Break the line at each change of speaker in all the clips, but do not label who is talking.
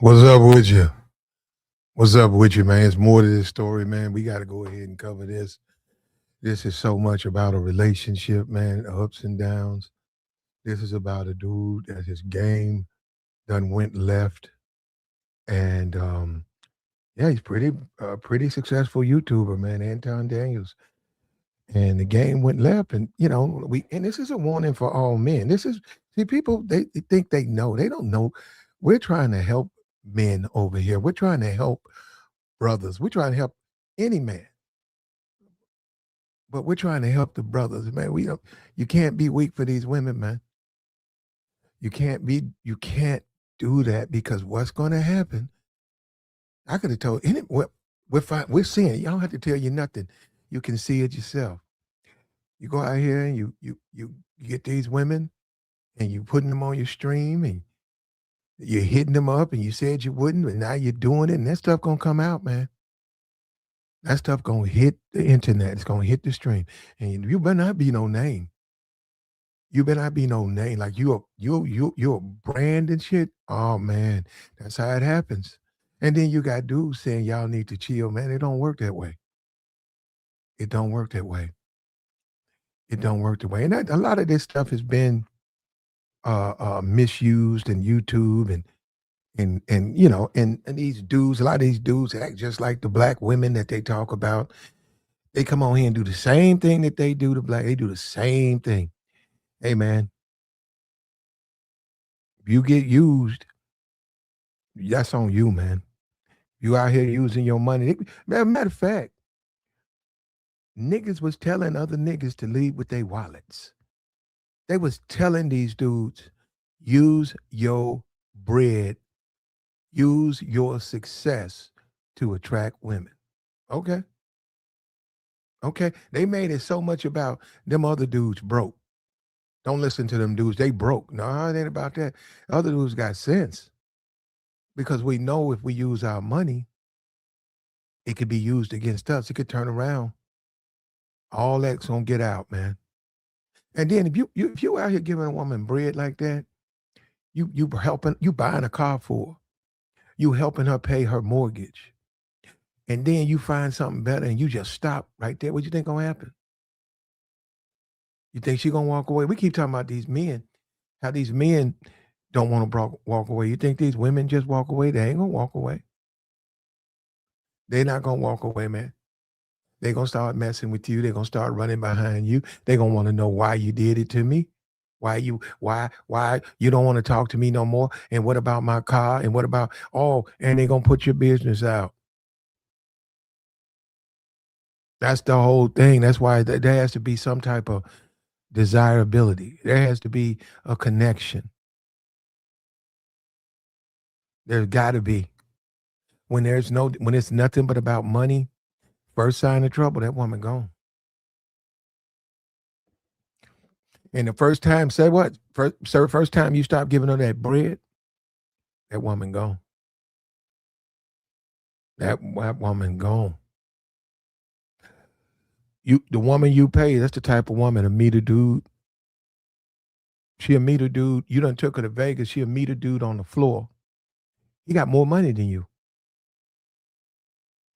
What's up with you? What's up with you, man? It's more to this story, man. We got to go ahead and cover this. This is so much about a relationship, man, ups and downs. This is about a dude that his game done went left, and yeah, he's pretty successful YouTuber, man, Anton Daniels. And the game went left, and this is a warning for all men. This is see, people they think they know, they don't know. We're trying to help men over here. We're trying to help brothers. We're trying to help any man, but we're trying to help the brothers, man. We don't. You can't be weak for these women, man. You can't be. You can't do that because what's going to happen? I could have told any. We're fine. We're seeing it. I don't have to tell you nothing. You can see it yourself. You go out here and you get these women and you putting them on your stream and you're hitting them up and you said you wouldn't, but now you're doing it and that stuff gonna come out, man. That stuff gonna hit the internet. It's gonna hit the stream, and you better not be no name. You better not be no name. Like you're a brand and shit. Oh man, that's how it happens. And then you got dudes saying y'all need to chill, man. It don't work that way. It don't work that way. It don't work that way. And a lot of this stuff has been misused in YouTube and these dudes. A lot of these dudes act just like the black women that they talk about. They come on here and do the same thing that they do to black. They do the same thing. Hey man, if you get used, that's on you, man. You out here using your money. Matter of fact, niggas was telling other niggas to leave with their wallets. They was telling these dudes, use your bread, use your success to attract women. Okay. Okay. They made it so much about them other dudes broke. Don't listen to them dudes. They broke. No, it ain't about that. Other dudes got sense. Because we know if we use our money, it could be used against us. It could turn around. All that's gonna get out, man. And then if you out here giving a woman bread like that, you helping, you buying a car for her. You helping her pay her mortgage. And then you find something better and you just stop right there. What you think gonna happen? You think she gonna walk away? We keep talking about these men, how these men don't want to walk away. You think these women just walk away? They ain't gonna walk away. They're not gonna walk away, man. They're gonna start messing with you. They're gonna start running behind you. They're gonna want to know why you did it to me. Why you don't want to talk to me no more? And what about my car? And what about and they're gonna put your business out. That's the whole thing. That's why there has to be some type of desirability. There has to be a connection. There's gotta be. When it's nothing but about money, first sign of trouble, that woman gone. And the first time, say what? First time you stop giving her that bread, that woman gone. That woman gone. The woman you pay, that's the type of woman, a meter dude. She a meter dude. You done took her to Vegas. She a meter dude on the floor. He got more money than you.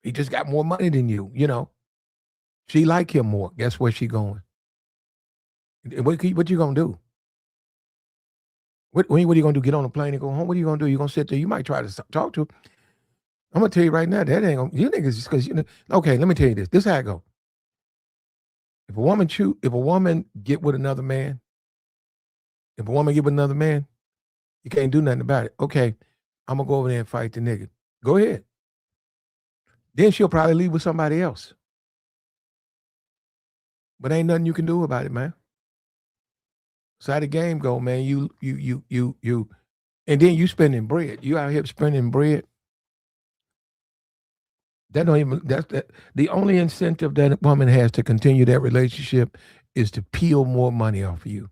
He just got more money than you. She like him more. Guess where she going? What you gonna do? What are you gonna do? Get on a plane and go home? What are you gonna do? You gonna sit there? You might try to talk to her. I'm gonna tell you right now, that ain't gonna. You niggas just because Okay, let me tell you this. This is how it go. If a woman get with another man, you can't do nothing about it. Okay, I'm gonna go over there and fight the nigga. Go ahead. Then she'll probably leave with somebody else. But ain't nothing you can do about it, man. So how the game go, man? You, and then you spending bread. You out here spending bread. The only incentive that a woman has to continue that relationship is to peel more money off of you.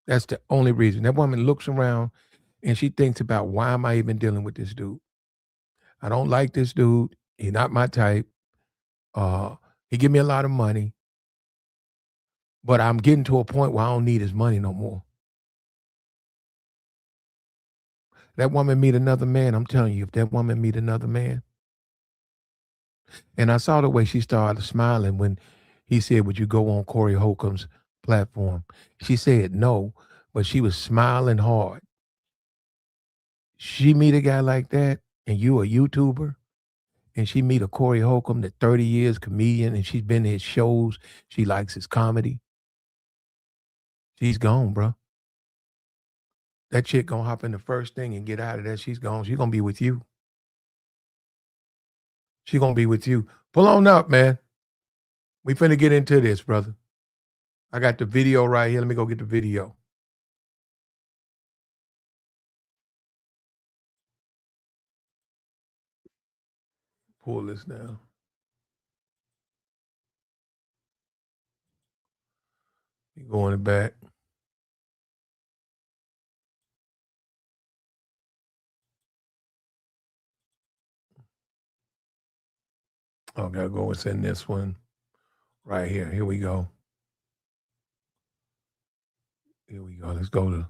That's the only reason. That woman looks around and she thinks about, why am I even dealing with this dude? I don't like this dude. He's not my type. He give me a lot of money, but I'm getting to a point where I don't need his money no more. That woman meet another man, I'm telling you, if that woman meet another man, and I saw the way she started smiling when he said, "Would you go on Corey Holcomb's platform?" She said no, but she was smiling hard. She meet a guy like that, and you a YouTuber, and she meet a Corey Holcomb that 30 years comedian, and she's been to his shows. She likes his comedy. She's gone, bro. That chick gonna hop in the first thing and get out of there. She's gone. She's gonna be with you. She gonna be with you. Pull on up, man. We finna get into this, brother. I got the video right here. Let me go get the video. Pull this down. You go in the back. Oh, gotta go and send this one right here. Here we go. Here we go. Let's go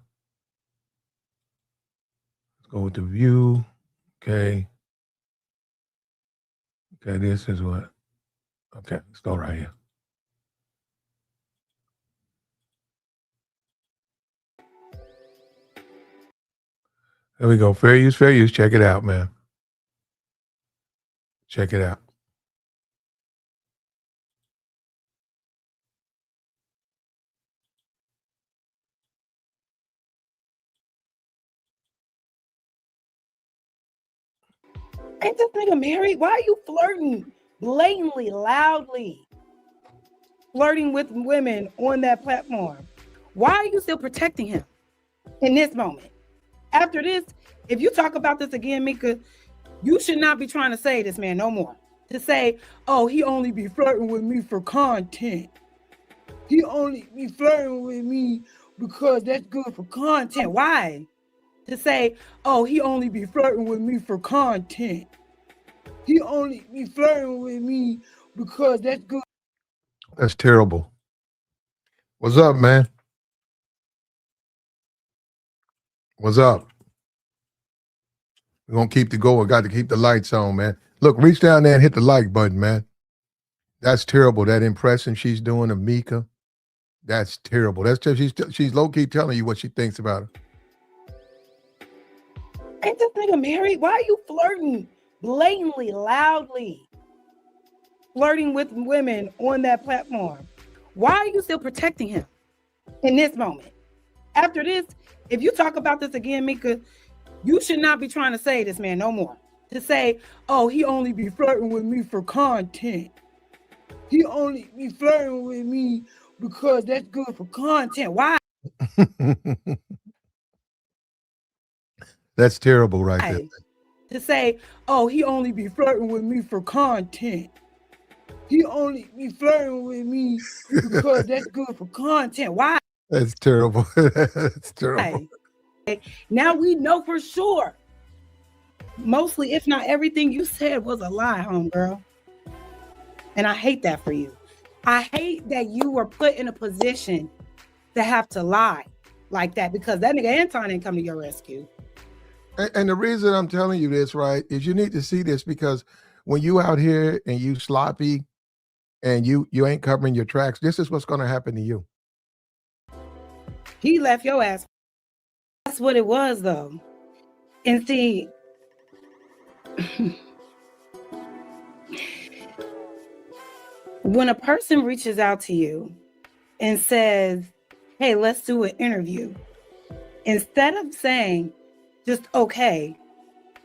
with the view. Okay. Okay, this is what. Okay, let's go right here. There we go. Fair use, fair use. Check it out, man. Check it out.
Ain't this nigga married? Why are you flirting blatantly, loudly? Flirting with women on that platform. Why are you still protecting him in this moment? After this, if you talk about this again, Micca, you should not be trying to say this man no more. To say, oh, he only be flirting with me for content. He only be flirting with me because that's good for content. Why? To say, oh, he only be flirting with me for content. He only be flirting with me because that's good.
That's terrible. What's up, man? What's up? We're gonna keep the going. Got to keep the lights on, man. Look, reach down there and hit the like button, man. That's terrible. That impression she's doing of Micca. That's terrible. That's just, she's low key telling you what she thinks about her.
Ain't this nigga married? Why are you flirting blatantly, loudly? Flirting with women on that platform. Why are you still protecting him in this moment? After this, if you talk about this again, Micca, you should not be trying to say this man no more. To say, oh, he only be flirting with me for content. He only be flirting with me because that's good for content. Why?
That's terrible right there.
To say, oh, he only be flirting with me for content. He only be flirting with me because that's good for content. Why?
That's terrible. That's terrible.
Now we know for sure. Mostly, if not everything you said was a lie, homegirl. And I hate that for you. I hate that you were put in a position to have to lie like that because that nigga Anton didn't come to your rescue.
And the reason I'm telling you this, right, is you need to see this because when you out here and you sloppy and you ain't covering your tracks, this is what's going to happen to you.
He left your ass. That's what it was, though. And see, when a person reaches out to you and says, hey, let's do an interview, instead of saying just, okay,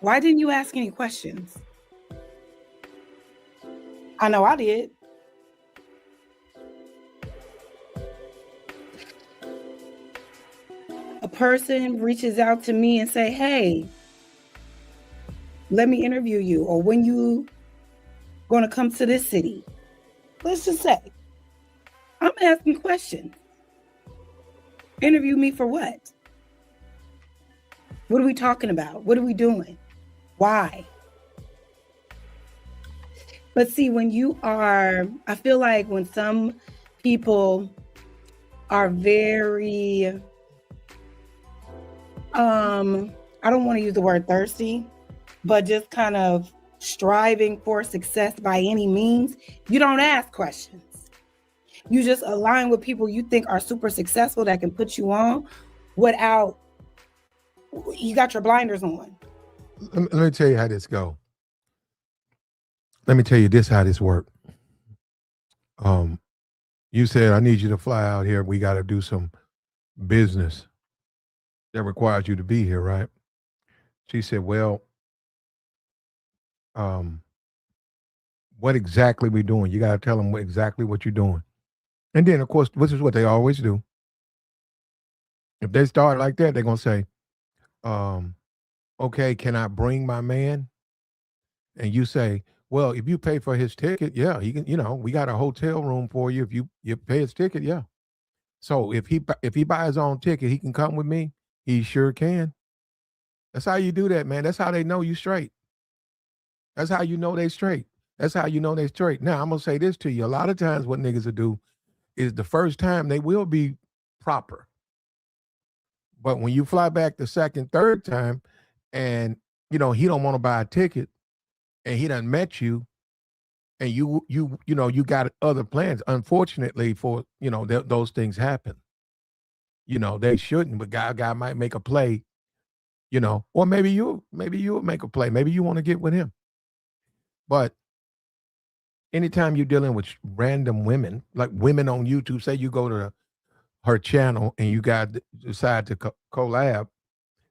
why didn't you ask any questions? I know I did. A person reaches out to me and say, hey, let me interview you, or when you gonna come to this city? Let's just say, I'm asking questions. Interview me for what? What are we talking about? What are we doing? Why? But see, when you are, I feel like when some people are very, I I don't want to use the word thirsty, but just kind of striving for success by any means, you don't ask questions. You just align with people you think are super successful that can put you on without, you got your blinders on.
Let me tell you how this go. Let me tell you this how this work. Um, you said I need you to fly out here. We got to do some business that requires you to be here, right? She said, "Well, um, what exactly we doing? You got to tell them exactly what you're doing." And then, of course, this is what they always do. If they start like that, they're gonna say, um, "Okay, can I bring my man?" And you say, "Well, if you pay for his ticket, yeah, he can. You know, we got a hotel room for you. If you pay his ticket, yeah. So if he buys his own ticket, he can come with me. He sure can. That's how you do that, man. That's how they know you straight. That's how you know they straight. That's how you know they straight. Now I'm gonna say this to you. A lot of times, what niggas will do is the first time they will be proper, but when you fly back the second, third time, and he don't want to buy a ticket, and he done met you, and you got other plans. Unfortunately, for those things happen. They shouldn't, but guy might make a play. Or maybe you'll make a play. Maybe you want to get with him, but anytime you're dealing with random women, like women on YouTube, say you go to her channel and you guys decide to collab,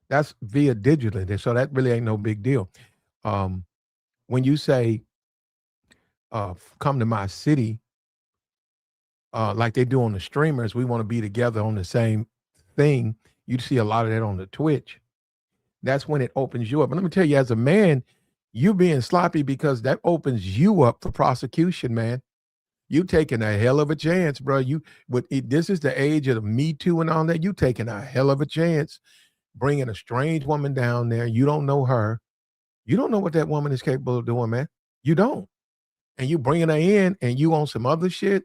that's via digitally. So that really ain't no big deal. Um, when you say, come to my city, like they do on the streamers, we want to be together on the same thing. You see a lot of that on the Twitch. That's when it opens you up. And let me tell you, as a man, you being sloppy because that opens you up for prosecution, man. You taking a hell of a chance, bro. This is the age of the Me Too and all that. You taking a hell of a chance, bringing a strange woman down there. You don't know her. You don't know what that woman is capable of doing, man. You don't. And you bringing her in, and you on some other shit.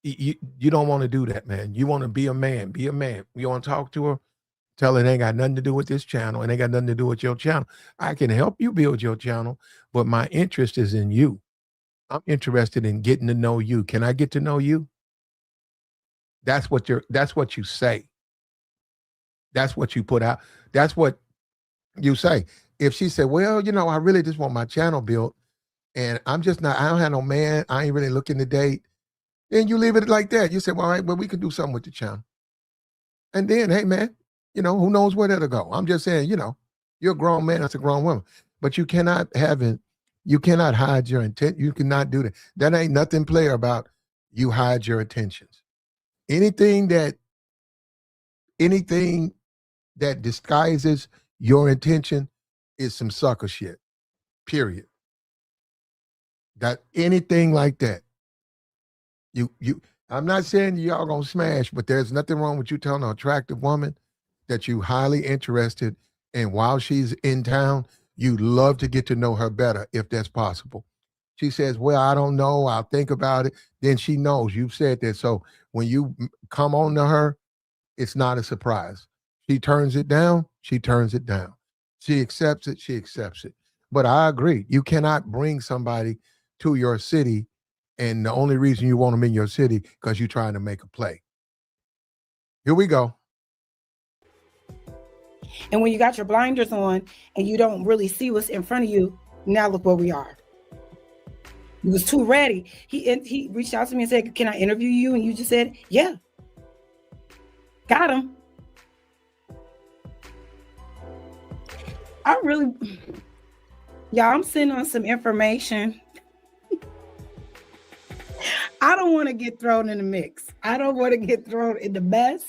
You don't want to do that, man. You want to be a man. Be a man. You want to talk to her. Tell her it ain't got nothing to do with this channel. It ain't got nothing to do with your channel. I can help you build your channel, but my interest is in you. I'm interested in getting to know you. Can I get to know you? That's what you say. That's what you put out. That's what you say. If she said, well, I really just want my channel built and I don't have no man. I ain't really looking to date. Then you leave it like that. You say, well, all right, well, we can do something with the channel. And then, hey, man, who knows where that'll go? I'm just saying, you're a grown man. That's a grown woman. But you cannot hide your intent. You cannot do that. That ain't nothing player about you hide your intentions. Anything that disguises your intention is some sucker shit. Period. That anything like that. I'm not saying y'all gonna smash, but there's nothing wrong with you telling an attractive woman that you highly interested, and while she's in town, you'd love to get to know her better if that's possible. She says, well, I don't know, I'll think about it. Then she knows you've said that. So when you come on to her, it's not a surprise. She turns it down, she turns it down. She accepts it, she accepts it. But I agree, you cannot bring somebody to your city, and the only reason you want them in your city because you're trying to make a play. Here we go.
And when you got your blinders on and you don't really see what's in front of you, now look where we are. You was too ready. He reached out to me and said, can I interview you? And you just said, yeah. Got him. I'm sitting on some information. I don't want to get thrown in the mix. I don't want to get thrown in the mess.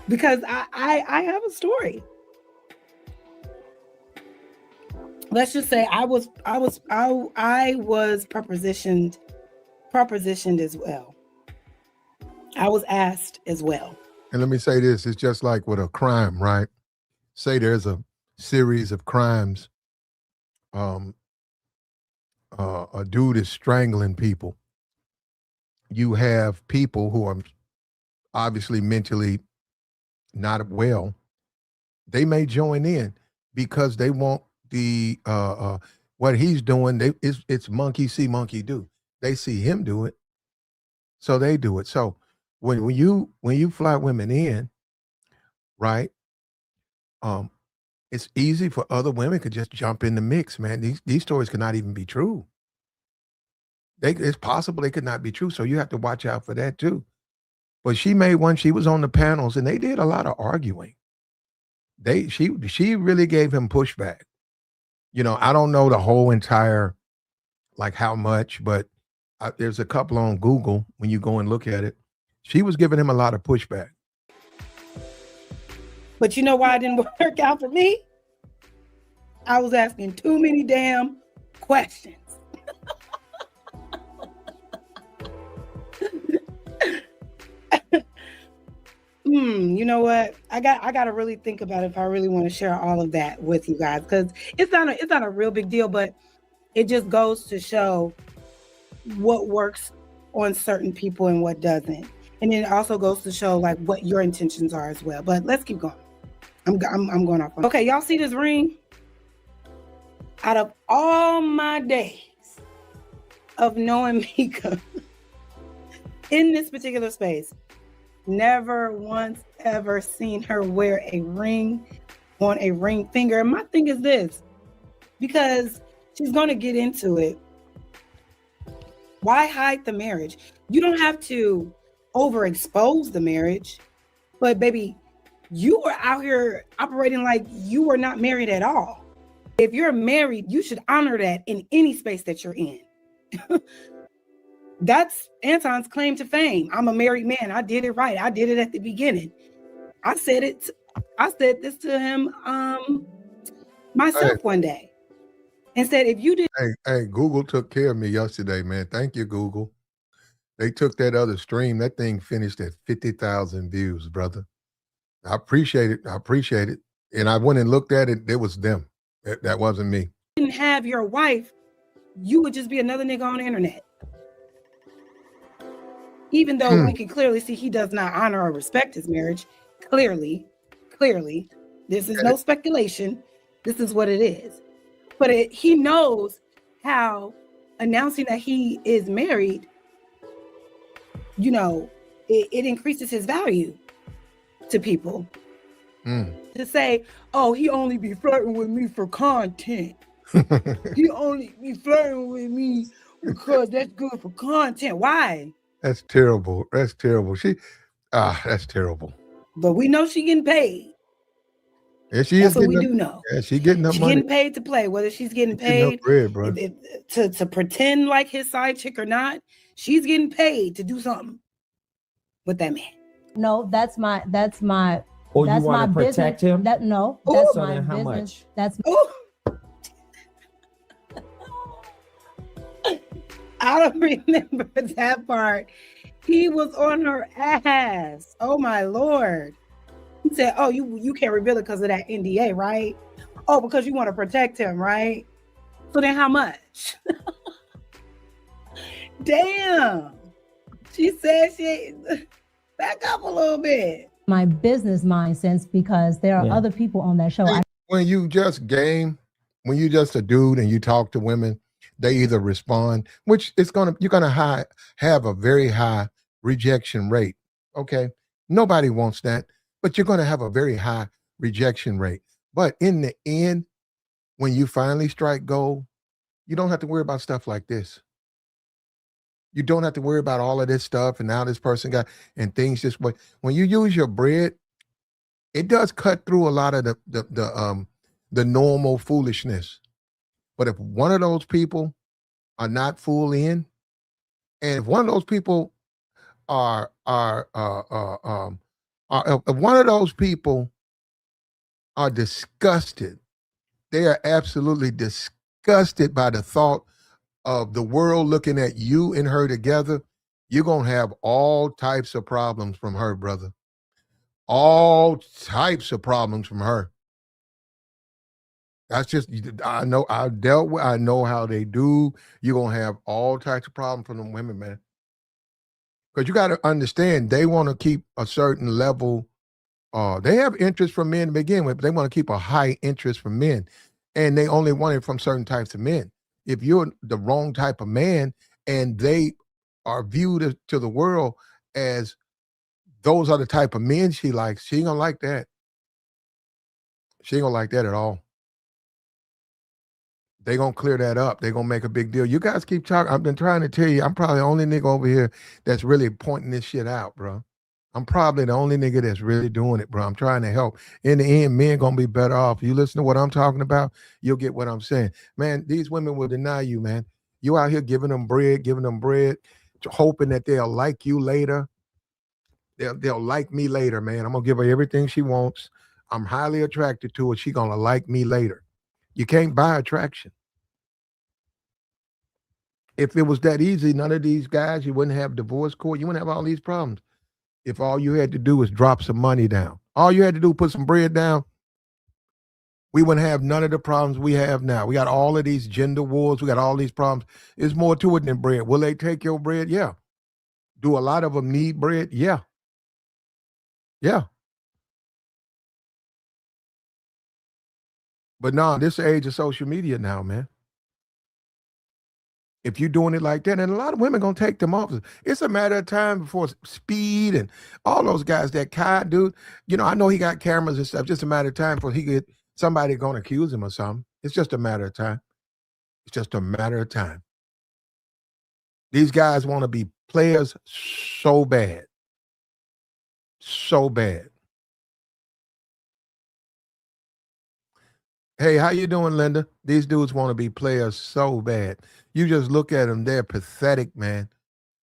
Because I have a story. Let's just say I was propositioned as well. I was asked as well.
And let me say this, it's just like with a crime, right? Say there's a series of crimes. A dude is strangling people. You have people who are obviously mentally not well, they may join in because they want the what he's doing. It's monkey see, monkey do. They see him do it, so they do it. So when you fly women in, right? Um, it's easy for other women to just jump in the mix, man. These stories could not even be true. It's possible they could not be true. So you have to watch out for that too. But she made one. She was on the panels, and they did a lot of arguing. She really gave him pushback. I don't know the whole entire like how much, but there's a couple on Google when you go and look at it. She was giving him a lot of pushback.
But you know why it didn't work out for me? I was asking too many damn questions. You know what? I got to really think about if I really want to share all of that with you guys, because it's not a real big deal, but it just goes to show what works on certain people and what doesn't, and then it also goes to show like what your intentions are as well. But let's keep going. I'm going off. Okay, y'all see this ring? Out of all my days of knowing MICCA in this particular space, never once ever seen her wear a ring on a ring finger. And my thing is this, because she's going to get into it. Why hide the marriage? You don't have to overexpose the marriage, but baby, you are out here operating like you were not married at all. If you're married, you should honor that in any space that you're in. That's Anton's claim to fame. I'm a married man. I did it right. I did it at the beginning. I said this to him myself one day and said, if you did.
Hey, Google took care of me yesterday, man. Thank you, Google. They took that other stream. That thing finished at 50,000 views, brother. I appreciate it. And I went and looked at it. It was them. That wasn't me.
Didn't have your wife, you would just be another nigga on the internet. Even though we can clearly see he does not honor or respect his marriage. Clearly, this is no speculation. This is what it is. But he knows how announcing that he is married, it increases his value to people. To say, oh, he only be flirting with me for content. He only be flirting with me because that's good for content. Why?
That's terrible. That's terrible. That's terrible.
But we know she getting paid.
Yeah, she
That's
is.
What we do know.
Yeah, she getting her money.
Getting paid to play. Whether she's getting paid
bread, bro.
To pretend like his side chick or not, she's getting paid to do something with that man.
No, that's my.
Or you want to protect him?
That's
so
my
then how
business.
much?
That's.
I don't remember that part. He was on her ass. Oh my Lord. He said, oh, you can't reveal it because of that NDA, right? Oh, because you want to protect him, right? So then how much? Damn. She said back up a little bit.
My business mind sense, because there are other people on that show.
When you just when you just a dude and you talk to women, they either respond, which you're gonna have a very high rejection rate. Okay, nobody wants that, but you're gonna have a very high rejection rate. But in the end, when you finally strike gold, you don't have to worry about stuff like this. You don't have to worry about all of this stuff, and now this person and things just when you use your bread, it does cut through a lot of the normal foolishness. But if one of those people are not full in, and if one of those people if one of those people are disgusted, they are absolutely disgusted by the thought of the world looking at you and her together, you're going to have all types of problems from her, brother. All types of problems from her. That's just, I know how they do. You're going to have all types of problems from them women, man. Because you got to understand, they want to keep a certain level. They have interest from men to begin with, but they want to keep a high interest from men. And they only want it from certain types of men. If you're the wrong type of man and they are viewed to the world as those are the type of men she likes, she ain't gonna like that. She ain't gonna like that at all. They gonna clear that up. They gonna make a big deal. You guys keep talking. I've been trying to tell you, I'm probably the only nigga over here that's really pointing this shit out, bro. I'm probably the only nigga that's really doing it, bro. I'm trying to help. In the end, men gonna be better off. You listen to what I'm talking about, you'll get what I'm saying. Man, these women will deny you, man. You out here giving them bread, hoping that they'll like you later. They'll like me later, man. I'm gonna give her everything she wants. I'm highly attracted to her. She gonna like me later. You can't buy attraction. If it was that easy, none of these guys, you wouldn't have divorce court. You wouldn't have all these problems. If all you had to do was drop some money down, all you had to do put some bread down, we wouldn't have none of the problems we have now. We got all of these gender wars. We got all these problems. There's more to it than bread. Will they take your bread? Yeah. Do a lot of them need bread? Yeah. Yeah. But no, this age of social media now, man. If you're doing it like that, and a lot of women gonna take them off. It's a matter of time before Speed and all those guys, that Kai dude, I know he got cameras and stuff. Just a matter of time before somebody gonna accuse him of something. It's just a matter of time. It's just a matter of time. These guys want to be players so bad. So bad. Hey, how you doing, Linda? These dudes want to be players so bad. You just look at them, they're pathetic, man.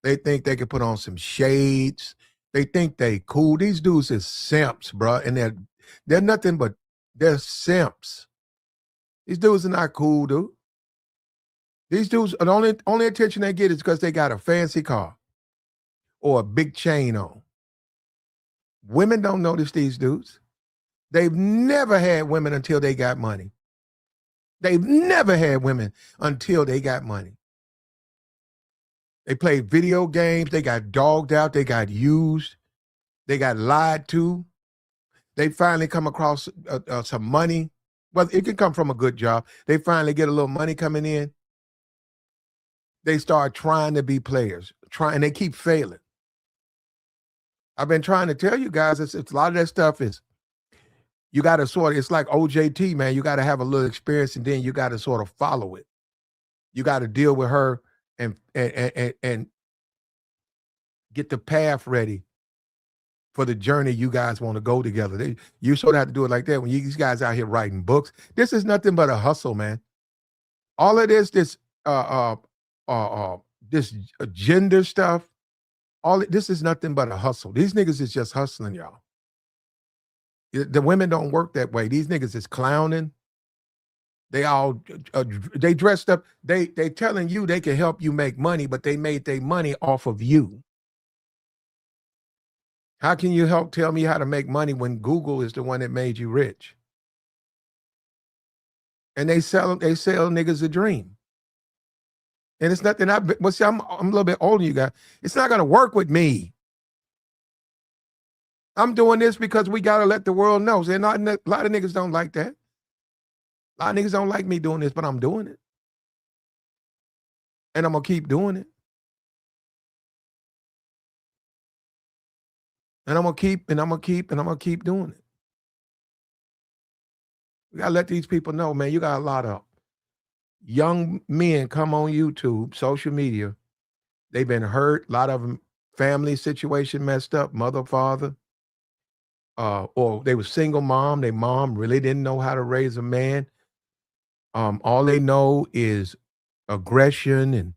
They think they can put on some shades. They think they cool. These dudes is simps, bro. And they're nothing but they're simps. These dudes are not cool, dude. These dudes, the only attention they get is because they got a fancy car or a big chain on. Women don't notice these dudes. They've never had women until they got money. They've never had women until they got money. They played video games. They got dogged out. They got used. They got lied to. They finally come across some money. Well, it can come from a good job. They finally get a little money coming in. They start trying to be players, and they keep failing. I've been trying to tell you guys, it's a lot of that stuff is, you got to it's like OJT, man. You got to have a little experience and then you got to sort of follow it. You got to deal with her and get the path ready for the journey you guys want to go together. You sort of have to do it like that when these guys out here writing books. This is nothing but a hustle, man. All of this gender stuff, this is nothing but a hustle. These niggas is just hustling, y'all. The women don't work that way. These niggas is clowning. They all they dressed up. They telling you they can help you make money, but they made their money off of you. How can you tell me how to make money when Google is the one that made you rich? And they sell niggas a dream. And it's nothing. I'm a little bit older than you guys. It's not gonna work with me. I'm doing this because we got to let the world know. A lot of niggas don't like that. A lot of niggas don't like me doing this, but I'm doing it. And I'm going to keep doing it. And I'm going to keep doing it. We got to let these people know, man, you got a lot of young men come on YouTube, social media. They've been hurt. A lot of them, family situation messed up, mother, father. Or they were single mom. Their mom really didn't know how to raise a man. All they know is aggression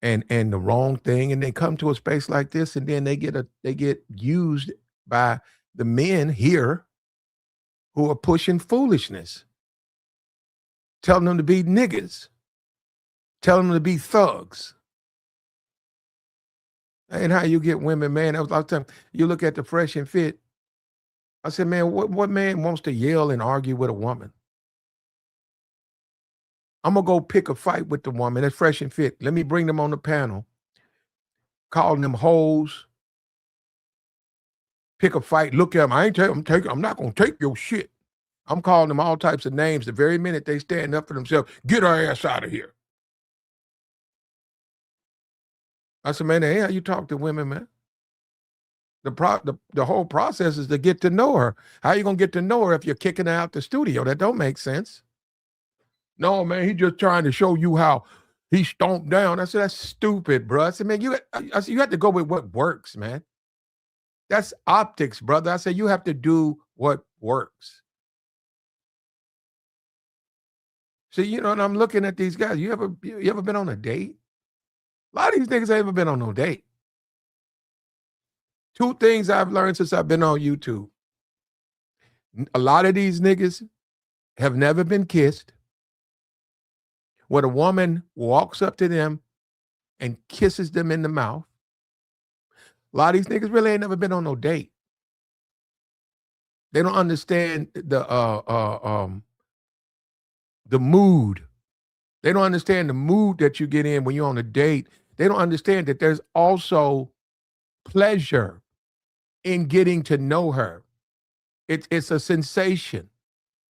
and the wrong thing. And they come to a space like this, and then they get used by the men here who are pushing foolishness, telling them to be niggas, telling them to be thugs. And how you get women, man. I was telling you, look at the Fresh and Fit. I said, man, what man wants to yell and argue with a woman? I'm going to go pick a fight with the woman that's Fresh and Fit. Let me bring them on the panel. calling them hoes. Pick a fight, look at them. I'm not gonna take your shit. I'm calling them all types of names the very minute they stand up for themselves. Get her ass out of here. I said, man, hey, how you talk to women, man? The whole process is to get to know her. How are you gonna get to know her if you're kicking her out the studio? That don't make sense. No, man, he just trying to show you how he stomped down. I said, that's stupid, bro. I said, man, you have to go with what works, man. That's optics, brother. I said, you have to do what works. See, you know, and I'm looking at these guys. You ever been on a date? A lot of these niggas ain't ever been on no date. Two things I've learned since I've been on YouTube. A lot of these niggas have never been kissed. When a woman walks up to them and kisses them in the mouth. A lot of these niggas really ain't never been on no date. They don't understand the mood. They don't understand the mood that you get in when you're on a date. They don't understand that there's also pleasure in getting to know her. It's a sensation,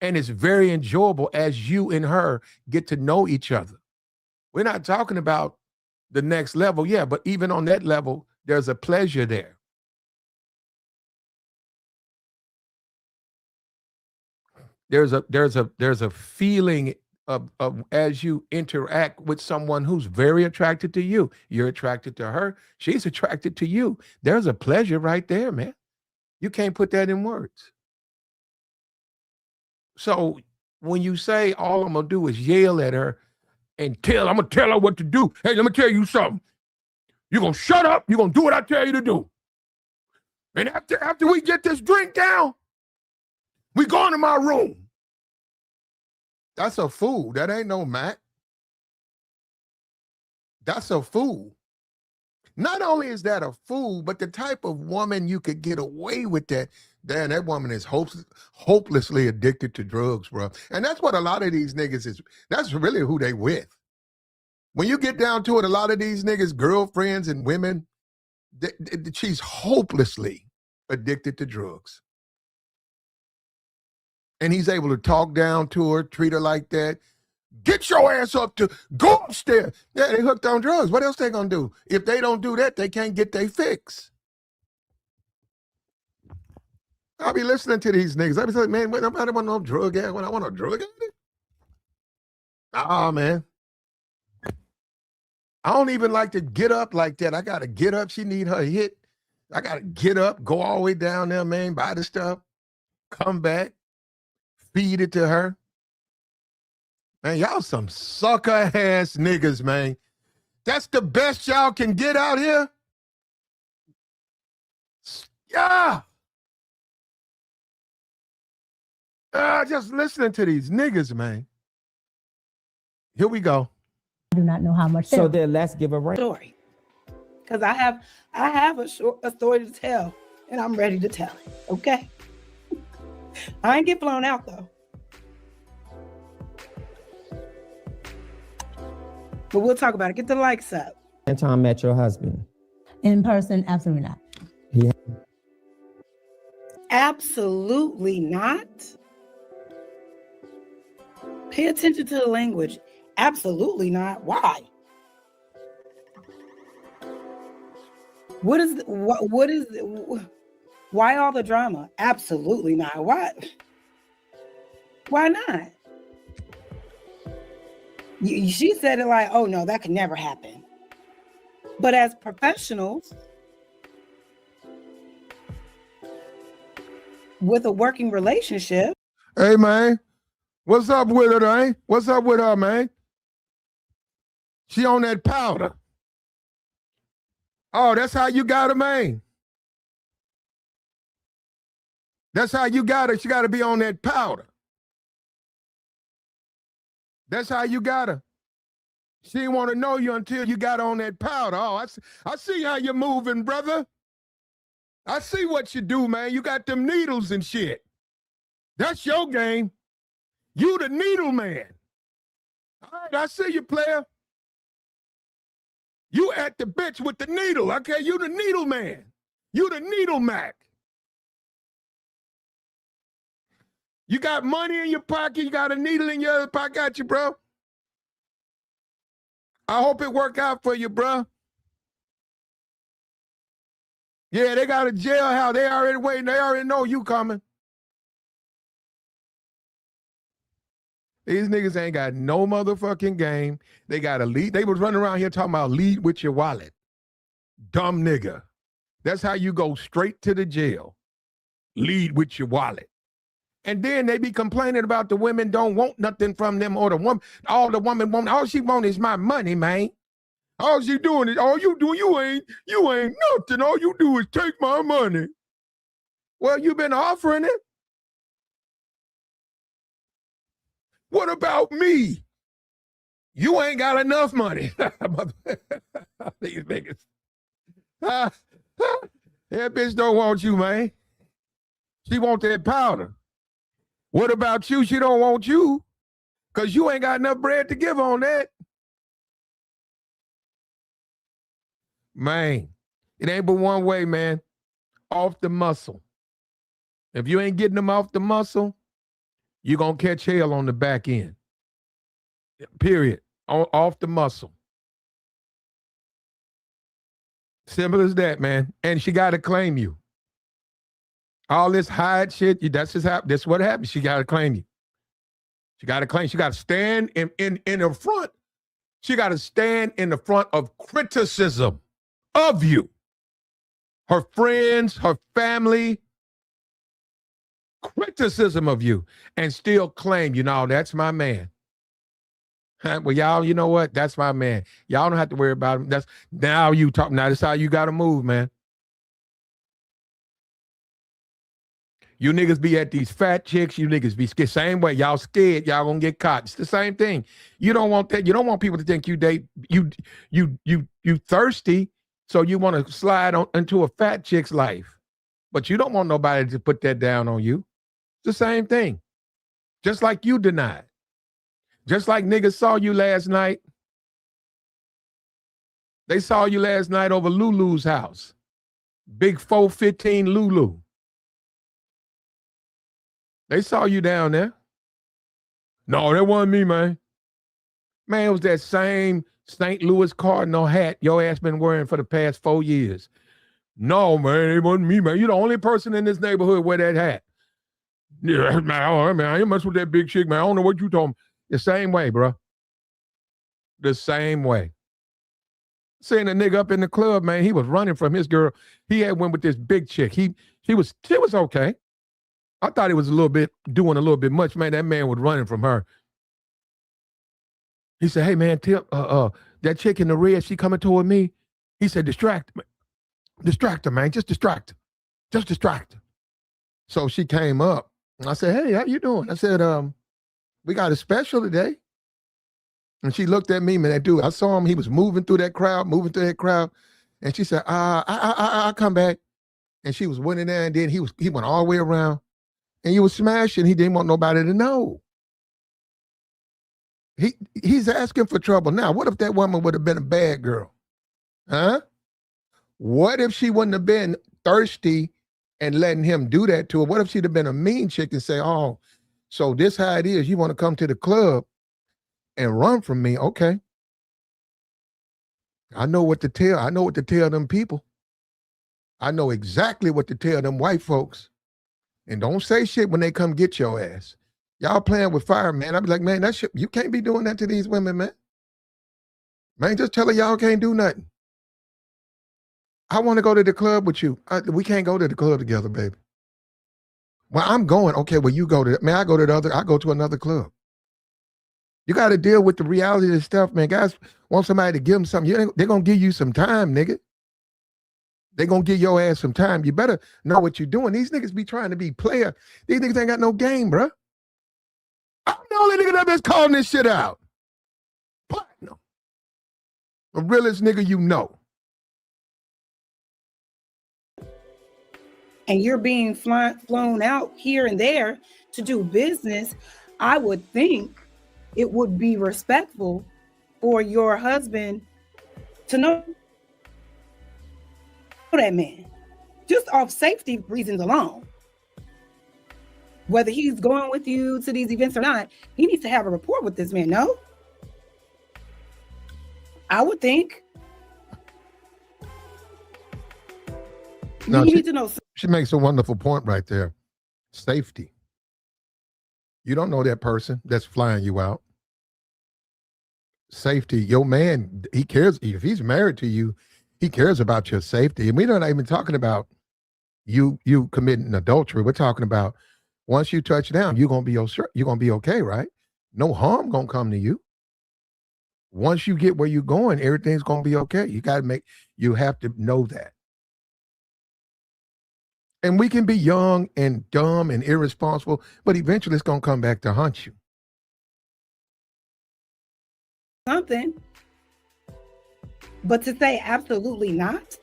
and it's very enjoyable as you and her get to know each other. We're not talking about the next level, yeah, but even on that level, there's a pleasure there. There's a feeling of as you interact with someone who's very attracted to you. You're attracted to her. She's attracted to you. There's a pleasure right there, man. You can't put that in words. So when you say all I'm gonna do is yell at her and I'm gonna tell her what to do. Hey, let me tell you something. You're gonna shut up. You're gonna do what I tell you to do. And after we get this drink down, we go into my room. That's a fool. That ain't no Mac. That's a fool. Not only is that a fool, but the type of woman you could get away with that. Damn, that woman is hopelessly addicted to drugs, bro. And that's what a lot of these niggas is. That's really who they with. When you get down to it, a lot of these niggas, girlfriends and women, she's hopelessly addicted to drugs. And he's able to talk down to her, treat her like that. Get your ass up to go upstairs. Yeah, they hooked on drugs. What else they gonna do? If they don't do that, they can't get their fix. I'll be listening to these niggas. I'll be like, man, I don't want no drug addict. When I want a drug addict? Man. I don't even like to get up like that. I gotta get up. She need her hit. I gotta get up, go all the way down there, man, buy the stuff, come back, feed it to her. Man, y'all some sucker ass niggas, man. That's the best y'all can get out here? Yeah. Just listening to these niggas, man. Here we go.
I do not know how much.
So then let's give a rank.
Story. Because I have a story to tell, and I'm ready to tell it. Okay. I ain't get blown out though. But we'll talk about it. Get the likes up.
Anton met your husband.
In person, absolutely not.
Yeah.
Absolutely not. Pay attention to the language. Absolutely not. Why? What is why all the drama? Absolutely not. Why not? She said it like, oh no, that could never happen. But as professionals with a working relationship.
Hey man, what's up with her, eh? What's up with her, man? She on that powder. Oh, that's how you got her, man. That's how you got her. She got to be on that powder. That's how you got her. She didn't want to know you until you got on that powder. Oh, I see how you're moving, brother. I see what you do, man. You got them needles and shit. That's your game. You the needle man. All right, I see you, player. You at the bitch with the needle, okay? You the needle man. You the needle Mac. You got money in your pocket. You got a needle in your other pocket. Got you, bro. I hope it work out for you, bro. Yeah, they got a jailhouse. They already waiting. They already know you coming. These niggas ain't got no motherfucking game. They got a lead. They was running around here talking about lead with your wallet. Dumb nigga. That's how you go straight to the jail. Lead with your wallet. And then they be complaining about the women don't want nothing from them, or the woman, all the woman want, all she want is my money, man. All she doing is, all you do, you ain't nothing. All you do is take my money. Well, you been offering it. What about me? You ain't got enough money. These niggas. That bitch don't want you, man. She want that powder. What about you? She don't want you because you ain't got enough bread to give on that. Man, it ain't but one way, man. Off the muscle. If you ain't getting them off the muscle, you're going to catch hell on the back end. Period. Off the muscle. Simple as that, man. And she got to claim you. All this hide shit, that's just happen. That's what happens. She got to claim you. She got to claim. She got to stand in the front. She got to stand in the front of criticism of you. Her friends, her family, criticism of you, and still claim, you know, that's my man. Well, y'all, you know what? That's my man. Y'all don't have to worry about him. That's now you talk. Now that's how you got to move, man. You niggas be at these fat chicks. You niggas be scared. Same way. Y'all scared. Y'all gonna get caught. It's the same thing. You don't want that. You don't want people to think you date. You thirsty. So you want to slide on into a fat chick's life, but you don't want nobody to put that down on you. It's the same thing. Just like you denied. Just like niggas saw you last night. They saw you last night over Lulu's house. Big 415 Lulu. They saw you down there. No, that wasn't me, man. Man, it was that same St. Louis Cardinal hat your ass been wearing for the past 4 years. No, man, it wasn't me, man. You're the only person in this neighborhood wear that hat. Yeah, man, all right, man, I ain't mess with that big chick, man. I don't know what you talking. The same way, bro. The same way. Seeing a nigga up in the club, man, he was running from his girl. He had went with this big chick. She was okay. I thought he was doing a little bit much, man. That man was running from her. He said, hey, man, Tip, that chick in the red, she coming toward me. He said, distract her, man. Just distract her. Just distract her. So she came up. I said, hey, how you doing? I said, we got a special today. And she looked at me, man, that dude, I saw him. He was moving through that crowd. And she said, I'll come back. And she was winning there. And then he went all the way around. And he was smashing. He didn't want nobody to know. He's asking for trouble now. What if that woman would have been a bad girl? Huh? What if she wouldn't have been thirsty and letting him do that to her? What if she'd have been a mean chick and say, oh, so this how it is. You want to come to the club and run from me? Okay. I know what to tell. I know what to tell them people. I know exactly what to tell them white folks. And don't say shit when they come get your ass. Y'all playing with fire, man. I'd be like, man, that shit, you can't be doing that to these women, man. Man, just tell her y'all can't do nothing. I want to go to the club with you. We can't go to the club together, baby. Well, I'm going. Okay, well, you go to, man, I go to another club. You got to deal with the reality of this stuff, man. Guys want somebody to give them something. They're going to give you some time, nigga. They're going to give your ass some time. You better know what you're doing. These niggas be trying to be player. These niggas ain't got no game, bro. I'm the only nigga that's calling this shit out. Platinum. The realest nigga you know.
And you're being flown out here and there to do business, I would think it would be respectful for your husband to know that man, just off safety reasons alone. Whether he's going with you to these events or not, he needs to have a rapport with this man. No, I would think.
No,
You need to know.
She makes a wonderful point right there. Safety. You don't know that person that's flying you out. Safety. Your man, he cares. If he's married to you, he cares about your safety. And we're not even talking about you committing adultery. We're talking about once you touch down, you're gonna be okay, right? No harm gonna come to you. Once you get where you're going, everything's gonna be okay. You have to know that. And we can be young and dumb and irresponsible, but eventually it's going to come back to haunt you.
Something. But to say absolutely not,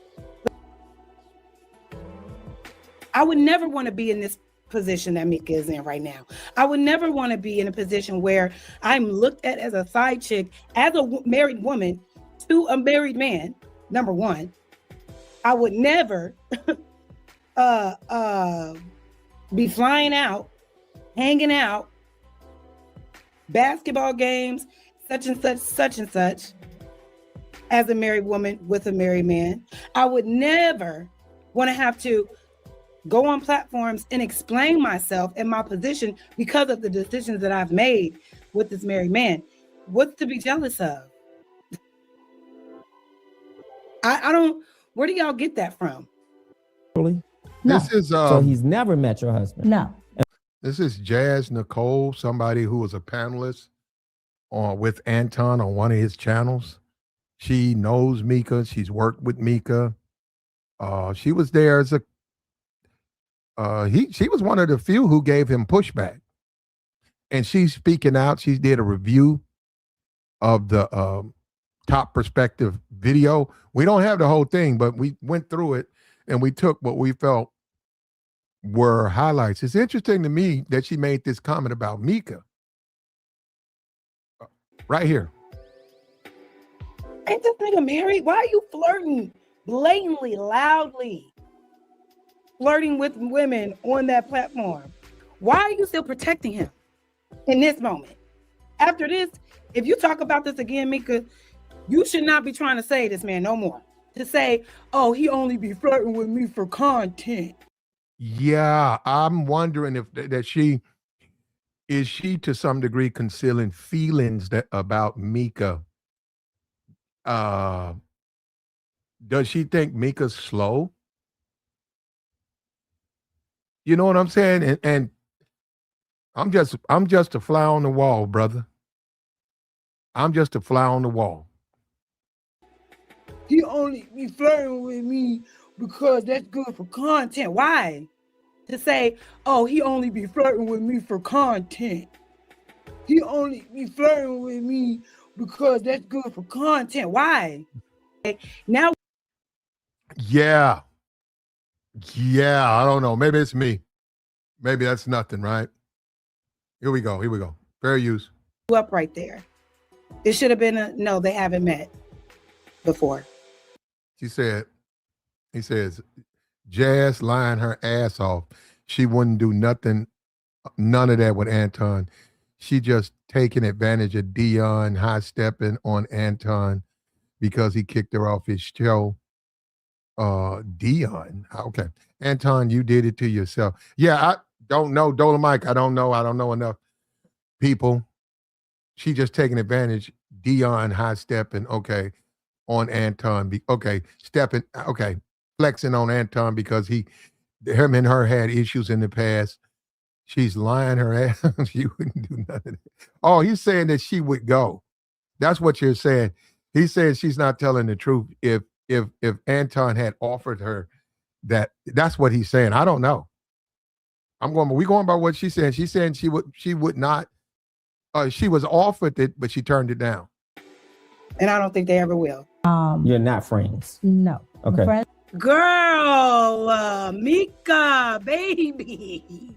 I would never want to be in this position that Micca is in right now. I would never want to be in a position where I'm looked at as a side chick, as a married woman to a married man, number one. I would never be flying out, hanging out, basketball games, such and such, as a married woman with a married man. I would never want to have to go on platforms and explain myself and my position because of the decisions that I've made with this married man. What's to be jealous of? I don't, where do y'all get that from?
Really?
No.
This is
So he's never met your husband?
No.
This is Jazz Nicole, somebody who was a panelist with Anton on one of his channels. She knows Micca. She's worked with Micca. She was there as she was one of the few who gave him pushback. And she's speaking out. She did a review of the Top Perspective video. We don't have the whole thing, but we went through it and we took what we felt were highlights. It's interesting to me that she made this comment about Micca. Right here.
Ain't this nigga married? Why are you flirting blatantly, loudly? Flirting with women on that platform. Why are you still protecting him in this moment? After this, if you talk about this again, Micca, you should not be trying to say this man no more. To say, oh, he only be flirting with me for content.
Yeah, I'm wondering if that she to some degree concealing feelings about Micca. Does she think Micca's slow? You know what I'm saying? And I'm just a fly on the wall, brother. I'm just a fly on the wall.
He only be flirting with me because that's good for content. Why? To say, oh, he only be flirting with me for content. He only be flirting with me because that's good for content. Why? Now.
Yeah. Yeah, I don't know. Maybe it's me. Maybe that's nothing, right? Here we go. Fair use.
Up right there. It should have been no, they haven't met before.
He says, Jazz lying her ass off. She wouldn't do nothing, none of that with Anton. She just taking advantage of Dion high stepping on Anton because he kicked her off his show. Dion. Okay. Anton, you did it to yourself. Yeah, I don't know. Dolomite, I don't know enough people. She just taking advantage. Dion high stepping, okay, on Anton. Stepping, okay, flexing on Anton because him and her had issues in the past. She's lying her ass. She wouldn't do nothing. Oh, he's saying that she would go. That's what you're saying. He's saying she's not telling the truth. If Anton had offered her that's what he's saying. I don't know. We going by what she's saying. She's saying she would not. She was offered it, but she turned it down.
And I don't think they ever will.
You're not friends?
No.
Okay.
Friends.
Girl, Micca, baby.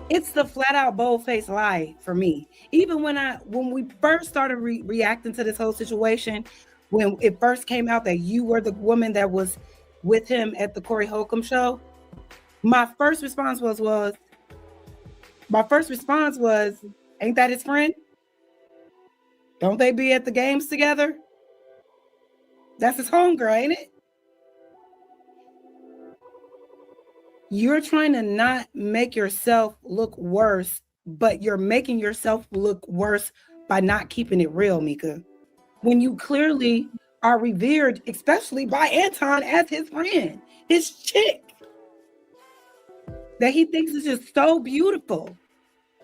It's the flat out bold-faced lie for me. Even when we first started reacting to this whole situation, when it first came out that you were the woman that was with him at the Corey Holcomb show, my first response was, ain't that his friend? Don't they be at the games together? That's his homegirl, ain't it? You're trying to not make yourself look worse, but you're making yourself look worse by not keeping it real, Micca. When you clearly are revered, especially by Anton, as his friend, his chick, that he thinks is just so beautiful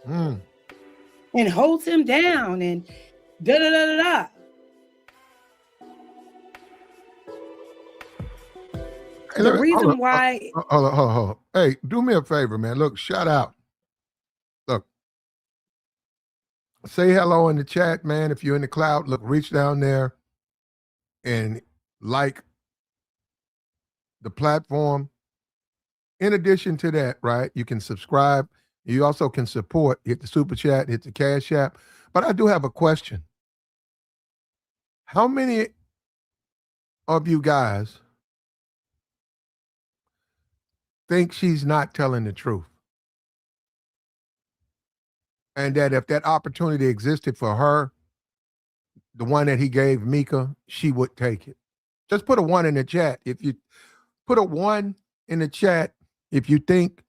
and holds him down and da-da-da-da-da.
Hey,
The reason why...
Hold on. Hey, do me a favor, man. Look, shout out. Look. Say hello in the chat, man. If you're in the cloud, look, reach down there and like the platform. In addition to that, right, you can subscribe. You also can support. Hit the super chat, hit the Cash App. But I do have a question. How many of you guys think she's not telling the truth? And that if that opportunity existed for her, the one that he gave Micca, she would take it. Just put a 1 in the chat. If you put a 1 in the chat, if you think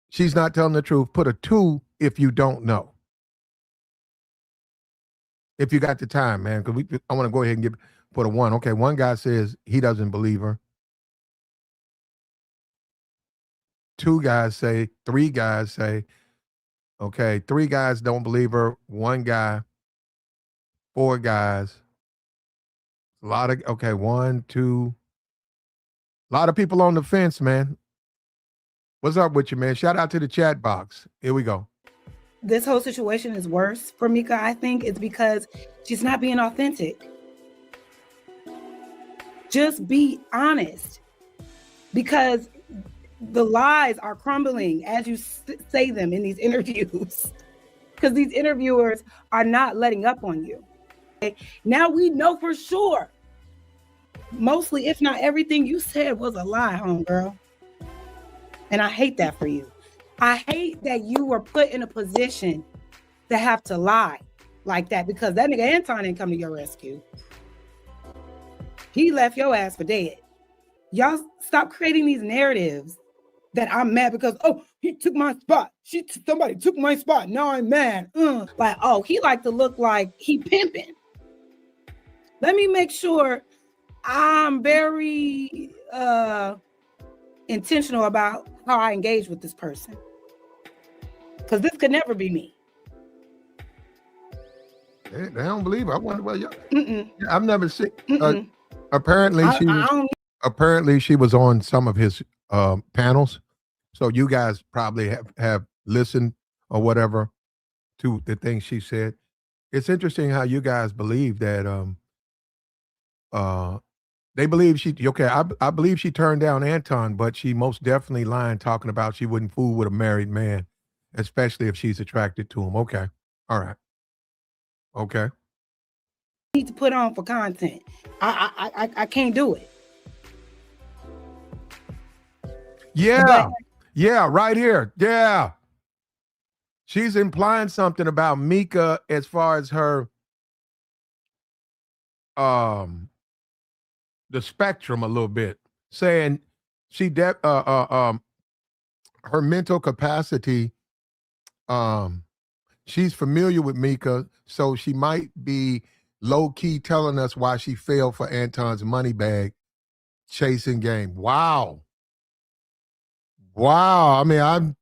she's not telling the truth, put a 2 if you don't know. If you got the time, man, because I want to go ahead and put a 1. Okay, one guy says he doesn't believe her. 3 guys say, okay, 3 guys don't believe her. 1 guy, 4 guys. A lot of, okay, 1, 2. A lot of people on the fence, man. What's up with you, man? Shout out to the chat box. Here we go.
This whole situation is worse for Micca, I think. It's because she's not being authentic. Just be honest. Because the lies are crumbling as you say them in these interviews. Because these interviewers are not letting up on you. Okay? Now we know for sure. Mostly, if not everything you said was a lie, homegirl. And I hate that for you. I hate that you were put in a position to have to lie like that, because that nigga Anton didn't come to your rescue. He left your ass for dead. Y'all stop creating these narratives that I'm mad because, oh, he took my spot. Somebody took my spot. Now I'm mad. Like, oh, he like to look like he pimping. Let me make sure I'm very intentional about how I engage with this person. Because this could never be me.
They don't believe it. I wonder why y'all. I've never seen. Apparently, she was on some of his panels. So you guys probably have listened or whatever to the things she said. It's interesting how you guys believe that. They believe I believe she turned down Anton, but she most definitely lying, talking about she wouldn't fool with a married man, especially if she's attracted to him. Okay. All right. Okay.
Need to put on for content. I can't do it.
Yeah. Yeah, right here. Yeah. She's implying something about Micca as far as her the spectrum a little bit, saying she her mental capacity, she's familiar with Micca, so she might be low-key telling us why she fell for Anton's money bag chasing game. Wow. I mean,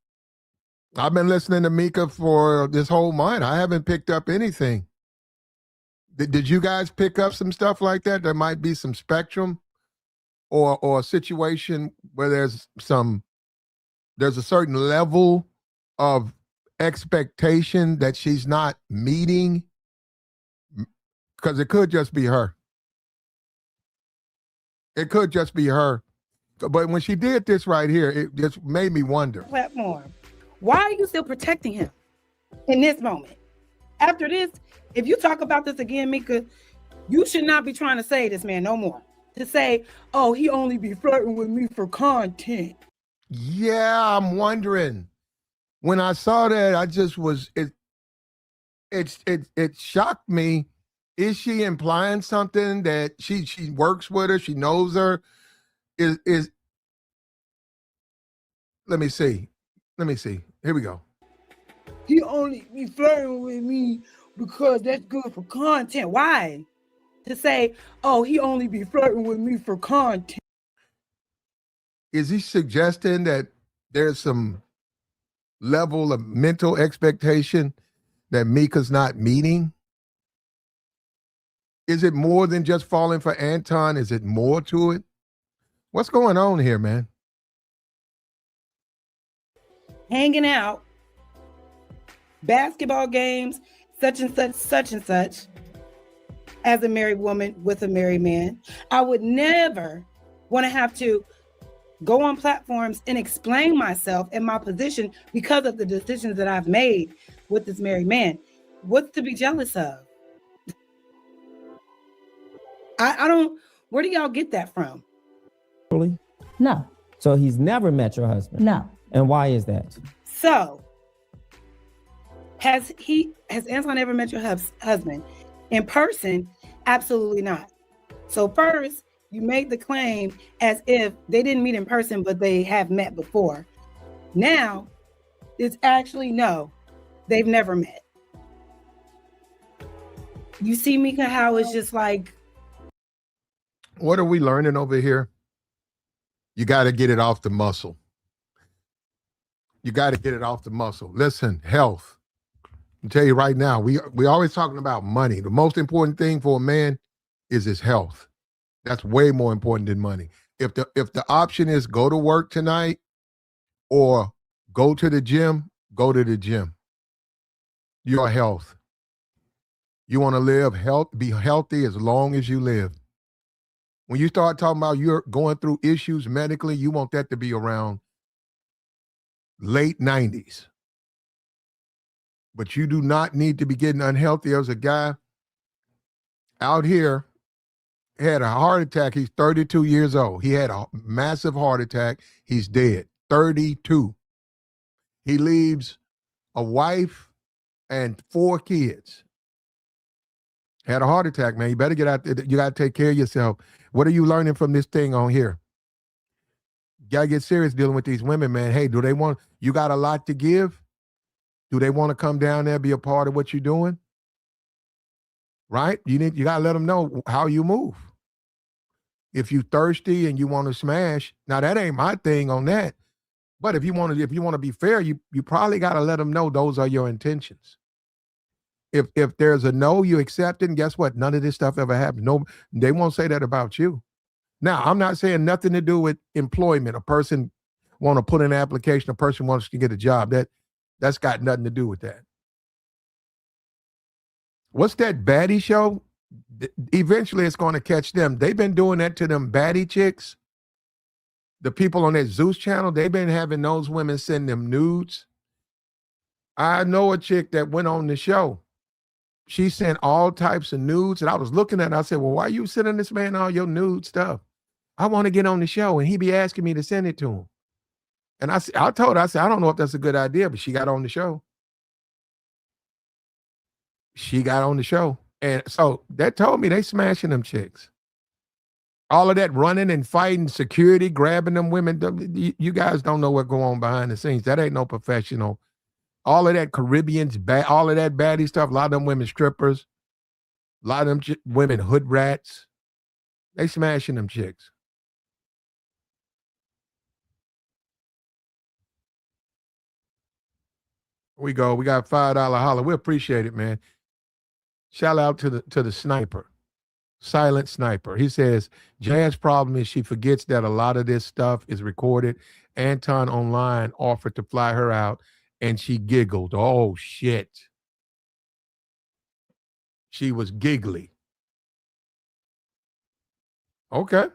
I've been listening to Micca for this whole month. I haven't picked up anything. Did you guys pick up some stuff like that? There might be some spectrum or a situation where there's a certain level of expectation that she's not meeting, because it could just be her. It could just be her. But when she did this right here, it just made me wonder.
Platform. Why are you still protecting him in this moment? After this, if you talk about this again, Micca, you should not be trying to say this man no more. To say, oh, he only be flirting with me for content.
Yeah, I'm wondering. When I saw that, I just was it shocked me. Is she implying something that she works with her, she knows her? Is let me see. Here we go.
He only be flirting with me because that's good for content. Why? To say, oh, he only be flirting with me for content.
Is he suggesting that there's some level of mental expectation that Micca's not meeting? Is it more than just falling for Anton? Is it more to it? What's going on here, man?
Hanging out, basketball games, such and such, as a married woman with a married man. I would never want to have to go on platforms and explain myself and my position because of the decisions that I've made with this married man. What's to be jealous of? I don't, where do y'all get that from?
Really?
No,
So he's never met your husband?
no.
And why is that?
So, has Anton ever met your husband in person? Absolutely not. So first, you made the claim as if they didn't meet in person, but they have met before. Now, it's actually no, they've never met. You see, Micca, how it's just like,
What are we learning over here? You got to get it off the muscle. You got to get it off the muscle. Listen, health. I'll tell you right now, we always talking about money. The most important thing for a man is his health. That's way more important than money. If the option is go to work tonight or go to the gym, go to the gym. Your health. You want to be healthy as long as you live. When you start talking about you're going through issues medically, you want that to be around late 90s. But you do not need to be getting unhealthy. There's a guy out here had a heart attack. He's 32 years old. He had a massive heart attack. He's dead. 32. He leaves a wife and 4 kids. Had a heart attack, man. You better get out there. You got to take care of yourself. What are you learning from this thing on here? You got to get serious dealing with these women, man. Hey, do they want, you got a lot to give? Do they want to come down there, be a part of what you're doing? Right? You got to let them know how you move. If you thirsty and you want to smash, now that ain't my thing on that. But if you want to be fair, you probably got to let them know those are your intentions. If there's a no, you accept it, and guess what? None of this stuff ever happens. No, they won't say that about you. Now, I'm not saying nothing to do with employment. A person want to put in an application, a person wants to get a job. That's got nothing to do with that. What's that baddie show? Eventually it's going to catch them. They've been doing that to them baddie chicks. The people on that Zeus channel, they've been having those women send them nudes. I know a chick that went on the show. She sent all types of nudes, and I was looking at it. I said, well, why are you sending this man all your nude stuff? I want to get on the show, and he be asking me to send it to him. And I told her, I said, I don't know if that's a good idea, but she got on the show. She got on the show. And so that told me they smashing them chicks. All of that running and fighting, security, grabbing them women. You guys don't know what go on behind the scenes. That ain't no professional. All of that Caribbeans, all of that baddie stuff. A lot of them women strippers. A lot of them women hood rats. They smashing them chicks. We go. We got $5 holler. We appreciate it, man. Shout out to the sniper. Silent Sniper. He says, Jaz's problem is she forgets that a lot of this stuff is recorded. Anton online offered to fly her out, and she giggled. Oh, shit. She was giggly. Okay.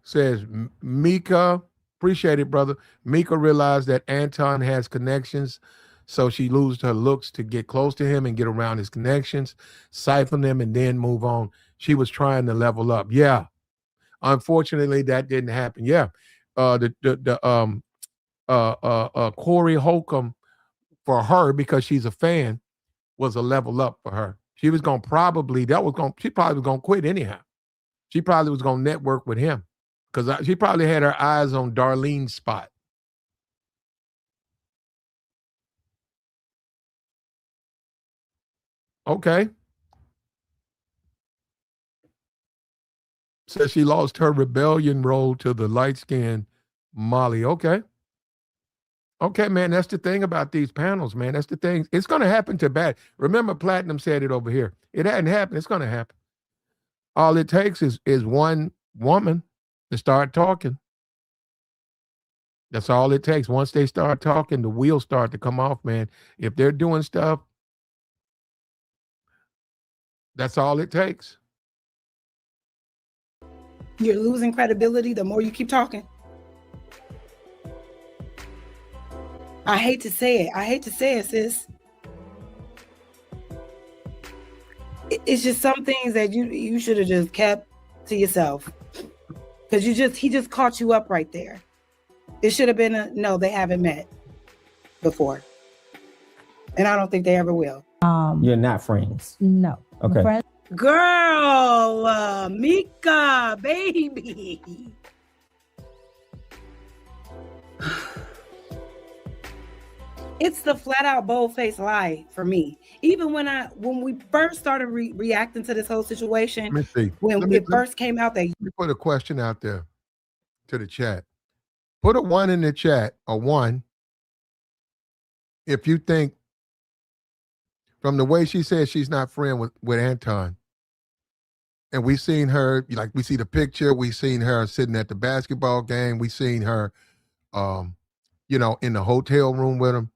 Says, Micca, Appreciate it, brother. Mika realized that Anton has connections, so she loses her looks to get close to him and get around his connections, siphon them, and then move on. She was trying to level up. Yeah. Unfortunately, that didn't happen. Yeah. Corey Holcomb, for her, because she's a fan, was a level up for her. She was gonna she probably was gonna quit anyhow. She probably was gonna network with him because she probably had her eyes on Darlene's spot. Okay. Says she lost her rebellion role to the light-skinned Molly. Okay. Okay, man, that's the thing about these panels, man. That's the thing. It's going to happen to bad. Remember, Platinum said it over here. It hadn't happened. It's going to happen. All it takes is one woman to start talking. That's all it takes. Once they start talking, the wheels start to come off, man. If they're doing stuff, that's all it takes.
You're losing credibility the more you keep talking. I hate to say it, sis. It's just some things that you should have just kept to yourself. Because he just caught you up right there. It should have been no, they haven't met before. And I don't think they ever will.
You're not friends.
No.
Okay.
Friends.
Girl, MICCA, baby. It's the flat out bold-faced lie for me. Even when we first started reacting to this whole situation,
Let me see.
when it first came out that
Let me put a question out there to the chat. Put a 1 in the chat, a 1, if you think, from the way she said she's not friend with Anton, and we seen her, like we see the picture, we seen her sitting at the basketball game, we seen her, in the hotel room with him.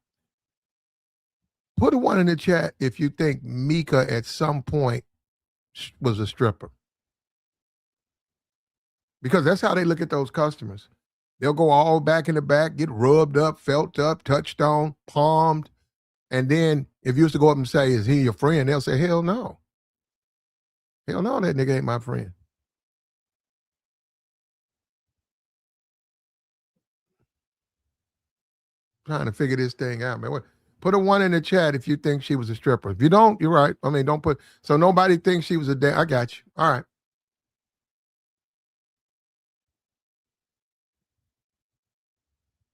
Put a 1 in the chat if you think MICCA at some point was a stripper. Because that's how they look at those customers. They'll go all back in the back, get rubbed up, felt up, touched on, palmed. And then if you used to go up and say, is he your friend? They'll say, hell no. Hell no, that nigga ain't my friend. Trying to figure this thing out, man. Put a 1 in the chat if you think she was a stripper. If you don't, you're right. I mean, don't put, so nobody thinks she was I got you. All right.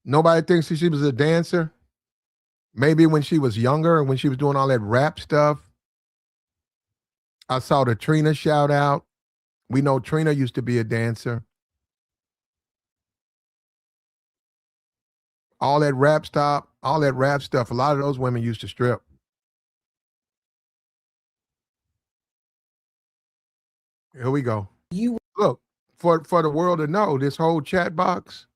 Nobody thinks she was a dancer. Maybe when she was younger and when she was doing all that rap stuff. I saw the Trina shout out. We know Trina used to be a dancer. All that rap stuff, a lot of those women used to strip. Here we go. Look, for the world to know, this whole chat box,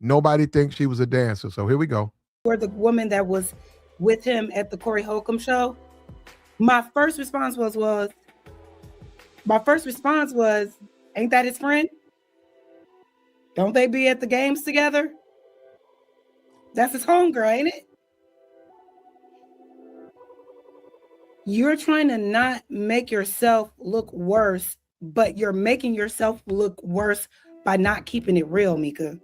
nobody thinks she was a dancer. So here we go.
Were the woman that was with him at the Corey Holcomb show. My first response was, ain't that his friend? Don't they be at the games together? That's his homegirl, ain't it? You're trying to not make yourself look worse, but you're making yourself look worse by not keeping it real, MICCA.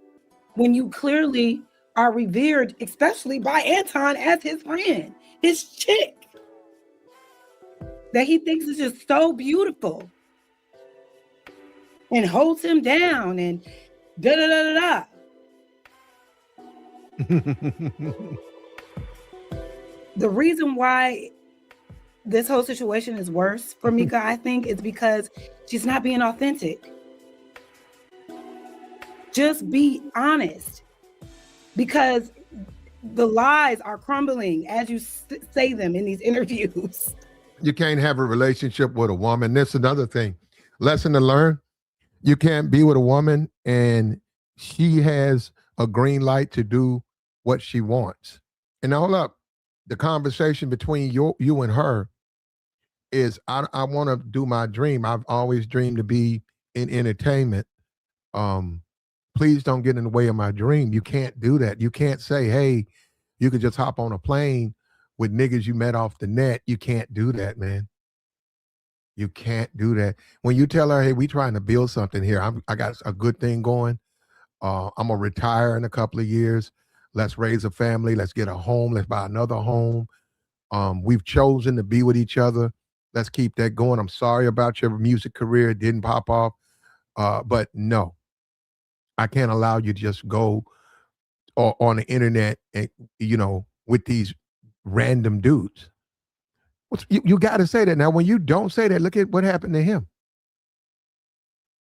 When you clearly are revered, especially by Anton, as his friend, his chick, that he thinks is just so beautiful and holds him down and da-da-da-da-da. The reason why this whole situation is worse for MICCA, I think, is because she's not being authentic. Just be honest, because the lies are crumbling as you say them in these interviews.
You can't have a relationship with a woman. That's another thing. Lesson to learn. You can't be with a woman and she has a green light to do what she wants. And hold up, the conversation between you and her is, I want to do my dream. I've always dreamed to be in entertainment. please don't get in the way of my dream. You can't do that. You can't say, hey, you could just hop on a plane with niggas you met off the net. You can't do that, man. You can't do that. When you tell her, hey, we trying to build something here. I got a good thing going. I'm going to retire in a couple of years. Let's raise a family. Let's get a home. Let's buy another home. We've chosen to be with each other. Let's keep that going. I'm sorry about your music career. It didn't pop off. But no, I can't allow you to just go on the internet and, with these random dudes. You got to say that. Now, when you don't say that, look at what happened to him.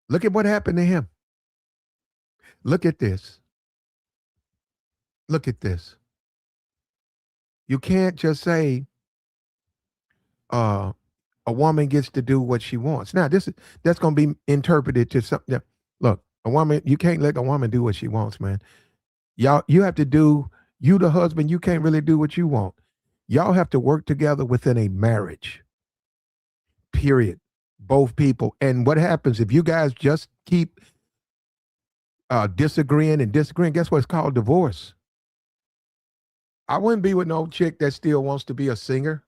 Look at what happened to him. Look at this. Look at this. You can't just say a woman gets to do what she wants. Now, that's going to be interpreted to something. Look, a woman, you can't let a woman do what she wants, man. You have to do, you the husband, you can't really do what you want. Y'all have to work together within a marriage. Period. Both people. And what happens if you guys just keep disagreeing and disagreeing? Guess what? It's called divorce. I wouldn't be with no chick that still wants to be a singer.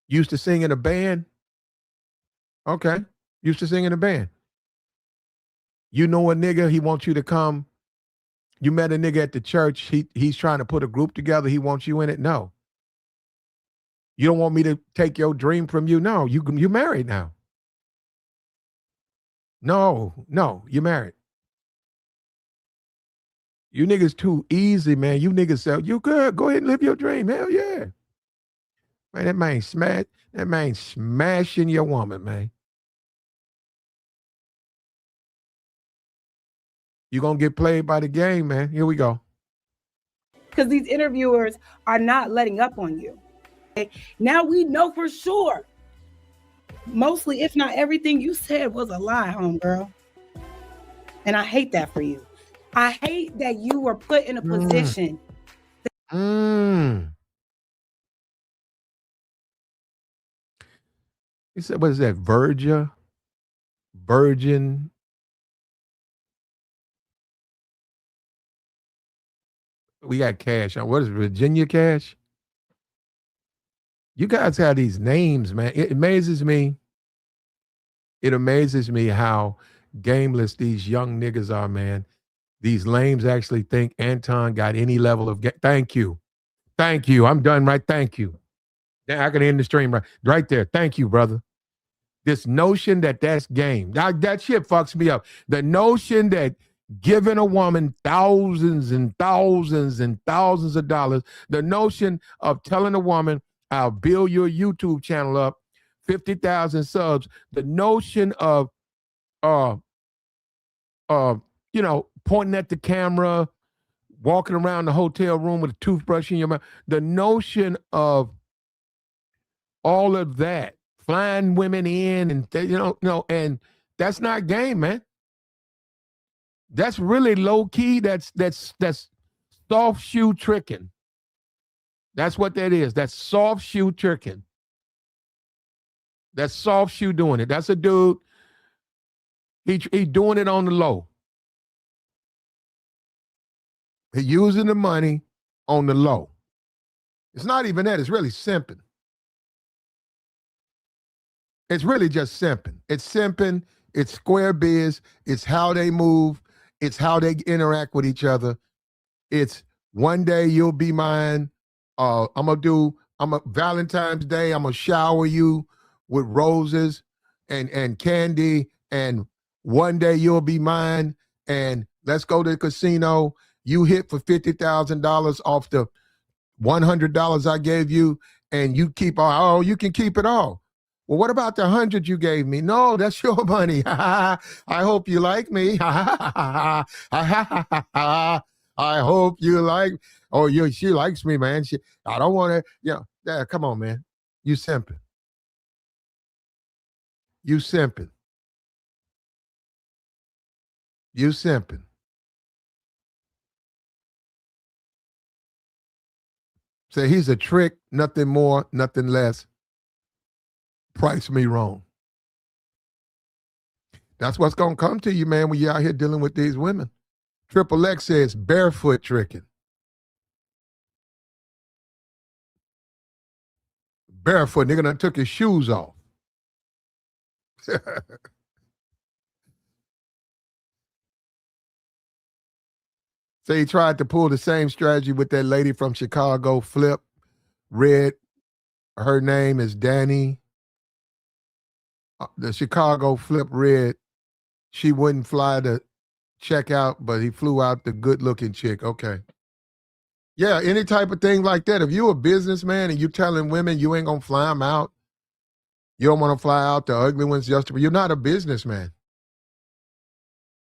Used to sing in a band. Okay. Used to sing in a band. You know a nigga, he wants you to come. You met a nigga at the church. He's trying to put a group together. He wants you in it. No. You don't want me to take your dream from you? No, you married now. No, you married. You niggas too easy, man. You niggas say, you good, go ahead and live your dream. Hell yeah. Man, that man smashing your woman, man. You're going to get played by the game, man. Here we go.
Because these interviewers are not letting up on you. Now we know for sure, mostly, if not everything you said was a lie, homegirl. And I hate that for you. I hate that you were put in a position.
He said, what is that? Virgin. We got Cash. What is Virginia Cash? You guys have these names, man. It amazes me. It amazes me how gameless these young niggas are, man. These lames actually think Anton got any level of Thank you. I'm done, right? Thank you. I can end the stream right there. Thank you, brother. This notion that's game. That shit fucks me up. The notion that giving a woman thousands and thousands and thousands of dollars, the notion of telling a woman, I'll build your YouTube channel up, 50,000 subs. The notion of, pointing at the camera, walking around the hotel room with a toothbrush in your mouth. The notion of all of that, flying women in, and and that's not game, man. That's really low key. That's soft shoe tricking. That's what that is. That's soft shoe tricking. That's soft shoe doing it. That's a dude. He doing it on the low. He using the money on the low. It's not even that. It's really simping. It's really just simping. It's simping. It's square biz. It's how they move. It's how they interact with each other. It's one day you'll be mine. Valentine's Day, I'm gonna shower you with roses and candy, and one day you'll be mine, and let's go to the casino. You hit for $50,000 off the $100 I gave you, and you keep all. Oh, you can keep it all. Well, what about the 100 you gave me? No, that's your money. I hope you like me. I hope you like. Oh, she likes me, man. I don't want to. Yeah, come on, man. You simping. You simping. You simping. Say he's a trick, nothing more, nothing less. Price me wrong. That's what's going to come to you, man, when you're out here dealing with these women. Triple X says barefoot tricking. Barefoot, nigga done took his shoes off. So he tried to pull the same strategy with that lady from Chicago, Flip Red. Her name is Danny. The Chicago Flip Red. She wouldn't fly to check out, but he flew out the good-looking chick. Okay. Yeah, any type of thing like that. If you're a businessman and you're telling women you ain't going to fly them out, you don't want to fly out the ugly ones just to, you're not a businessman.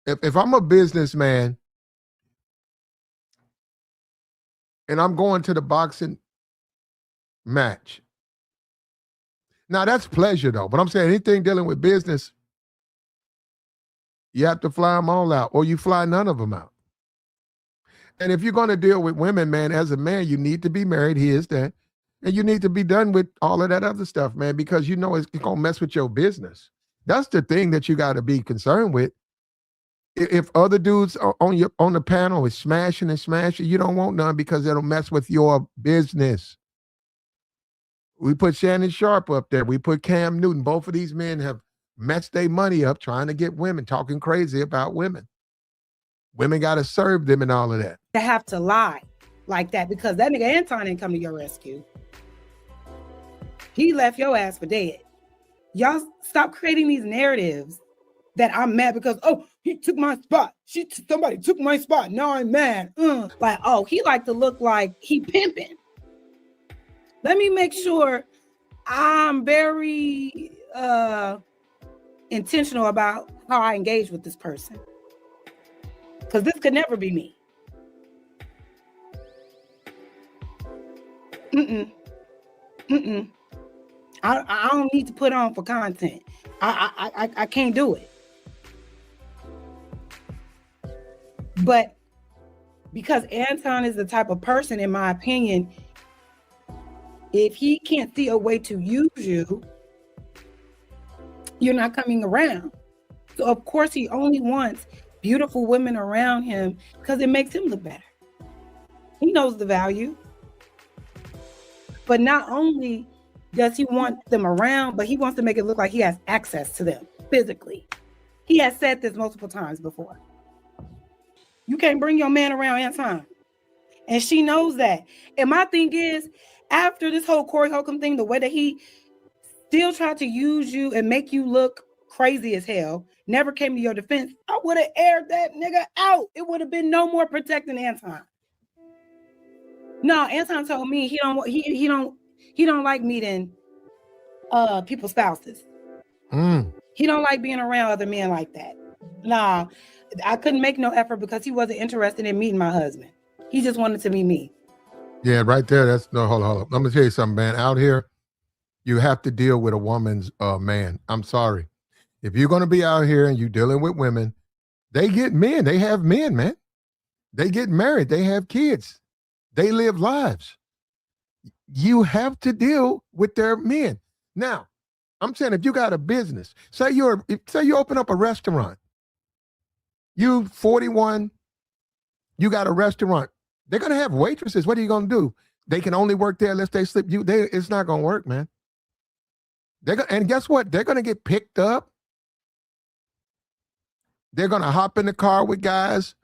If I'm a businessman and I'm going to the boxing match, now that's pleasure though, but I'm saying anything dealing with business, you have to fly them all out or you fly none of them out. And if you're going to deal with women, man, as a man, you need to be married. He is that. And you need to be done with all of that other stuff, man, because you know it's going to mess with your business. That's the thing that you got to be concerned with. If other dudes are on the panel is smashing and smashing, you don't want none because it'll mess with your business. We put Shannon Sharp up there. We put Cam Newton. Both of these men have messed their money up trying to get women, talking crazy about women. Women got to serve them and all of that.
To have to lie like that because that nigga Anton didn't come to your rescue. He left your ass for dead. Y'all stop creating these narratives that I'm mad because, oh, he took my spot. Somebody took my spot. Now I'm mad. Like, oh, he like to look like he pimping. Let me make sure I'm very intentional about how I engage with this person. Because this could never be me. I don't need to put on for content. I can't do it. But because Anton is the type of person, in my opinion, if he can't see a way to use you, you're not coming around. So of course he only wants beautiful women around him because it makes him look better. He knows the value. But not only does he want them around, but he wants to make it look like he has access to them physically. He has said this multiple times before. You can't bring your man around Anton. And she knows that. And my thing is, after this whole Corey Holcomb thing, the way that he still tried to use you and make you look crazy as hell, never came to your defense, I would have aired that nigga out. It would have been no more protecting Anton. No, Anton told me he don't like meeting people's spouses. He don't like being around other men like that. Nah, I couldn't make no effort because he wasn't interested in meeting my husband. He just wanted to meet me. Yeah,
right there. Hold on. I'm gonna tell you something, man. Out here, you have to deal with a woman's man. I'm sorry. If you're gonna be out here and you're dealing with women, they get men. They have men, man. They get married. They have kids. They live lives. You have to deal with their men. Now, I'm saying if you got a business, say you open up a restaurant. You 41, you got a restaurant. They're gonna have waitresses. What are you gonna do? They can only work there unless they slip you. It's not gonna work, man. And guess what? They're gonna get picked up. They're gonna hop in the car with guys,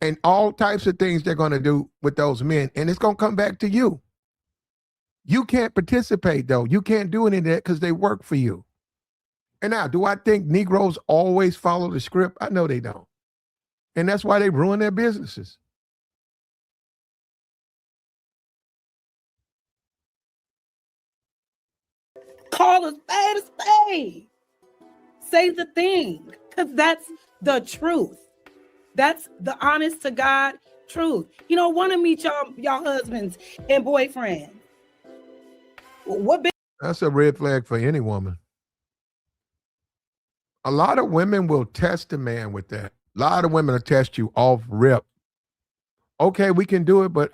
and all types of things they're gonna do with those men, and it's gonna come back to you. You can't participate though. You can't do any of that because they work for you. And now, do I think Negroes always follow the script? I know they don't. And that's why they ruin their businesses.
Call a spade a spade. Say the thing, because that's the truth. That's the honest to God truth. You don't want to meet y'all husbands and boyfriends.
That's a red flag for any woman. A lot of women will test a man with that. A lot of women will test you off rip. Okay, we can do it, but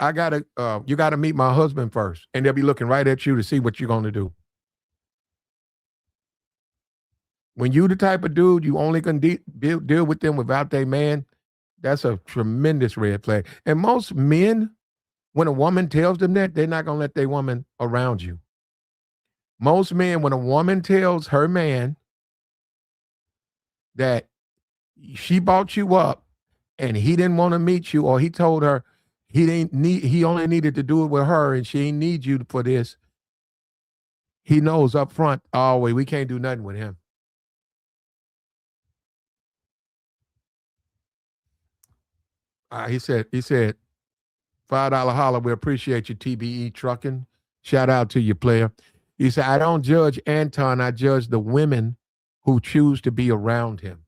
you gotta meet my husband first. And they'll be looking right at you to see what you're gonna do. When you the type of dude, you only can deal with them without their man, That's a tremendous red flag. And most men, when a woman tells them that, they're not going to let their woman around you. Most men, when a woman tells her man that she bought you up and he didn't want to meet you, or he told her he only needed to do it with her and she ain't need you for this, he knows up front, oh, wait, we can't do nothing with him. He said, $5 holler, we appreciate you, TBE Trucking. Shout out to you, player. He said, I don't judge Anton, I judge the women who choose to be around him.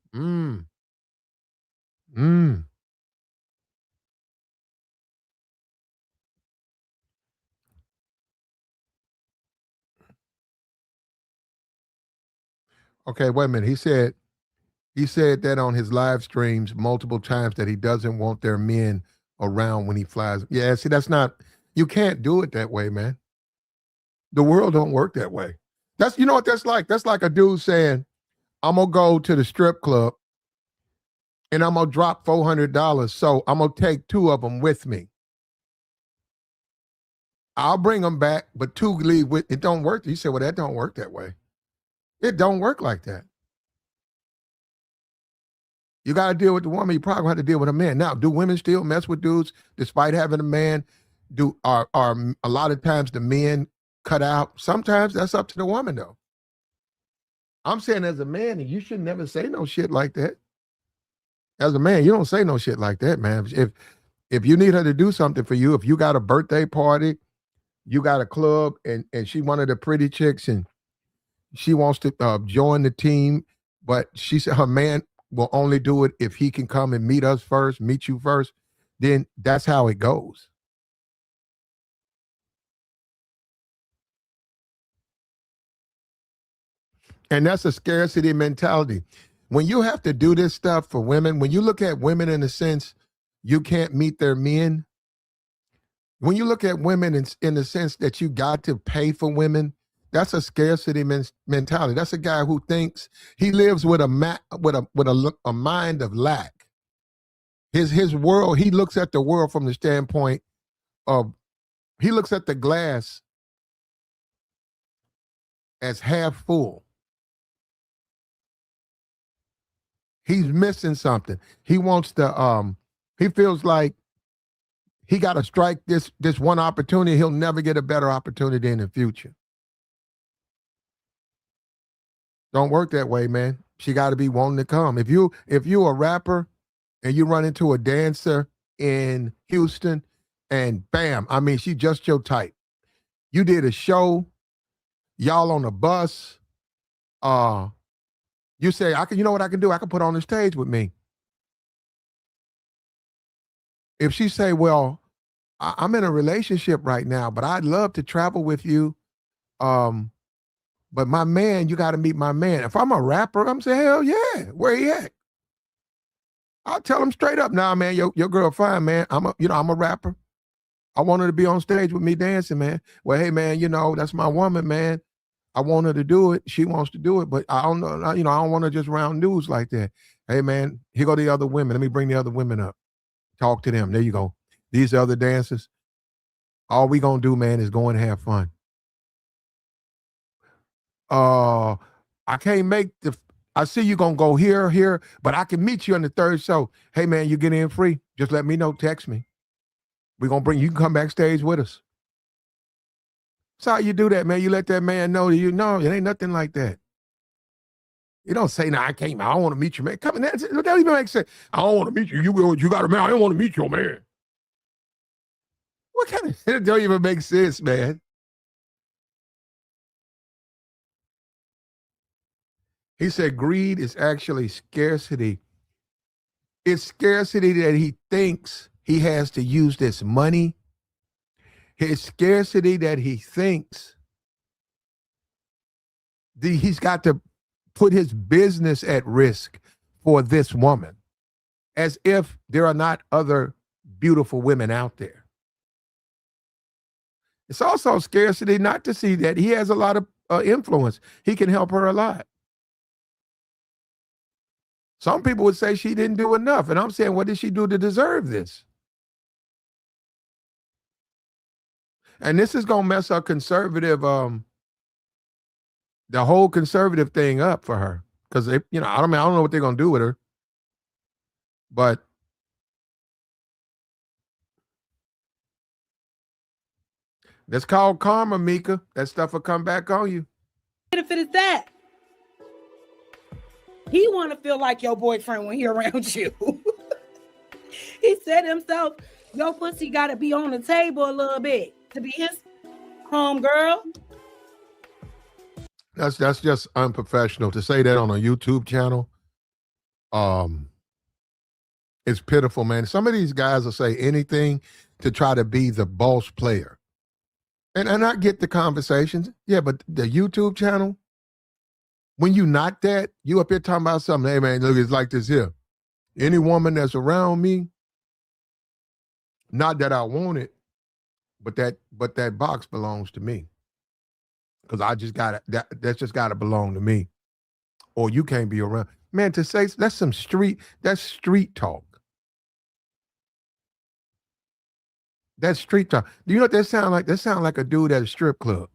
Okay, wait a minute. He said that on his live streams multiple times that he doesn't want their men around when he flies. Yeah, see, you can't do it that way, man. The world don't work that way. You know what that's like? That's like a dude saying, I'm going to go to the strip club and I'm going to drop $400. So I'm going to take 2 of them with me. I'll bring them back, but 2 leave with, it don't work. He said, well, that don't work that way. It don't work like that. You got to deal with the woman. You probably have to deal with a man. Now, do women still mess with dudes despite having a man? Are a lot of times the men cut out? Sometimes that's up to the woman, though. I'm saying as a man, you should never say no shit like that. As a man, you don't say no shit like that, man. If you need her to do something for you, if you got a birthday party, you got a club, and she one of the pretty chicks, and she wants to join the team, but she said her man will only do it if he can come and meet you first, then that's how it goes. And that's a scarcity mentality. When you have to do this stuff for women, when you look at women in the sense you can't meet their men, when you look at women in the sense that you got to pay for women, that's a scarcity mentality. That's a guy who thinks he lives with a mind of lack. His world, he looks at the world from the standpoint of, he looks at the glass as half full. He's missing something. He wants to, he feels like he got to strike this one opportunity. He'll never get a better opportunity in the future. Don't work that way, man. She got to be wanting to come. If you a rapper and you run into a dancer in Houston and bam, I mean, she just your type. You did a show, y'all on a bus. You say, you know what I can do? I can put her on the stage with me. If she say, well, I'm in a relationship right now, but I'd love to travel with you. But my man, you got to meet my man. If I'm a rapper, I'm saying, hell yeah, where he at? I'll tell him straight up, nah, man, your girl fine, man. I'm a rapper. I want her to be on stage with me dancing, man. Well, hey, man, that's my woman, man. I want her to do it. She wants to do it, but I don't know, I don't want to just round news like that. Hey, man, here go the other women. Let me bring the other women up. Talk to them. There you go. These other dancers. All we gonna do, man, is go and have fun. I can't make I see you gonna go here, but I can meet you on the third show. Hey, man, you get in free. Just let me know. Text me. We're gonna you can come backstage with us. That's how you do that, man. You let that man know that it ain't nothing like that. You don't say, I don't want to meet you, man. Come in, that don't even make sense. I don't want to meet you. You got a man. I don't want to meet your man. What kind of it don't even make sense, man. He said greed is actually scarcity. It's scarcity that he thinks he has to use this money. His scarcity that he thinks he's got to put his business at risk for this woman, as if there are not other beautiful women out there. It's also scarcity not to see that he has a lot of influence. He can help her a lot. Some people would say she didn't do enough. And I'm saying, what did she do to deserve this? And this is going to mess up conservative, the whole conservative thing up for her. Because, I don't know what they're going to do with her. But that's called karma, Mika. That stuff will come back on you.
Benefit is that he want to feel like your boyfriend when he around you. He said himself, your pussy got to be on the table a little bit to be his home girl.
That's just unprofessional to say that on a YouTube channel. It's pitiful, man. Some of these guys will say anything to try to be the boss player. And I get the conversations. Yeah, but the YouTube channel, when you not that, you up here talking about something. Hey, man, look, it's like this here. Any woman that's around me, not that I want it, but that box belongs to me. Because I just got that's just got to belong to me. Or you can't be around. Man, to say that's street talk. That's street talk. Do you know what that sound like? That sound like a dude at a strip club.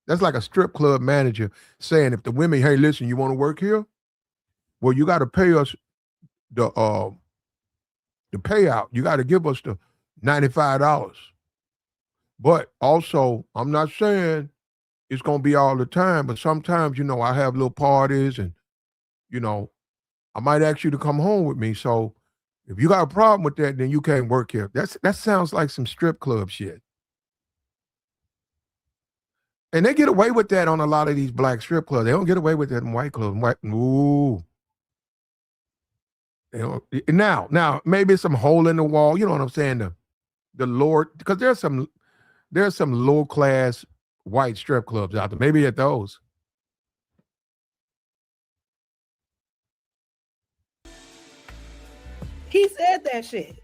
That's like a strip club manager saying, if the women, hey, listen, you want to work here? Well, you got to pay us the payout. You got to give us the $95. But also, I'm not saying it's going to be all the time, but sometimes, I have little parties and, I might ask you to come home with me. So if you got a problem with that, then you can't work here. That sounds like some strip club shit. And they get away with that on a lot of these black strip clubs. They don't get away with that in white clubs. Ooh. Now, maybe it's some hole in the wall. You know what I'm saying? The Lord, because there's some low class white strip clubs out there. Maybe at those.
He said that shit.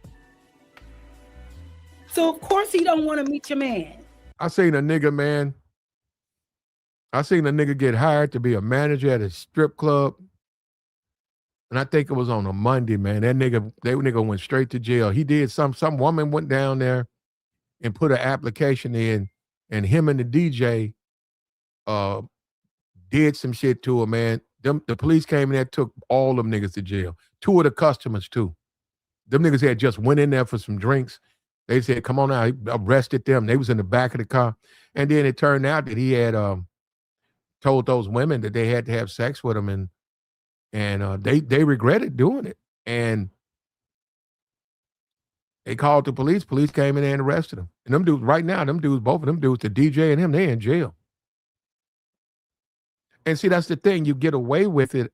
So of course he don't want to meet your man.
I seen a nigga get hired to be a manager at a strip club. And I think it was on a Monday, man. That nigga went straight to jail. He did some woman went down there and put an application in, and him and the DJ did some shit to him, man. The police came in there, took all them niggas to jail. 2 of the customers too. Them niggas had just went in there for some drinks. They said, come on out. He arrested them. They was in the back of the car. And then it turned out that he had told those women that they had to have sex with him, and they regretted doing it. And they called the police. Police came in there and arrested him. And them dudes, right now, both of them dudes, the DJ and him, they in jail. And see, that's the thing. You get away with it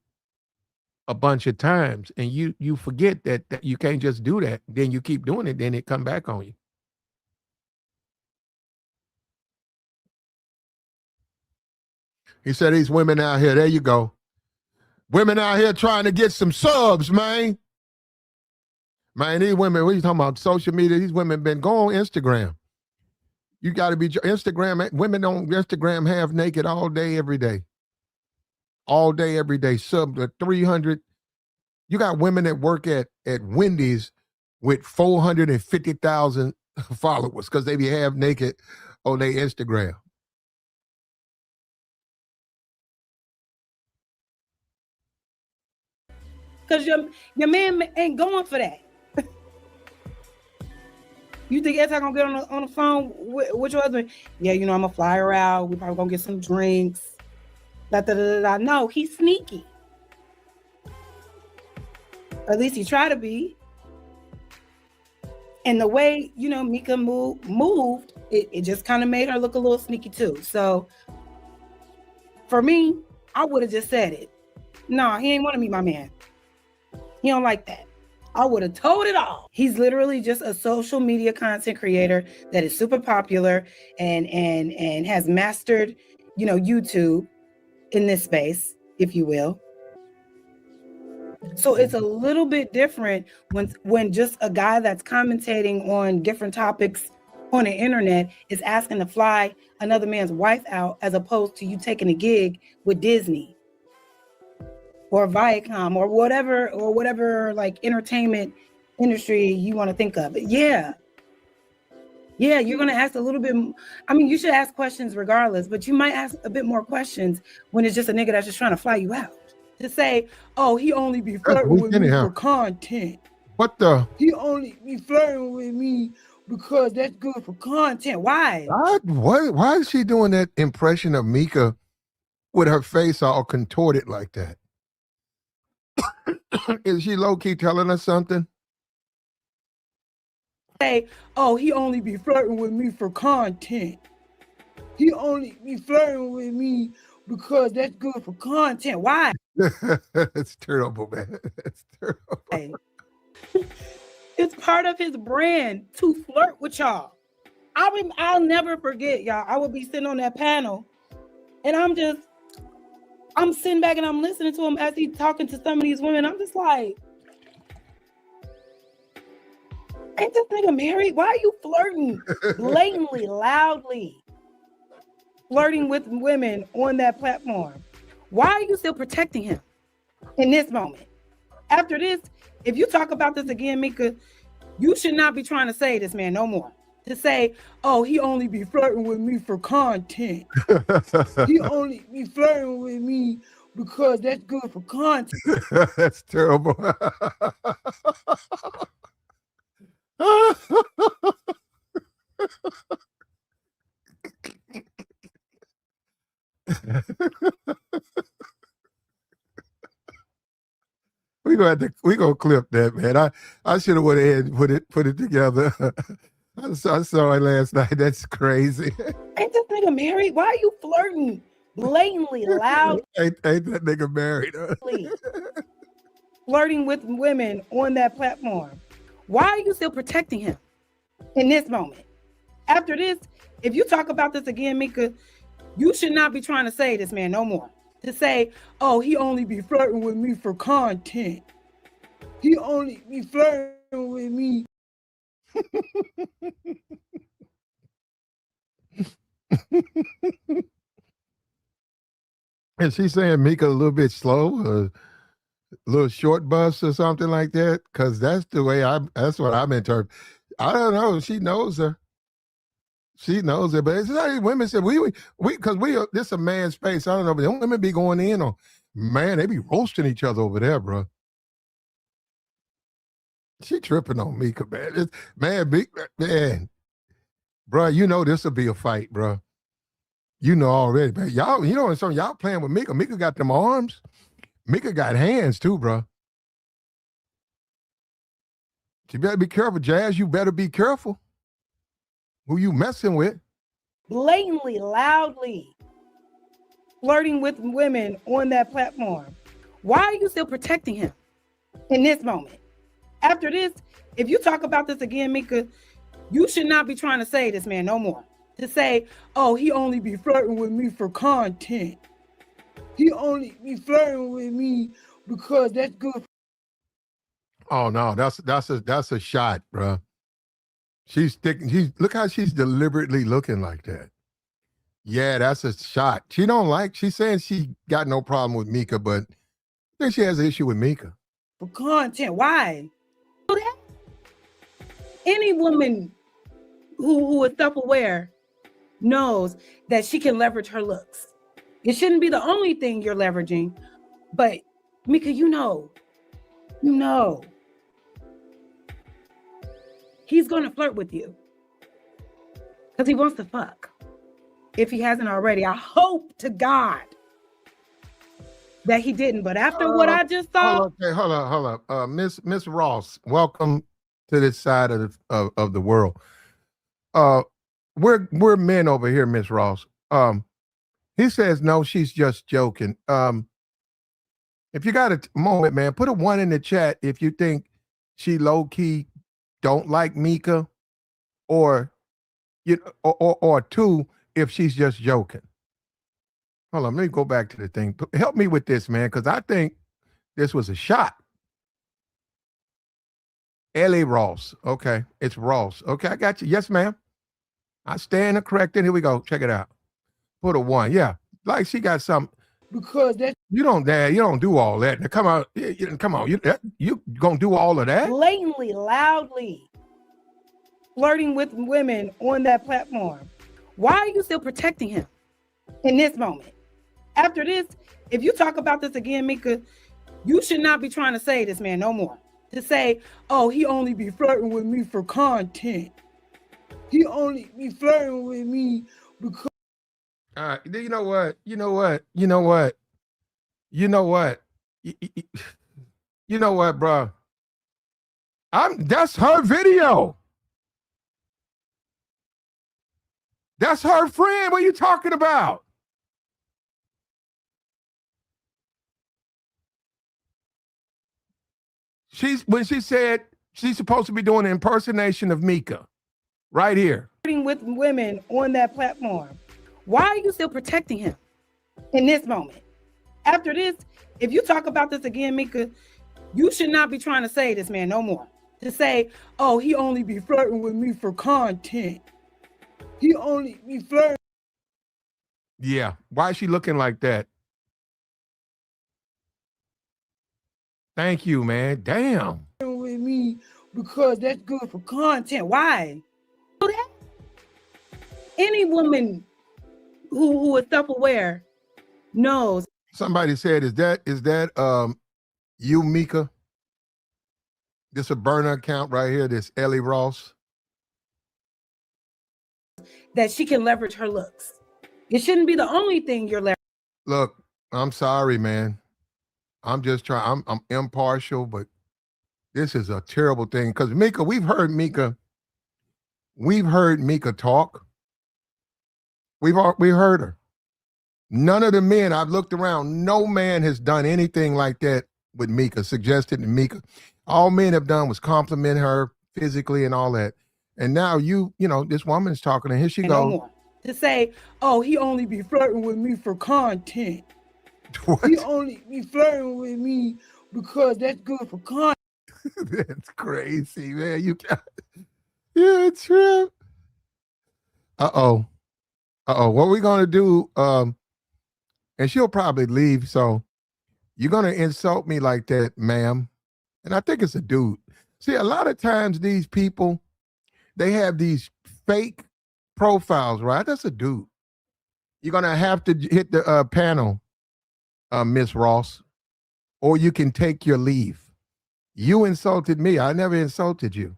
a bunch of times, and you forget that you can't just do that. Then you keep doing it, then it come back on you. He said, these women out here, there you go. Women out here trying to get some subs, man. Man, these women, what are you talking about? Social media, these women been going on Instagram. You got to be Instagram. Women on Instagram half naked all day, every day. All day, every day. Sub to 300. You got women that work at Wendy's with 450,000 followers because they be half naked on their Instagram.
Because your man ain't going for that. You think every time I'm gonna get on the phone with your husband? Yeah, I'm gonna fly her out. We probably gonna get some drinks. No, he's sneaky. Or at least he tried to be. And the way Micca moved, it just kind of made her look a little sneaky too. So for me, I would have just said it. No, he ain't want to meet my man. He don't like that. I would have told it all. He's literally just a social media content creator that is super popular and has mastered, YouTube in this space, if you will. So it's a little bit different when just a guy that's commentating on different topics on the internet is asking to fly another man's wife out, as opposed to you taking a gig with Disney. or Viacom or whatever like entertainment industry you want to think of. But yeah, you're gonna ask a little bit. I mean, you should ask questions regardless, but you might ask a bit more questions when it's just a nigga that's just trying to fly you out. To say, oh, he only be flirting with me for content.
What the?
He only be flirting with me because that's good for content. Why?
Why is she doing that impression of Micca with her face all contorted like that? Is she low-key telling us something?
Say, oh, he only be flirting with me for content. He only be flirting with me because that's good for content. Why?
It's terrible, man. It's terrible.
It's part of his brand to flirt with y'all. I'll never forget, y'all. I would be sitting on that panel and I'm sitting back and I'm listening to him as he's talking to some of these women. I'm just like, ain't this nigga married? Why are you flirting blatantly, loudly? Flirting with women on that platform. Why are you still protecting him in this moment? After this, if you talk about this again, Micca, you should not be trying to say this man no more. To say, oh, he only be flirting with me for content. He only be flirting with me because that's good for content.
That's terrible. we gonna clip that, man. I should have went ahead and put it together. I saw it last night. That's crazy.
Ain't this nigga married? Why are you flirting blatantly, loud?
Ain't that nigga married? Huh?
Flirting with women on that platform. Why are you still protecting him in this moment? After this, if you talk about this again, Micca, you should not be trying to say this man no more. To say, oh, he only be flirting with me for content. He only be flirting with me.
Is she saying Micca a little bit slow, a little short bus or something like that? Because that's the way that's what I'm interpreting. I don't know. She knows her. She knows it, but it's like women said because this a man's space. I don't know, but don't women be going in on, man, they be roasting each other over there, bro. She tripping on Micca, man. Man, bro, you know this will be a fight, bro. You know already, man. Y'all, you know, so y'all playing with Micca. Micca got them arms. Micca got hands too, bro. You better be careful, Jazz. You better be careful. Who you messing with?
Blatantly, loudly flirting with women on that platform. Why are you still protecting him in this moment? After this, if you talk about this again, Micca, you should not be trying to say this man no more. To say, oh, he only be flirting with me for content. He only be flirting with me because that's good.
Oh no, that's a shot, bro. Look how she's deliberately looking like that. Yeah, that's a shot. She's saying she got no problem with Micca, but I think she has an issue with Micca.
For content, why? Any woman who is self-aware knows that she can leverage her looks. It shouldn't be the only thing you're leveraging, but Micca, you know, he's going to flirt with you because he wants to fuck. If he hasn't already, I hope to God that he didn't. But after what I just saw,
hold on. Miss Ross, welcome to this side of the world. We're men over here, Miss Ross. He says no, she's just joking. If you got a moment, man, put a 1 in the chat if you think she low key don't like Micca, or or 2 if she's just joking. Hold on, let me go back to the thing. Help me with this, man, because I think this was a shot. Ellie Ross. Okay, it's Ross. Okay, I got you. Yes, ma'am. I stand corrected. Here we go. Check it out. Put a 1. Yeah, like she got some.
because that's
You don't do all that. Now, come on, come on. You gonna do all of that?
blatantly, loudly flirting with women on that platform. Why are you still protecting him in this moment? After this, if you talk about this again, Micca, you should not be trying to say this man no more. To say, oh, he only be flirting with me for content. He only be flirting with me because.
All right. You know what? You know what? You know what? You know what? You know what, bro? That's her video. That's her friend. What are you talking about? When she said she's supposed to be doing an impersonation of MICCA, right here.
With women on that platform. Why are you still protecting him in this moment? After this, if you talk about this again, Micca, you should not be trying to say this man no more. To say, oh, he only be flirting with me for content. He only be flirting.
Yeah. Why is she looking like that? Thank you, man. Damn.
With me because that's good for content. Why? Any woman who is self-aware knows.
Somebody said, is that you, MICCA? This a burner account right here, this Ellie Ross.
That she can leverage her looks. It shouldn't be the only thing you're leveraging.
Look, I'm sorry, man. I'm just trying, I'm impartial, but this is a terrible thing. Because MICCA, we've heard MICCA talk. We heard her. None of the men, I've looked around, no man has done anything like that with MICCA, suggested to MICCA. All men have done was compliment her physically and all that. And now you know, this woman is talking, and here she goes.
No, to say, oh, he only be flirting with me for content.
What?
He only be flirting with me because that's good for content.
That's crazy, man. Yeah, it's true. Uh-oh. What are we going to do? And she'll probably leave. So you're going to insult me like that, ma'am. And I think it's a dude. See, a lot of times these people, they have these fake profiles, right? That's a dude. You're going to have to hit the panel, Miss Ross, or you can take your leave. You insulted me. I never insulted you.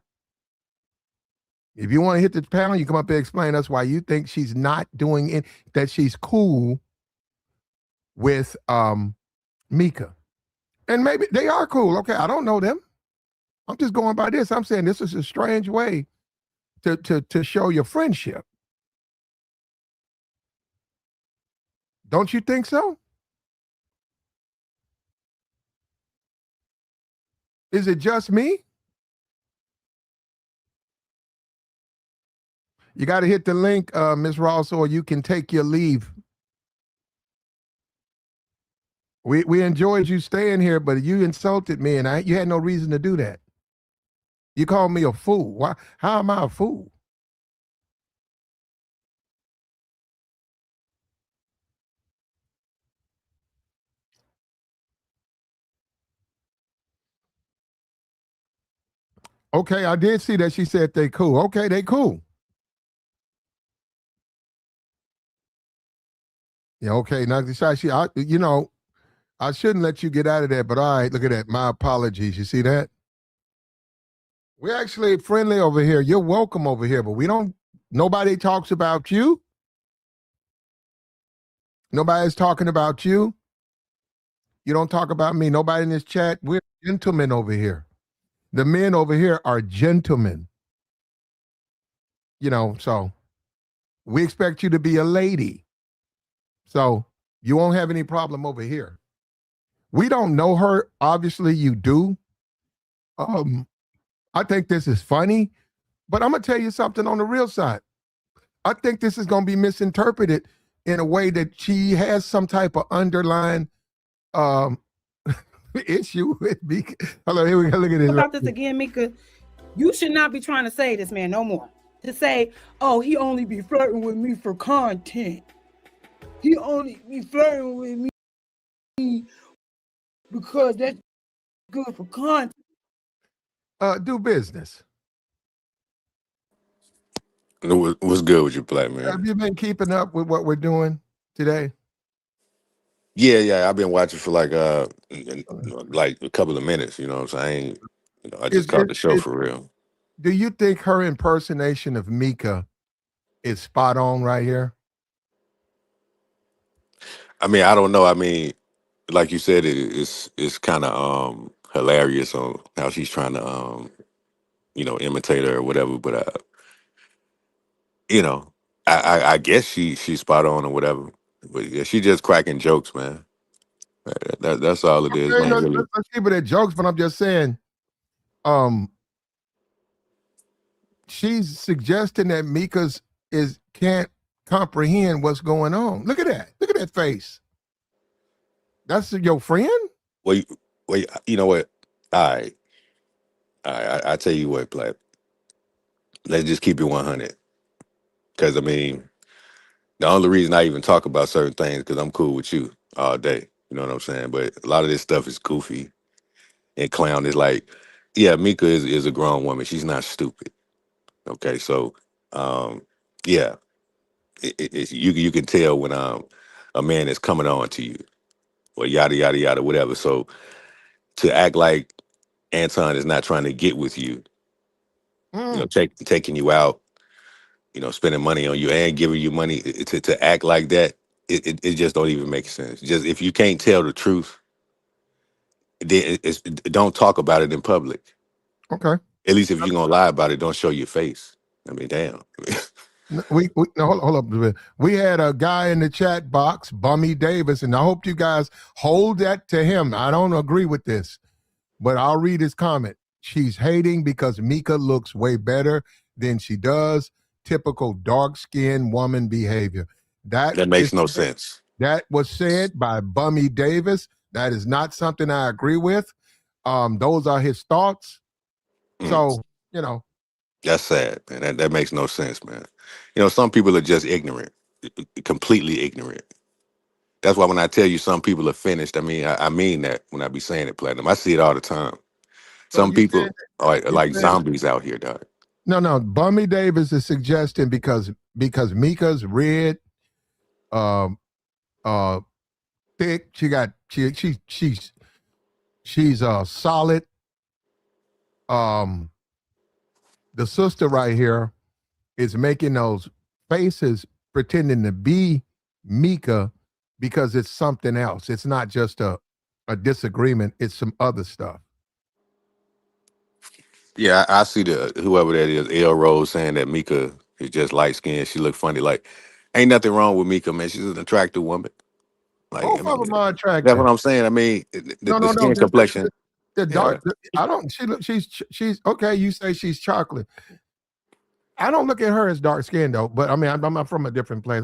If you want to hit the panel, you come up and explain us why you think she's not doing it, that she's cool with MICCA. And maybe they are cool. Okay, I don't know them. I'm just going by this. I'm saying this is a strange way to show your friendship. Don't you think so? Is it just me? You got to hit the link, Ms. Ross, or you can take your leave. We enjoyed you staying here, but you insulted me, and you had no reason to do that. You called me a fool. Why? How am I a fool? Okay, I did see that she said they cool. Okay, they cool. Yeah, okay. Now, I shouldn't let you get out of that, but all right, look at that. My apologies. You see that? We're actually friendly over here. You're welcome over here, but nobody talks about you. Nobody's talking about you. You don't talk about me. Nobody in this chat. We're gentlemen over here. The men over here are gentlemen. So we expect you to be a lady. So you won't have any problem over here. We don't know her. Obviously, you do. I think this is funny, but I'm going to tell you something on the real side. I think this is going to be misinterpreted in a way that she has some type of underlying issue with me. Hello, here we go. Look at this.
About this again, Micca, you should not be trying to say this man no more. To say, oh, he only be flirting with me for content. He only be flirting with me. because that's good for content.
Do business.
What's good with you, Black
Have
man?
you been keeping up with what we're doing today?
Yeah. I've been watching for like a couple of minutes. You know what I'm saying? I just
Is,
caught
is,
the show
is,
for real.
do you think her impersonation of Mika is spot on right here?
I mean, I don't know. I mean, like you said, it's kind of hilarious on how she's trying to imitate her or whatever. But you know, I guess she's spot on or whatever. But yeah, she just cracking jokes, man. That's all it is,
Okay,
man. Really.
let's keep it at jokes, but I'm just saying, um, she's suggesting that Mika's can't comprehend what's going on. Look at that. Look at that face. That's your friend?
Well, you know what? All right. I tell you what, Black. Let's just keep it 100. Because I mean, the only reason I even talk about certain things because I'm cool with you all day. You know what I'm saying? But a lot of this stuff is goofy and clown. Is like, yeah, Mika is a grown woman. She's not stupid. Okay, so yeah, you can tell when a man is coming on to you or yada yada yada whatever. So to act like Anton is not trying to get with you,
Mm,
taking you out, spending money on you and giving you money to act like that, it just don't even make sense. Just if you can't tell the truth, then don't talk about it in public.
okay.
At least if you're gonna lie about it, don't show your face. I mean, damn.
We no, hold up a minute. We had a guy in the chat box, Bummy Davis, and I hope you guys hold that to him. I don't agree with this, but I'll read his comment. She's hating because Mika looks way better than she does. Typical dark-skinned woman behavior. That
That
is
makes no sense.
that was said by Bummy Davis. That is not something I agree with. Those are his thoughts.
Mm,
So, you know,
that's sad, man. That makes no sense, man. Some people are just ignorant, completely ignorant. That's why when I tell you some people are finished, I mean that when I be saying it, Platinum. I see it all the time.
so
Some
you
people
said
are
you
like
said
zombies out here, dog.
no. Bummy Davis is suggesting because Mika's red, um, uh, thick. She's solid. Um, the sister right here is making those faces pretending to be Mika because it's something else. It's not just a disagreement. It's some other stuff.
Yeah, I see the whoever that is, L Rose saying that Mika is just light skinned. She look funny. Like, ain't nothing wrong with Mika, man. She's an attractive woman. Like, I
Both of
mean,
them are
that's what
attractive.
I'm saying. I mean, the,
No,
the
no, no.
skin complexion.
The
Yeah,
dark. I don't. She's okay. You say she's chocolate. I don't look at her as dark skinned though. But I mean, I'm from a different place.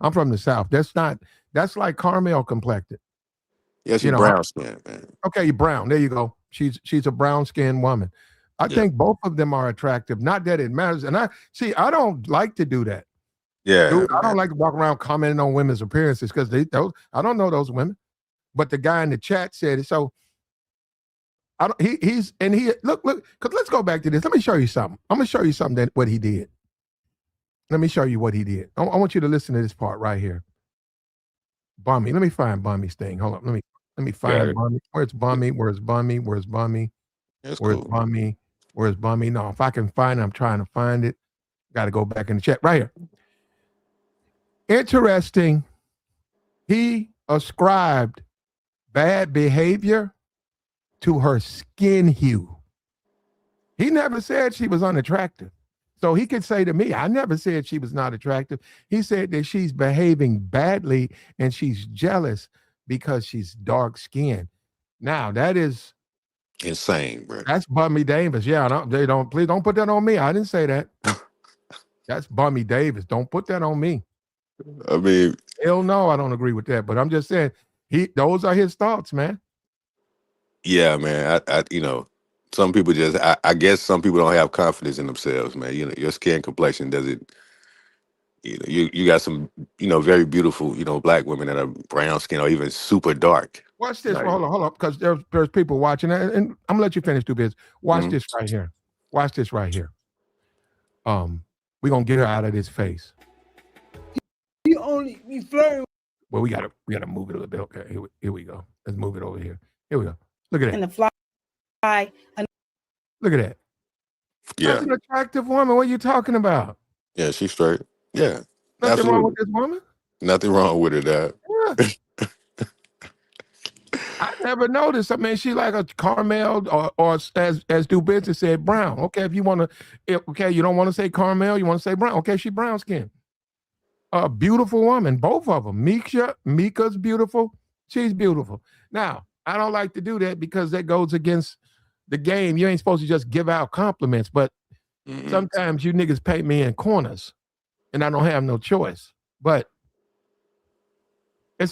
I'm from the South. That's not. That's like caramel complected.
yeah, she
You know.
brown skin, man.
Okay, brown. There you go. She's a brown skinned woman. I
Yeah,
think both of them are attractive. Not that it matters. And I don't like to do that.
yeah,
Dude, I don't like to walk around commenting on women's appearances because I don't know those women. But the guy in the chat said it. So I don't he's and he look, because let's go back to this. Let me show you something. I'm gonna show you something that what he did. Let me show you what he did. I want you to listen to this part right here. Bummy. Let me find Bummy's thing. Hold on. Let me
got
find
it.
Bummy. Where's Bummy? Where's Bummy? Where's Bummy?
That's
Where's
cool.
Bummy? Where's Bummy? No, if I can find it, I'm trying to find it. Got to go back in the chat. Right here. Interesting. He ascribed bad behavior to her skin hue. He never said she was unattractive. So he could say to me, I never said she was not attractive. He said that she's behaving badly and she's jealous because she's dark skinned. Now
Insane, bro.
that's Bummy Davis. Yeah, please don't put that on me. I didn't say that. That's Bummy Davis. Don't put that on me.
I mean,
Hell no, I don't agree with that. But I'm just saying, those are his thoughts, man.
yeah, man. Some people just. I guess some people don't have confidence in themselves, man. Your skin complexion doesn't. You got some, very beautiful, black women that are brown skin or even super dark.
Watch this.
Like,
Hold on, because there's people watching, and I'm gonna let you finish, do biz. Watch
mhm.
this right here. Watch this right here. We're gonna get her out of this face.
You only be flirting
Well, we gotta move it a little bit. Okay, here we go. Let's move it over here. Here we go. Look at
in
that.
the fly.
Look at that. That's
Yeah,
an attractive woman. What are you talking about?
yeah, she's straight. Yeah,
Nothing wrong
absolutely.
with this woman.
Nothing wrong with it, Dad.
Yeah. I never noticed. I mean, she like a caramel or as do business said brown. Okay, if you want to, okay, you don't want to say caramel, you want to say brown. Okay, she brown skin. A beautiful woman, both of them. Micca's beautiful. She's beautiful. Now, I don't like to do that because that goes against the game. You ain't supposed to just give out compliments, but sometimes you niggas paint me in corners, and I don't have no choice. But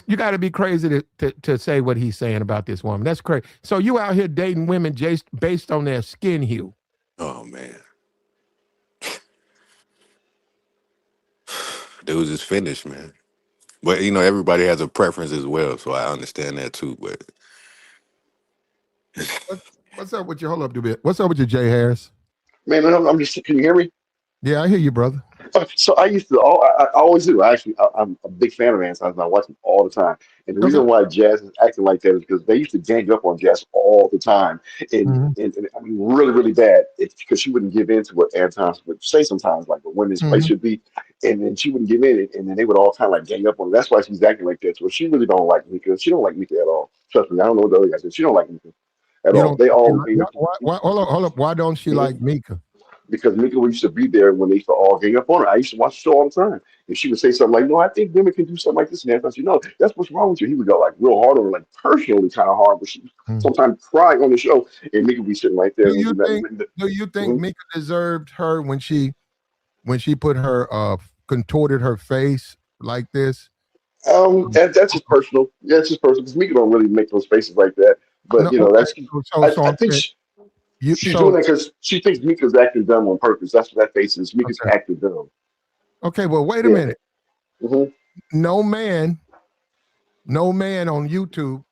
you got to be crazy to say what he's saying about this woman. That's crazy. So you out here dating women based on their skin hue.
Oh man, dudes is finished, man. But everybody has a preference as well, so I understand that too. But
What's up with your hold up, Dubit? What's up with your Jay Harris?
Man, I'm just. Can you hear me?
Yeah, I hear you, brother.
So I used to. I always do. I'm a big fan of Anton. I watch them all the time. And the reason why Jazz is acting like that is because they used to gang up on Jazz all the time, and I mean really, really bad. It's because she wouldn't give in to what Anton would say sometimes, like what women's place should be, and then she wouldn't give in, and then they would all kind of like gang up on her. That's why she's acting like that. So she really don't like Micca. She don't like Micca at all. Trust me. I don't know what the other guy said. She don't like Micca at
You
all.
don't.
They all
Hold up. Why don't she like Micca?
because Mika used to be there when they used to all gang up on her. I used to watch the show all the time. And she would say something like, "No, I think women can do something like this." And I said, "No, that's what's wrong with you." He would go like real hard on her, like personally kind of hard, but she sometimes cry on the show. And Mika would be sitting right there.
Do you think Mika deserved her when she put her contorted her face like this?
That's just personal. Yeah, it's just personal because Mika don't really make those faces like that. But
No,
that's
so
I think she's doing that because she thinks Mika's acting dumb on purpose. That's what that face is. Mika's acting dumb.
Okay, well, wait a minute.
Mm-hmm.
No man on YouTube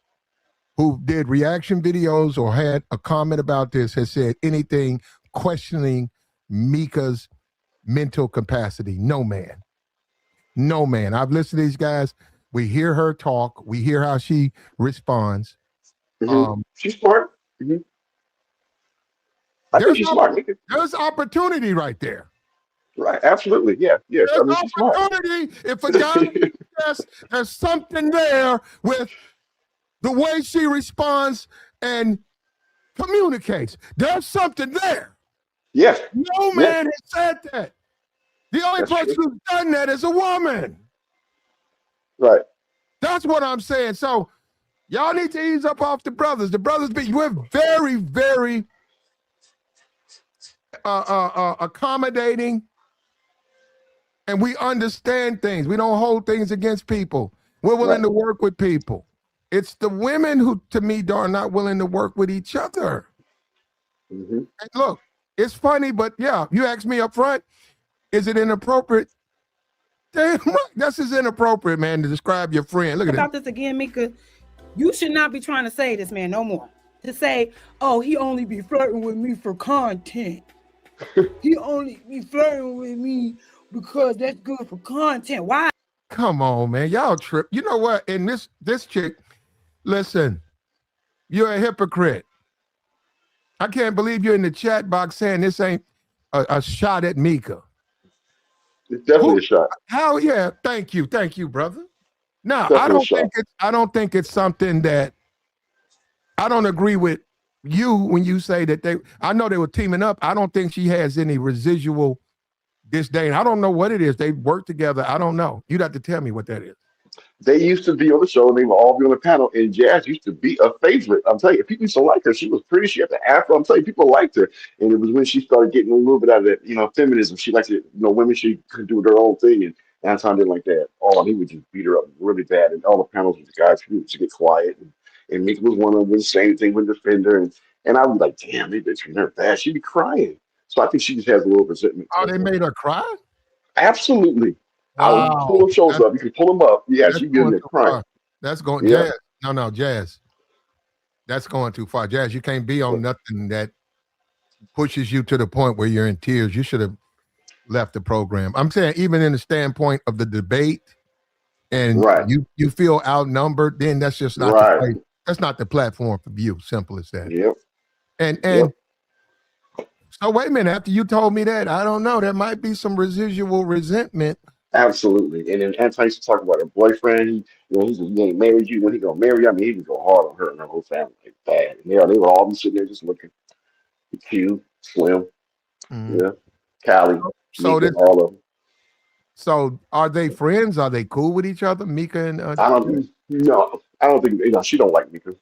who did reaction videos or had a comment about this has said anything questioning Mika's mental capacity. No man. I've listened to these guys. We hear her talk. We hear how she responds.
She's smart. I think she's smart.
There's opportunity right there.
Right, absolutely. Yeah. Yes. I mean, she's smart.
If a guy yes, there's something there with the way she responds and communicates. There's something there.
Yes.
No man has said that. The only person who's done that is a woman.
Right.
That's what I'm saying. So y'all need to ease up off the brothers. The brothers, we're very, very accommodating, and we understand things. We don't hold things against people. We're willing to work with people. It's the women who, to me, are not willing to work with each other. And look, it's funny, but yeah, you asked me up front, is it inappropriate? Damn right, this is inappropriate, man, to describe your friend. Look at
about this again, Micca. You should not be trying to say this man no more. To say, oh, he only be flirting with me for content. He only be flirting with me because that's good for content. Why?
Come on, man. Y'all trip. You know what? And this chick, listen, you're a hypocrite. I can't believe you're in the chat box saying this ain't a shot at Micca.
It's definitely a shot.
How? Yeah. Thank you, brother. No, I don't think it's something that I don't agree with you when you say that I know they were teaming up. I don't think she has any residual disdain. I don't know what it is. They work together. I don't know. You'd have to tell me what that is.
They used to be on the show, and they would all be on the panel, and Jazz used to be a favorite. I'm telling you, people used to like her. She was pretty. She had the afro. I'm telling you, people liked her. And it was when she started getting a little bit out of that, feminism. She liked it, women should could do their own thing. And Anton didn't like that at all. And he would just beat her up really bad. And all the panels with the guys would just get quiet. And Mika was one of them, wouldn't say anything, wouldn't defend her. And I was like, damn, they treating her bad. She'd be crying. So I think she just has a little resentment.
Oh, they made her cry?
Absolutely.
Wow.
I'll pull them shows up. You can pull them up. Yeah, she gives me a crying.
That's going, Jazz. No, Jazz. That's going too far. Jazz, you can't be on nothing that pushes you to the point where you're in tears. You should have left the program. I'm saying even in the standpoint of the debate and
Right.
you feel outnumbered, then that's just not the
Right.
place. That's not the platform for you. Simple as that.
Yep.
And
Yep.
so wait a minute. After you told me that, I don't know. There might be some residual resentment.
Absolutely. And then Anton used to talk about her boyfriend. He ain't married you. When he gonna marry you? I mean, he would go hard on her and her whole family, like bad. And they would all be sitting there just looking. Q, Slim,
Mm.
yeah, Callie,
So
Mika,
this.
all of them.
So are they friends? Are they cool with each other? Mika and
I don't no, I don't think she don't like Mika.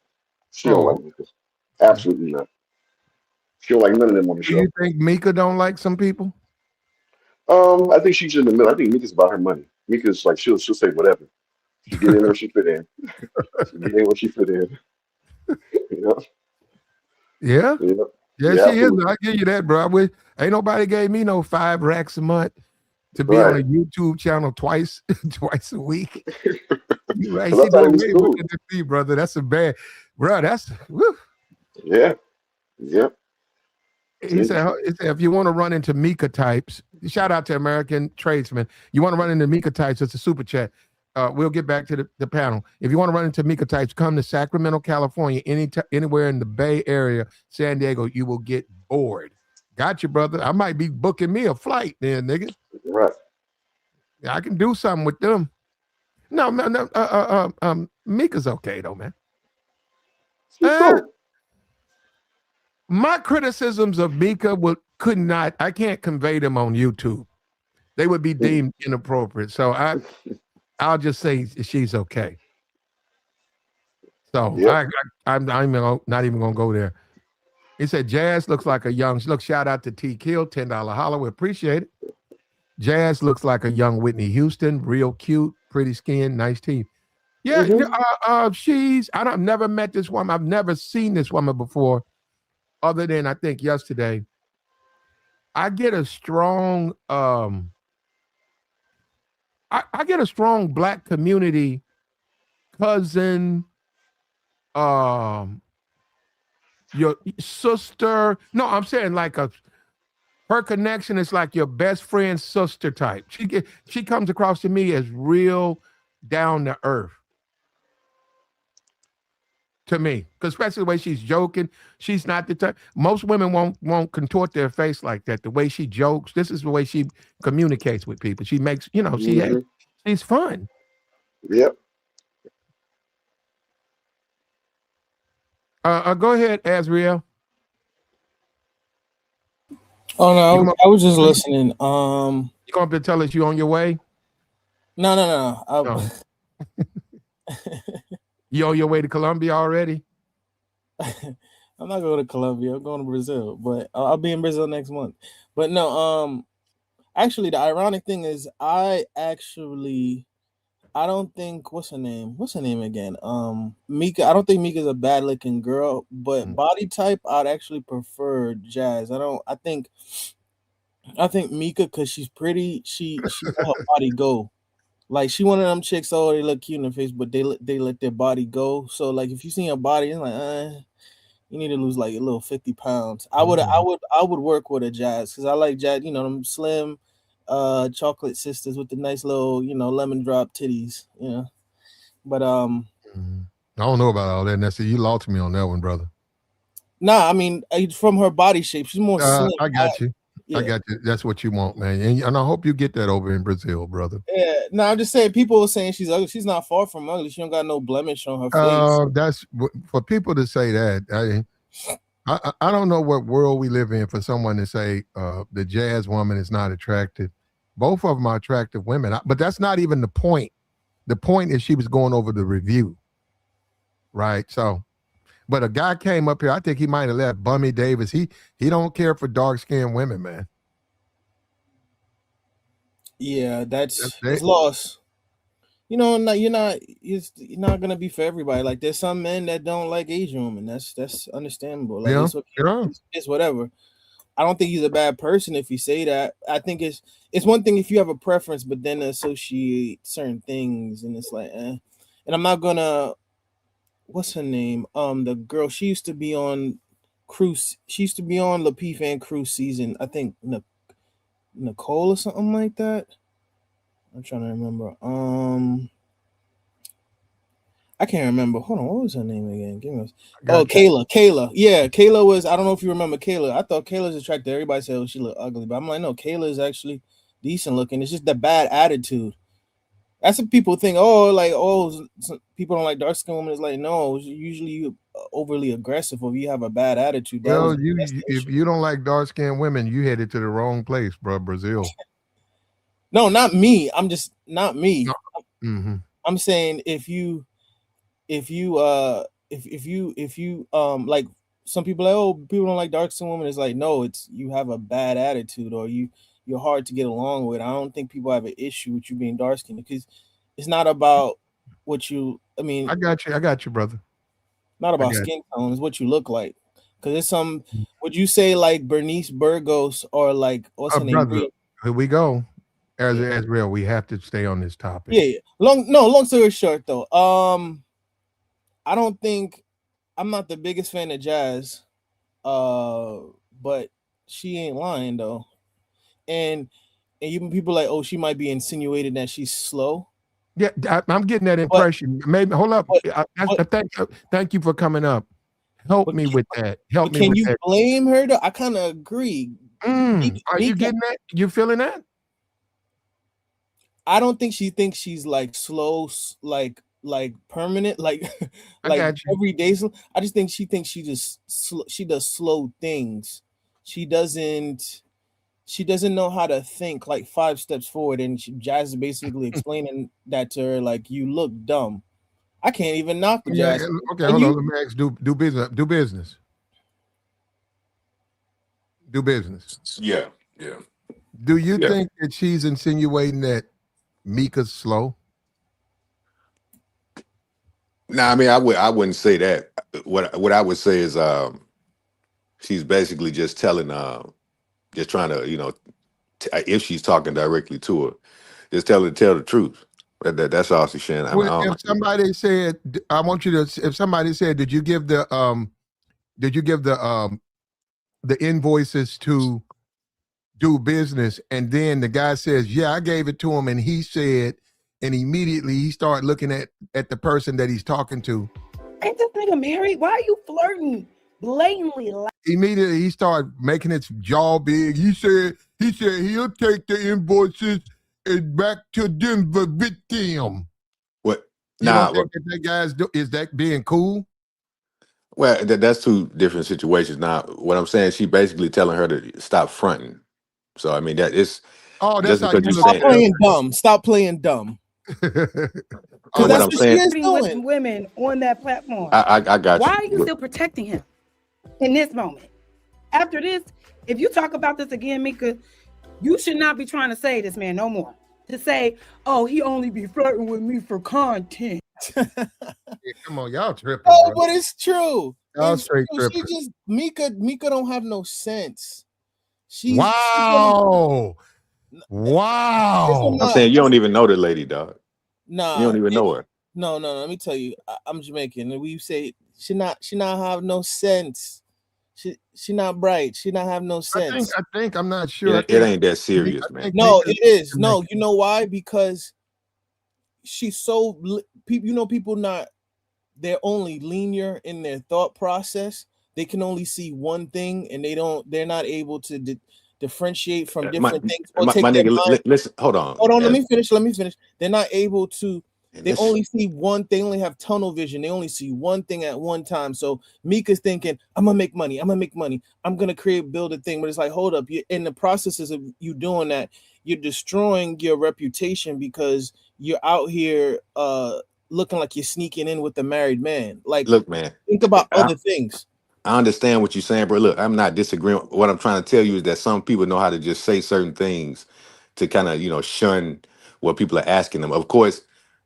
She don't
oh,
like Mika. Absolutely not. She don't like none of them on the
do you
show.
think Mika don't like some people?
I think she's in the middle. I think Mika's about her money. Mika's like she'll say whatever. She get in where she fit in. She get in where she fit in. You know?
Yeah.
You know?
Yeah,
Yeah,
she is.
absolutely.
I give you that, bro. Ain't nobody gave me no 5 racks a month to be on
Right.
a YouTube channel twice a week. You right?
Because I
She
thought it
doing
was
way more
cool.
than me, brother. That's a bad, bro. That's whew.
Yeah. Yep.
He
See?
said, if you want to run into Mika types, shout out to American Tradesman. You want to run into Mika types, it's a super chat. We'll get back to the panel. If you want to run into Mika types, come to Sacramento, California, anywhere in the Bay Area, San Diego, you will get bored. Got you, brother. I might be booking me a flight then, nigga.
Right.
I can do something with them. No. Mika's okay though, man.
She's cool.
My criticisms of Mika I can't convey them on YouTube. They would be deemed inappropriate. So I'll just say she's okay. So
Yep.
I'm not even gonna go there. He said Jazz looks like a young. Look, shout out to T Kill, $10 holler. We appreciate it. Jazz looks like a young Whitney Houston, real cute, pretty skin, nice teeth. Yeah, I've never met this woman. I've never seen this woman before, other than I think yesterday. I get a strong I get a strong black community cousin, your sister. No, I'm saying like her connection is like your best friend's sister type. She comes across to me as real down to earth. To me, because especially the way she's joking, she's not the type. Most women won't contort their face like that. The way she jokes, this is the way she communicates with people. She makes, she's fun.
Yep.
Go ahead, Azriel.
Oh no, I was just listening.
You gonna be tell us you on your way?
No.
No. You on your way to Colombia already?
I'm not going to Colombia. I'm going to Brazil, but I'll be in Brazil next month. But no, actually, the ironic thing is, I don't think what's her name again? Mika. I don't think Mika's a bad looking girl, but body type, I'd actually prefer Jazz. I think Mika, because she's pretty. She let her body go. Like she one of them chicks. Oh, they look cute in the face, but they let their body go. So like, if you see her body, it's like, you need to lose like a little 50 pounds. I would work with a Jazz because I like Jazz. You know, them slim, chocolate sisters with the nice little, lemon drop titties. You know, but
I don't know about all that. That's you lost me on that one, brother.
Nah, I mean, from her body shape, she's more slim.
I got you. Yeah. I got you. That's what you want, man. And I hope you get that over in Brazil, brother.
Yeah. No, I'm just saying people are saying she's ugly. She's not far from ugly. She don't got no blemish on her face.
That's for people to say that. I don't know what world we live in for someone to say the Jazz woman is not attractive. Both of them are attractive women, but that's not even the point. The point is she was going over the review, right? So. But a guy came up here. I think he might have left. Bummy Davis. He don't care for dark skinned women, man.
Yeah, it's lost. You're not gonna be for everybody. Like there's some men that don't like Asian women. That's understandable. Like it's whatever. I don't think he's a bad person if you say that. I think it's one thing if you have a preference, but then associate certain things, and it's like, And I'm not gonna. what's her name? The girl, she used to be on Cruise. She used to be on Lapeef and Cruise season. I think Nicole or something like that. I'm trying to remember. I can't remember. Hold on, what was her name again? Give me Kayla. Kayla. Yeah, Kayla was. I don't know if you remember Kayla. I thought Kayla's attractive. Everybody said, "Oh, she looked ugly," but I'm like, no, Kayla is actually decent looking. It's just the bad attitude. That's what people think. Oh, like people don't like dark skinned women. It's like no, usually you overly aggressive or you have a bad attitude.
Well, if you don't like dark skinned women, you headed to the wrong place, bro. Brazil.
No, not me. I'm just not me.
Mm-hmm.
I'm saying if you like some people like, oh, people don't like dark skinned women. It's like no, it's you have a bad attitude or you're hard to get along with. I don't think people have an issue with you being dark skinned because it's not about what you. I mean,
I got you, brother.
Not about skin tone. It's what you look like. Because it's some. Would you say like Bernice Burgos or like what's her name?
Brother, here we go. As real, we have to stay on this topic.
Yeah. Long story short though. I don't think I'm not the biggest fan of JAS. But she ain't lying though. And even people like, oh, she might be insinuating that she's slow.
Yeah, I'm getting that impression. Maybe hold up. Thank you for coming up. Help me with that. Help me.
Can you blame her though? I kind of agree.
Are you getting that? You feeling that?
I don't think she thinks she's like slow, like permanent, like every day. I just think she thinks she does slow things. She doesn't know how to think like 5 steps forward, and JAS is basically explaining that to her like you look dumb. I can't even knock JAS.
Okay, hold on. Let me ask. Do business. Do business. Do business.
Yeah.
Do you think that she's insinuating that Micca's slow?
No, I mean I wouldn't say that. What I would say is she's basically just telling just trying to if she's talking directly to her, just tell the truth. That's all she's saying.
If somebody said, I want you to. If somebody said, did you give the invoices to do business, and then the guy says, yeah, I gave it to him, and he said, and immediately he started looking at the person that he's talking to.
Ain't this nigga married? Why are you flirting blatantly?
Immediately he started making his jaw big. He said he'll take the invoices and back to Denver with them.
What?
You don't think that guys is that being cool?
Well, that's two different situations. Now, what I'm saying, she basically telling her to stop fronting. So I mean that is.
Oh, that's how you
stop playing dumb. Stop playing dumb.
Because that's what she is doing. Women on that platform.
I got you.
Why are you still protecting him in this moment? After this, if you talk about this again, Micca, you should not be trying to say this man no more. To say, oh, he only be flirting with me for content.
Yeah, come on, y'all tripping.
Oh, but it's true.
Y'all straight tripping.
She just Micca don't have no sense.
Wow.
I'm saying you don't even know the lady, dog.
Nah,
you don't even know her.
No. Let me tell you, I'm Jamaican, and we say she not have no sense. She not bright. She not have no sense.
I think I'm not sure.
It ain't that serious, man.
No, it is. No, you know why? Because she's so people not. They're only linear in their thought process. They can only see one thing, and they're not able to differentiate from different things.
My nigga, listen, hold on.
Let me finish. They're not able to. They only see one. They only have tunnel vision. They only see one thing at one time. So Micca's thinking, "I'm gonna make money. I'm gonna build a thing." But it's like, hold up. You in the processes of you doing that, you're destroying your reputation because you're out here looking like you're sneaking in with the married man. Like,
look, man,
think about other things.
I understand what you're saying, bro. Look, I'm not disagreeing. What I'm trying to tell you is that some people know how to just say certain things to kind of, shun what people are asking them. Of course,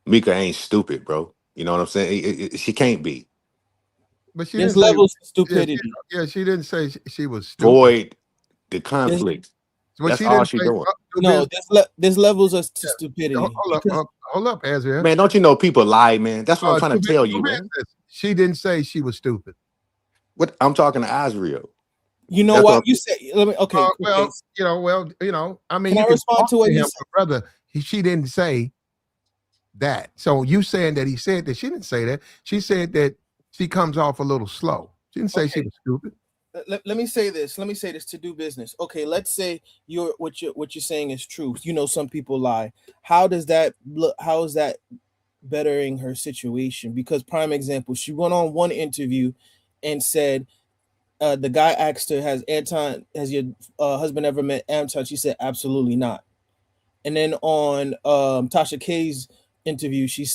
Micca ain't stupid, bro. You know what I'm saying? She can't be.
But
there's levels of stupidity.
Yeah, she didn't say she was stupid.
Avoid the conflict. That's all she's doing.
No, there's levels of stupidity.
Hold up, Azrael.
Man, don't you know people lie, man? That's what I'm trying to tell you, man.
She didn't say she was stupid.
What I'm talking to Azriel.
You know
That's
what
what
you said? Let me. Okay.
Well,
okay.
I mean,
Can
you
I
can
respond
talk
to what
to
you
him,
said?
but brother. She didn't say that. So you saying that he said that? She didn't say that. She said that she comes off a little slow. She didn't say she was stupid.
Let me say this. Let me say this to do business. Okay, let's say what you're saying is true. You know, some people lie. How does that look? How is that bettering her situation? Because prime example, she went on one interview and said the guy asked her, "Has your husband ever met Anton?" She said, "Absolutely not." And then on Tasha K's interview, she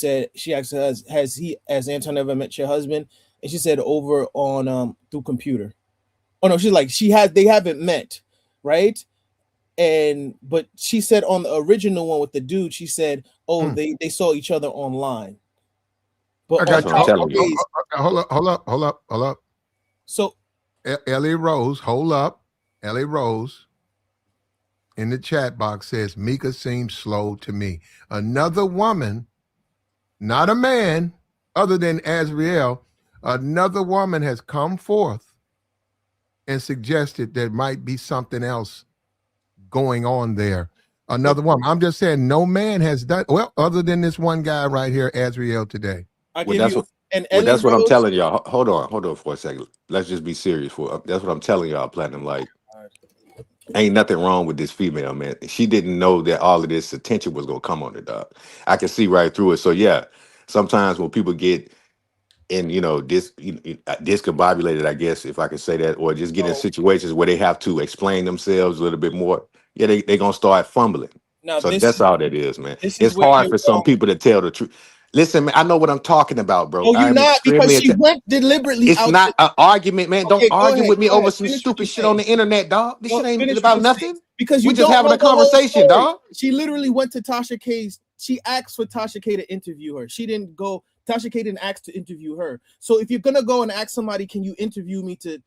asked her, has Anton ever met your husband? And she said over on through computer. Oh no, she's like they haven't met, right? But she said on the original one with the dude, she said, oh, they saw each other online. But
I got you. Hold up.
So
Ellie Rose, hold up. Ellie Rose in the chat box says Micca seems slow to me. Another woman, not a man, other than Azriel, another woman has come forth and suggested there might be something else going on there. Another woman. I'm just saying no man has done well, other than this one guy right here, Azriel, today.
That's what I'm telling y'all. Hold on for a second. Let's just be serious that's what I'm telling y'all, Platinum. Like, ain't nothing wrong with this female, man. She didn't know that all of this attention was gonna come on her, dog. I can see right through it. So yeah, sometimes when people get in, discombobulated, I guess, if I can say that, or just get in situations where they have to explain themselves a little bit more, yeah, they gonna start fumbling. So that's all that is, man. It's hard for some people to tell the truth. Listen, man, I know what I'm talking about, bro.
Oh, you're not, because she went deliberately.
It's not an argument, man. Don't argue with me over some
Finish
stupid shit on the internet, dog. This shit ain't about nothing.
Because
we just having a conversation, dog.
She literally went to Tasha K's. She asked for Tasha K to interview her. She didn't go. Tasha K didn't ask to interview her. So if you're gonna go and ask somebody, can you interview me to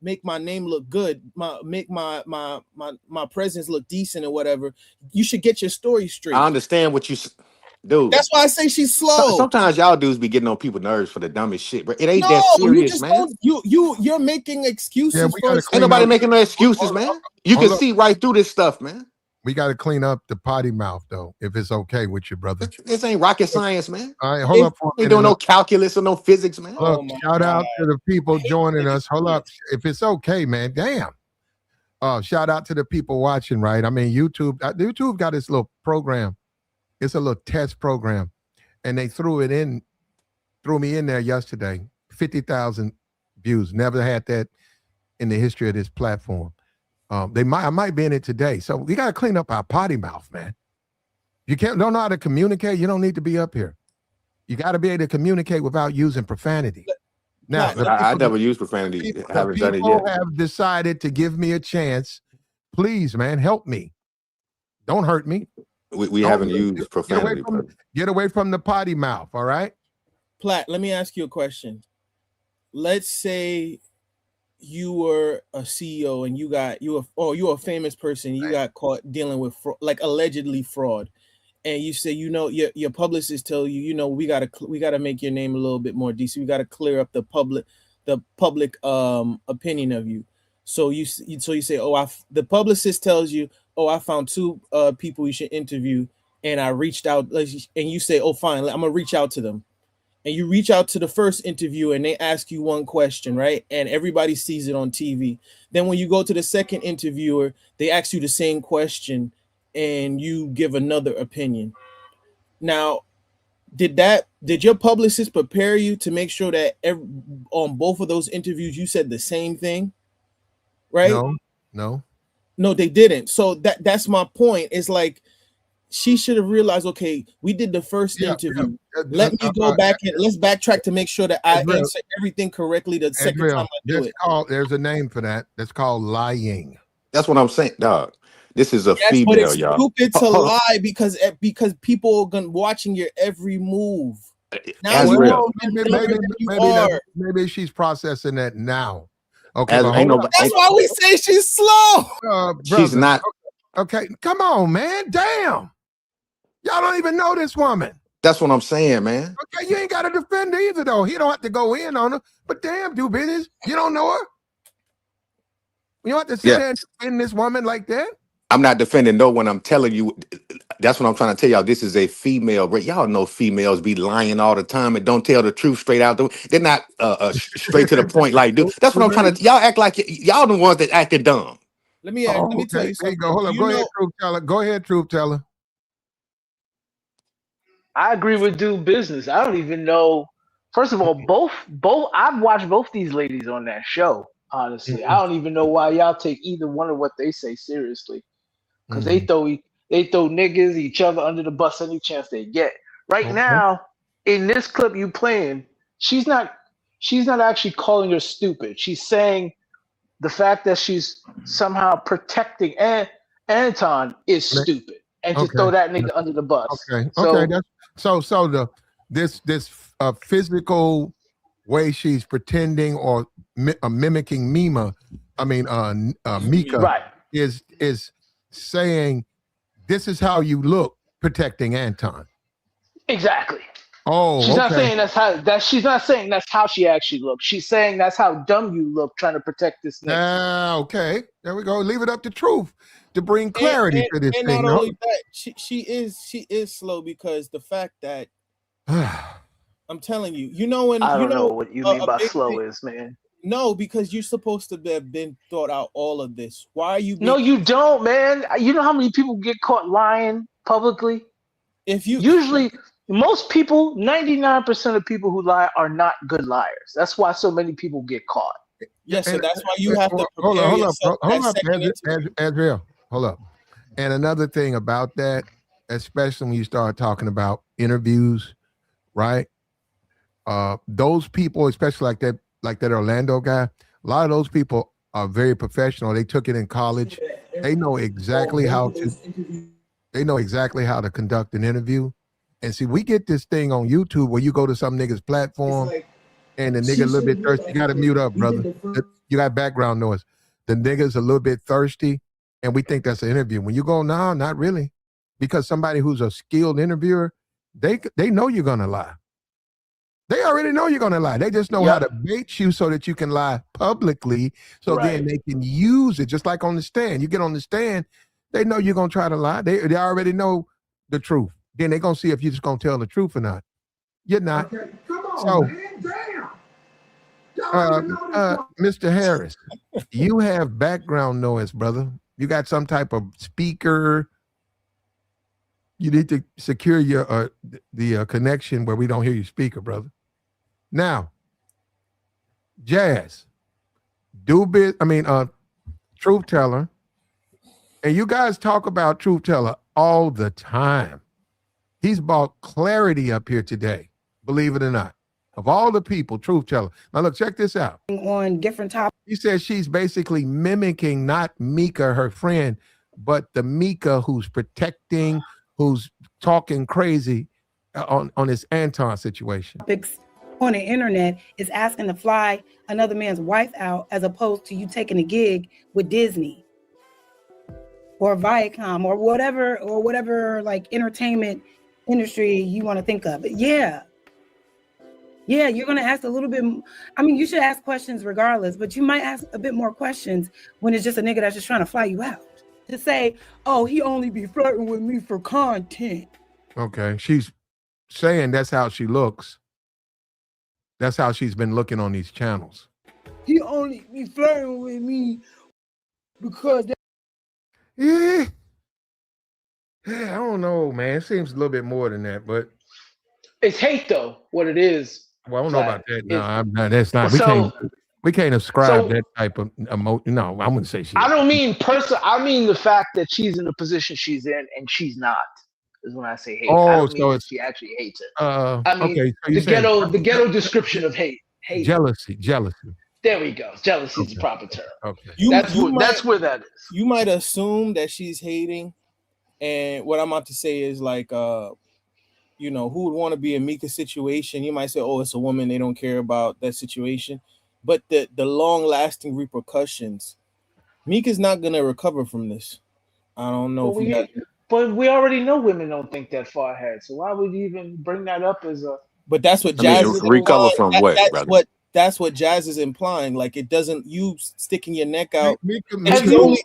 make my name look good, make my presence look decent or whatever, you should get your story straight.
I understand what you. Dude,
that's why I say she's slow.
Sometimes y'all dudes be getting on people's nerves for the dumbest shit, but it ain't that serious, man.
You're making excuses.
Yeah,
ain't nobody making no excuses, man. You can see right through this stuff, man.
We got to clean up the potty mouth, though, if it's okay with you, brother.
This ain't rocket science, man.
All right, hold up for a minute.
Ain't doing no calculus or no physics, man.
Look, shout out to the people joining us. Hold up, if it's okay, man. Damn. Shout out to the people watching, right? I mean, YouTube got this little program. It's a little test program, and they threw me in there yesterday. 50,000 views. Never had that in the history of this platform. I might be in it today. So we got to clean up our potty mouth, man. You don't know how to communicate. You don't need to be up here. You got to be able to communicate without using profanity. Now,
I never use profanity. Haven't done it yet.
Have decided to give me a chance. Please, man, help me. Don't hurt me.
We haven't used profanity.
Get away from the potty mouth, all right?
Platt, let me ask you a question. Let's say you were a CEO and you were a famous person. You got caught dealing with allegedly fraud, and you say, your publicist tell you, we gotta make your name a little bit more decent. We gotta clear up the public opinion of you. So you say, the publicist tells you, I found two people you should interview, and I reached out, and you say, fine, I'm gonna reach out to them. And you reach out to the first interview and they ask you one question, right? And everybody sees it on TV. Then when you go to the second interviewer, they ask you the same question and you give another opinion. Now, did your publicist prepare you to make sure that on both of those interviews you said the same thing? Right?
No,
they didn't. So that's my point. It's like, she should have realized, okay, we did the first interview. Let me go back and let's backtrack to make sure that I answer everything correctly the second time I do it.
There's a name for that. That's called lying.
That's what I'm saying, dog. This is a female,
but it's
y'all.
Stupid to lie because people are watching your every move.
That's real.
Maybe she's processing that now. Okay,
that's why we say she's slow.
She's not.
Okay, come on, man. Damn. Y'all don't even know this woman.
That's what I'm saying, man.
Okay, you ain't got to defend her either, though. He don't have to go in on her. But damn, do business. You don't know her. You don't have to sit
Yeah.
there and defend this woman like that.
I'm not defending no one. I'm telling you, that's what I'm trying to tell y'all. This is a female. Y'all know females be lying all the time and don't tell the truth straight out. They're not straight to the point like dude. That's what I'm trying to. Y'all act like y'all the ones that acting dumb.
Let me
Oh,
tell
okay.
you
There you
something.
go. Hold on. Go ahead, truth teller. Go ahead, truth teller.
I agree with do business. I don't even know. First of all, both I've watched both these ladies on that show. Honestly, I don't even know why y'all take either one of what they say seriously. Because they throw niggas each other under the bus any chance they get. Right
Okay.
now, in this clip you playing, she's not actually calling her stupid. She's saying the fact that she's somehow protecting Anton is stupid, and to throw
Okay.
that nigga under the bus.
Okay.
So
That's this physical way she's pretending or mimicking Micca
right,
is saying this is how you look protecting Anton.
exactly.
Oh,
She's not
okay.
saying she's not saying that's how she actually looks. She's saying that's how dumb you look trying to protect this nigga.
Okay. There we go. Leave it up to truth to bring clarity to this
and
thing.
not only that, she is slow because the fact that I'm telling you,
I don't know what you mean by
big
slow
thing,
is, man.
no, because you're supposed to have been thought out all of this. Why are you?
No, you don't, man. You know how many people get caught lying publicly?
If you
Usually, most people, 99% of people who lie are not good liars. That's why so many people get caught.
yes, so that's why you have to prepare yourself.
Hold up, Azrael. Hold up. And another thing about that, especially when you start talking about interviews, right? Those people, especially like that Orlando guy, a lot of those people are very professional. They took it in college. They know exactly how to conduct an interview. And see, we get this thing on YouTube where you go to some nigga's platform and the nigga a little bit thirsty. You got to mute up, brother. You got background noise. The nigga's a little bit thirsty, and we think that's an interview. When you go, no, not really, because somebody who's a skilled interviewer, they know you're gonna lie. They already know you're gonna lie. They just know how to bait you so that you can lie publicly. So then they can use it, just like on the stand. You get on the stand, they know you're gonna try to lie. They already know the truth. Then they're gonna see if you're just gonna tell the truth or not. You're not. Okay, come on, man. Damn. Mr. Harris, you have background noise, brother. You got some type of speaker. You need to secure your the connection where we don't hear your speaker, brother. Now, Jazz, Truth Teller, and you guys talk about Truth Teller all the time. He's brought clarity up here today, believe it or not. Of all the people, Truth Teller. Now look, check this out.
On different topics.
He says she's basically mimicking not Micca, her friend, but the Micca who's protecting, who's talking crazy on this Anton situation.
On the internet is asking to fly another man's wife out as opposed to you taking a gig with Disney or Viacom or whatever like entertainment industry you want to think of. But yeah, you're going to ask a little bit. I mean, you should ask questions regardless, but you might ask a bit more questions when it's just a nigga that's just trying to fly you out. To say, oh, he only be flirting with me for content.
Okay, she's saying that's how she looks. That's how she's been looking on these channels.
He only be flirting with me because
Yeah, I don't know, man. It seems a little bit more than that, but
it's hate though. What it is.
Well, I don't know about that. No, that's not. We can't ascribe that type of emotion. No, I wouldn't say she.
I don't mean I mean the fact that she's in the position she's in and she's not. Is when I say hate. I don't mean that she actually hates it. I mean
okay,
so the ghetto description of hate.
Jealousy.
There we go. Jealousy is the proper term.
Okay.
That's where that is.
You might assume that she's hating, and what I'm about to say is like who would want to be in Micca's situation? You might say, oh, it's a woman, they don't care about that situation. But the long-lasting repercussions, Micca's not gonna recover from this. I don't know
But we already know women don't think that far ahead. So why would you even bring that up as a?
But that's what
I mean,
Jazz is
recover
implying.
from what, brother?
That's what Jazz is implying. Like it doesn't you sticking your neck out.
Mika,
And
Mika,
she's only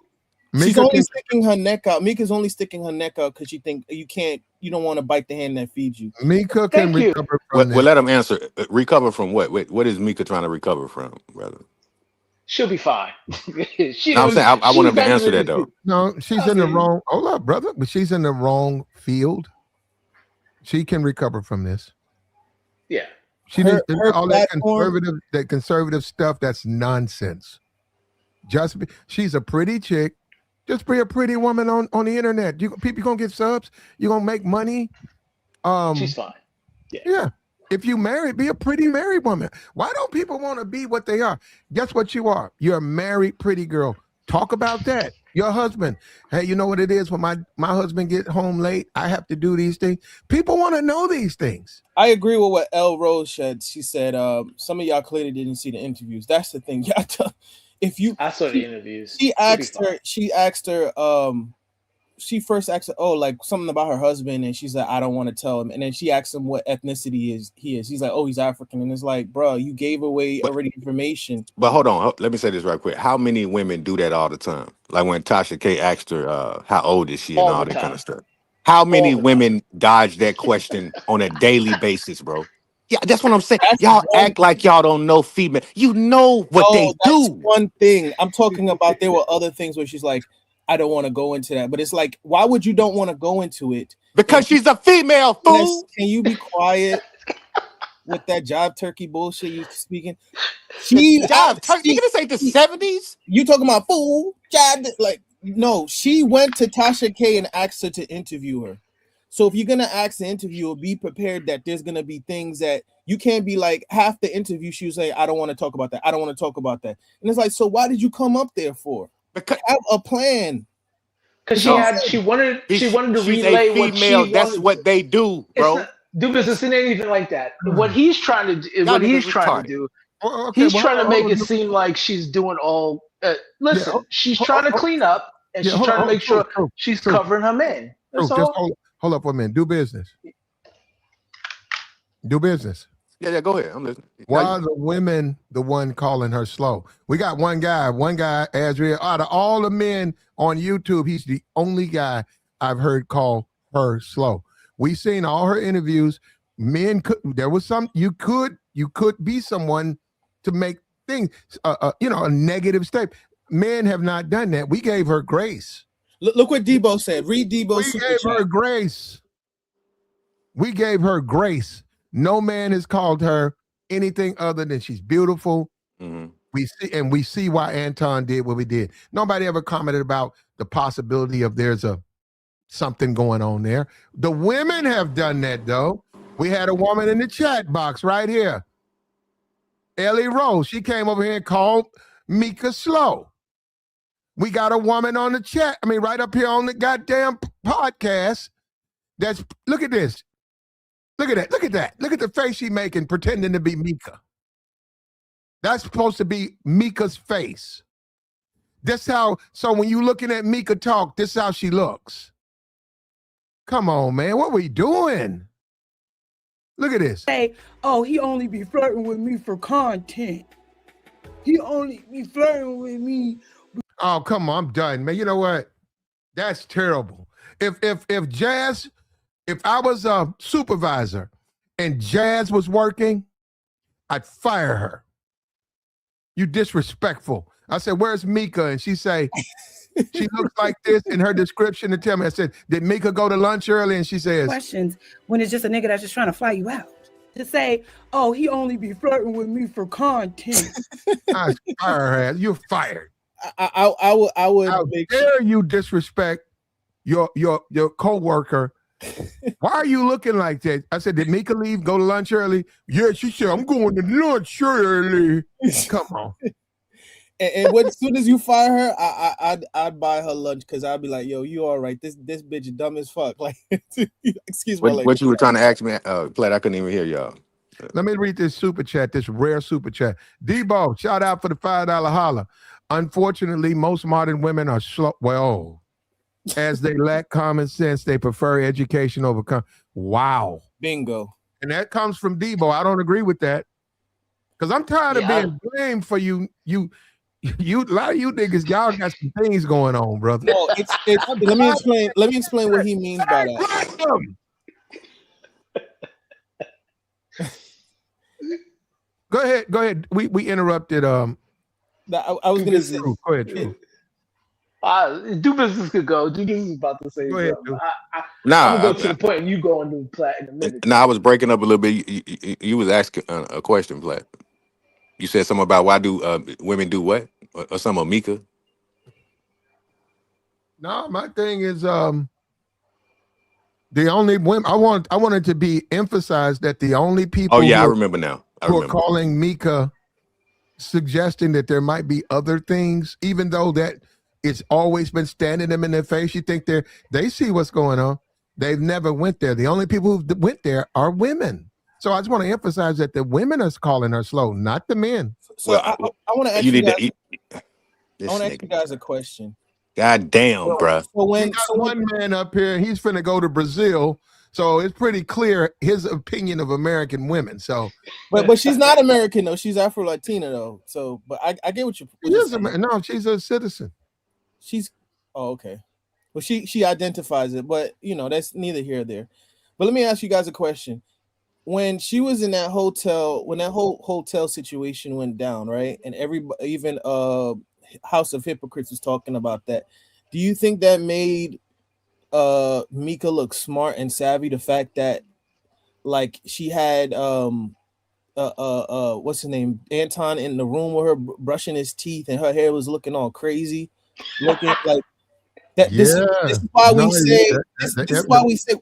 Mika can-
sticking her neck out. Mika's only sticking her neck out because she think you don't want to bite the hand that feeds you.
Mika can
Thank you.
recover
Well,
from
well,
that.
let him answer. Recover from what? What is Mika trying to recover from, brother?
She'll be fine. she
No, I'm saying I want him to
she's not
answer
even-
that though.
No, she's in the wrong. Hold up, brother. But she's in the wrong field. She can recover from this.
Yeah.
She
Her
needs all
platform-
that conservative stuff. That's nonsense. She's a pretty chick. Just be a pretty woman on the internet. People gonna get subs. You're gonna make money.
She's fine.
Yeah. If you married, be a pretty married woman. Why don't people want to be what they are? Guess what you are? You're a married pretty girl. Talk about that. Your husband. Hey, you know what it is when my husband get home late? I have to do these things. People want to know these things.
I agree with what Elle Rose said. She said, some of y'all clearly didn't see the interviews. That's the thing. Y'all
I saw the interviews.
She first asked her, oh, like something about her husband, and she's like, I don't want to tell him. And then she asked him what ethnicity he is. He's like, oh, he's African. And it's like, bro, you gave away already information.
But hold on, let me say this right quick. How many women do that all the time? Like when Tasha K asked her, how old is she and all that kind of stuff. How many women dodge that question on a daily basis, bro? Yeah, that's what I'm saying. Y'all act like y'all don't know female. You know what they do.
One thing I'm talking about. There were other things where she's like, I don't want to go into that. But it's like, why would you don't want to go into it?
Because she's a female, fool.
Can you be quiet with that job turkey bullshit you speaking? Job
turkey. You gonna say the 70s?
You talking about fool? Job, like, no, she went to Tasha K and asked her to interview her. So if you're gonna ask the interviewer, be prepared that there's gonna be things that you can't be like half the interview. She was saying, I don't want to talk about that. I don't want to talk about that. And it's like, so why did you come up there for? Because have a plan.
Because she wanted to relay what she wanted.
That's what they do, bro.
Do business. It ain't even like that. What he's trying to do, he's trying to make it seem like she's doing all. Listen, she's trying to clean up and she's trying to make sure she's covering her man. That's all.
Just hold up for a minute. Do business. Do business.
Yeah, go ahead. I'm listening.
Why are the women the one calling her slow? We got one guy, Azriel. Out of all the men on YouTube, he's the only guy I've heard call her slow. We've seen all her interviews. Men there was some, you could be someone to make things, a negative statement. Men have not done that. We gave her grace.
Look what Debo said. Read Debo's.
We gave her grace. We gave her grace. No man has called her anything other than she's beautiful.
Mm-hmm.
We see why Anton did what we did. Nobody ever commented about the possibility of there's something going on there. The women have done that though. We had a woman in the chat box right here. Ellie Rose. She came over here and called Micca slow. We got a woman on the chat. Right up here on the goddamn podcast. Look at this. Look at that. Look at that. Look at the face she making pretending to be Micca. That's supposed to be Micca's face. So when you looking at Micca talk, this is how she looks. Come on, man. What we doing? Look at this.
Say, oh, he only be flirting with me for content. He only be flirting with me.
Oh, come on. I'm done, man. You know what? That's terrible. If Jazz, if I was a supervisor and Jazz was working, I'd fire her. You disrespectful. I said, where's Micca? And she say, she looks like this in her description to tell me. I said, did Micca go to lunch early? And she says,
questions when it's just a nigga that's just trying to fly you out. To say, oh, he only be flirting with me for content.
I fire her ass. You're fired.
I would
How dare you disrespect your co-worker. Why are you looking like that? I said, did Micca leave, go to lunch early? Yeah, she said, I'm going to lunch early. Come on.
And as soon as you fire her, I'd buy her lunch because I'd be like, yo, you all right? This bitch is dumb as fuck. Like, excuse me.
What you were trying to ask me, Platt, I couldn't even hear y'all.
Let me read this super chat, this rare super chat. Debo, shout out for the $5 holler. Unfortunately, most modern women are slow. Well, As they lack common sense, they prefer education over. Wow.
Bingo.
And that comes from Debo. I don't agree with that. Because I'm tired of being blamed for you. A lot of you niggas, y'all got some things going on, brother.
No, let me explain what he means by that.
Go ahead. We interrupted.
I was gonna say.
Go ahead, True.
Do business could go. Do business is about to say something. I'm gonna go to the point, and you go and do Platt in a minute.
I was breaking up a little bit. You was asking a question, Platt. You said something about why do women do what, or something, Mika?
No, my thing is the only women I wanted to be emphasized that the only people.
Oh yeah, I remember now.
Who are calling Mika, suggesting that there might be other things, even though that it's always been standing them in their face. You think they see what's going on. They've never went there. The only people who went there are women. So I just want to emphasize that the women are calling her slow, not the men.
So I want to ask you guys a question.
God damn, bro.
So one man up here, he's finna go to Brazil. So it's pretty clear his opinion of American women. So,
but she's not American though. She's Afro-Latina though. So, but I get what you're saying.
No, she's a citizen.
Okay. Well, she identifies it, but that's neither here or there. But let me ask you guys a question. When she was in that hotel, when that whole hotel situation went down, right? And everybody, even House of Hypocrites was talking about that. Do you think that made Mika look smart and savvy? The fact that like she had what's his name, Anton, in the room with her brushing his teeth, and her hair was looking all crazy, looking like that. This is why we say this is why we say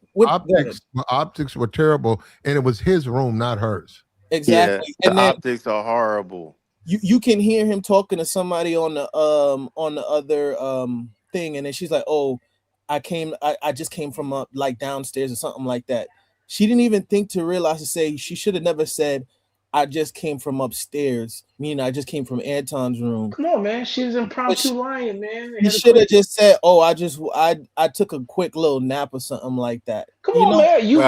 optics were terrible, and it was his room, not hers.
Exactly.
Yeah, the optics are horrible.
You can hear him talking to somebody on the other thing, and then she's like, "Oh, I just came from like downstairs or something like that." She didn't even think to realize to say she should have never said, "I just came from upstairs," meaning I just came from Anton's room.
Come on, man. She was impromptu lying, man.
You should have just said, "Oh, I took a quick little nap or something like that."
Come on, man. You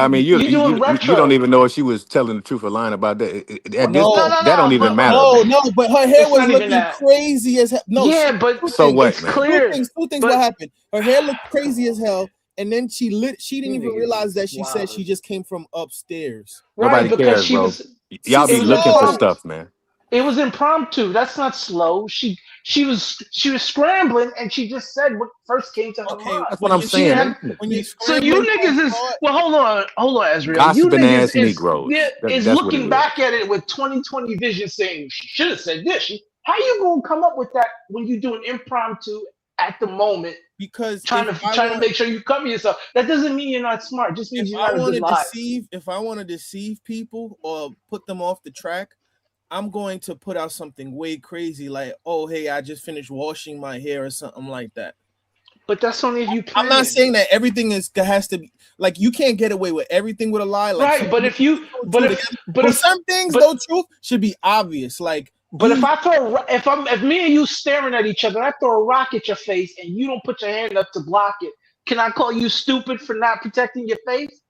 don't even know if she was telling the truth or lying about that. That don't even matter.
No, but her hair was looking crazy as hell. No,
yeah, but
so what, man?
Clear.
Two things. What happened? Her hair looked crazy as hell. And then she didn't even realize that she said she just came from upstairs.
Nobody cares, bro. Y'all be looking for stuff, man.
It was impromptu. That's not slow. She was scrambling, and she just said what first came to her mind.
That's what I'm saying.
So you niggas is hold on, Ezreal.
Gossiping ass Negroes.
Is looking back at it with 20/20 vision, saying she should have said this. How you gonna come up with that when you do an impromptu at the moment?
Because
trying to make sure you cover yourself. That doesn't mean you're not smart. Just means you're not a good liar.
If I want to deceive people or put them off the track, I'm going to put out something way crazy like, "Oh, hey, I just finished washing my hair" or something like that.
But that's only if you plan.
I'm not saying that everything has to be like you can't get away with everything with a lie. Like,
right, but if
some things, though, truth should be obvious. Like,
but if me and you staring at each other, I throw a rock at your face and you don't put your hand up to block it, can I call you stupid for not protecting your face?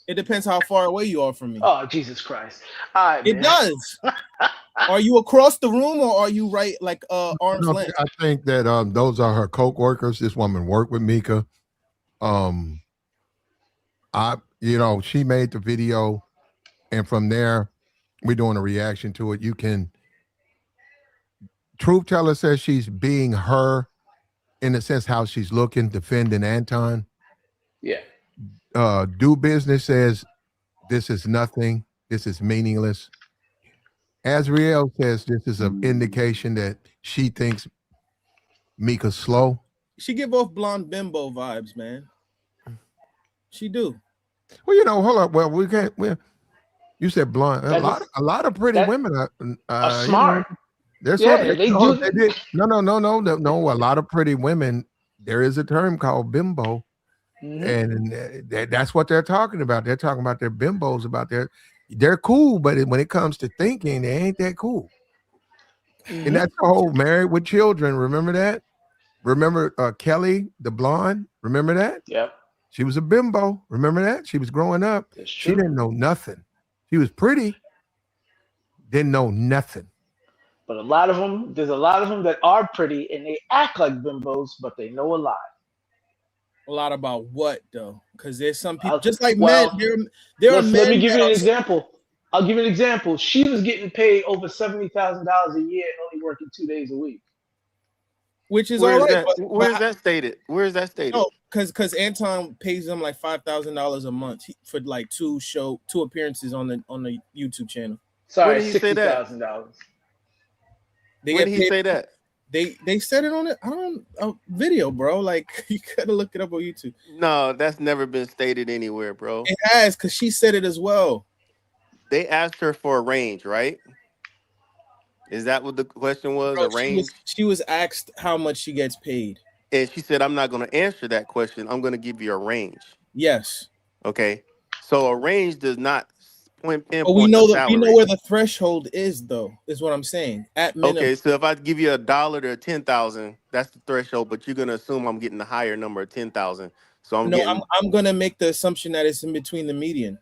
It depends how far away you are from me.
Oh, Jesus Christ! All right,
it does. Are you across the room or are you right like arm's length?
I think that those are her co-workers. This woman worked with Mika. She made the video, and from there, we're doing a reaction to it. You can. Truth Teller says she's being her in the sense how she's looking, defending Anton.
Yeah.
Do Business says this is nothing. This is meaningless. Azriel says this is an indication that she thinks Mika's slow.
She give off blonde bimbo vibes, man. She do.
Well, hold up. Well, we can't. You said blonde. A lot of pretty women
are smart.
They're they did. No. A lot of pretty women. There is a term called bimbo, and that's what they're talking about. They're talking about their bimbos. They're cool, but when it comes to thinking, they ain't that cool. And that's the whole Married with Children. Remember that? Remember Kelly, the blonde? Remember that?
Yep.
She was a bimbo. Remember that? She was growing up.
That's
She
true.
didn't know nothing. She was pretty, didn't know nothing.
But there's a lot of them that are pretty and they act like bimbos, but they know a lot.
A lot about what though? Because there's some people just like
Well,
men. There are men.
Let me give you an
that
example. I'll give you an example. She was getting paid over $70,000 a year and only working 2 days a week.
which is
Where
all
is
right.
that? Where is that stated? Where is that stated?
No, because Anton pays them like $5,000 a month for like two appearances on the YouTube channano.
Sorry,
When did he say that?
$60,000.
They
When
get
did he
paid.
say that?
They said it on it. I don't a video, bro. Like you gotta look it up on YouTube.
No, that's never been stated anywhere, bro.
It has, because she said it as well.
They asked her for a range, right? Is that what the question was?
Bro,
A range?
she was asked how much she gets paid.
And she said, I'm not going to answer that question. I'm going to give you a range.
Yes.
Okay. So a range does not pinpoint
But we know
the salary.
where the threshold is, though, is what I'm saying. At minimum.
Okay, so if I give you $1 to 10,000, that's the threshold, but you're gonna assume I'm getting the higher number of 10,000. So
I'm gonna make the assumption that it's in between the median.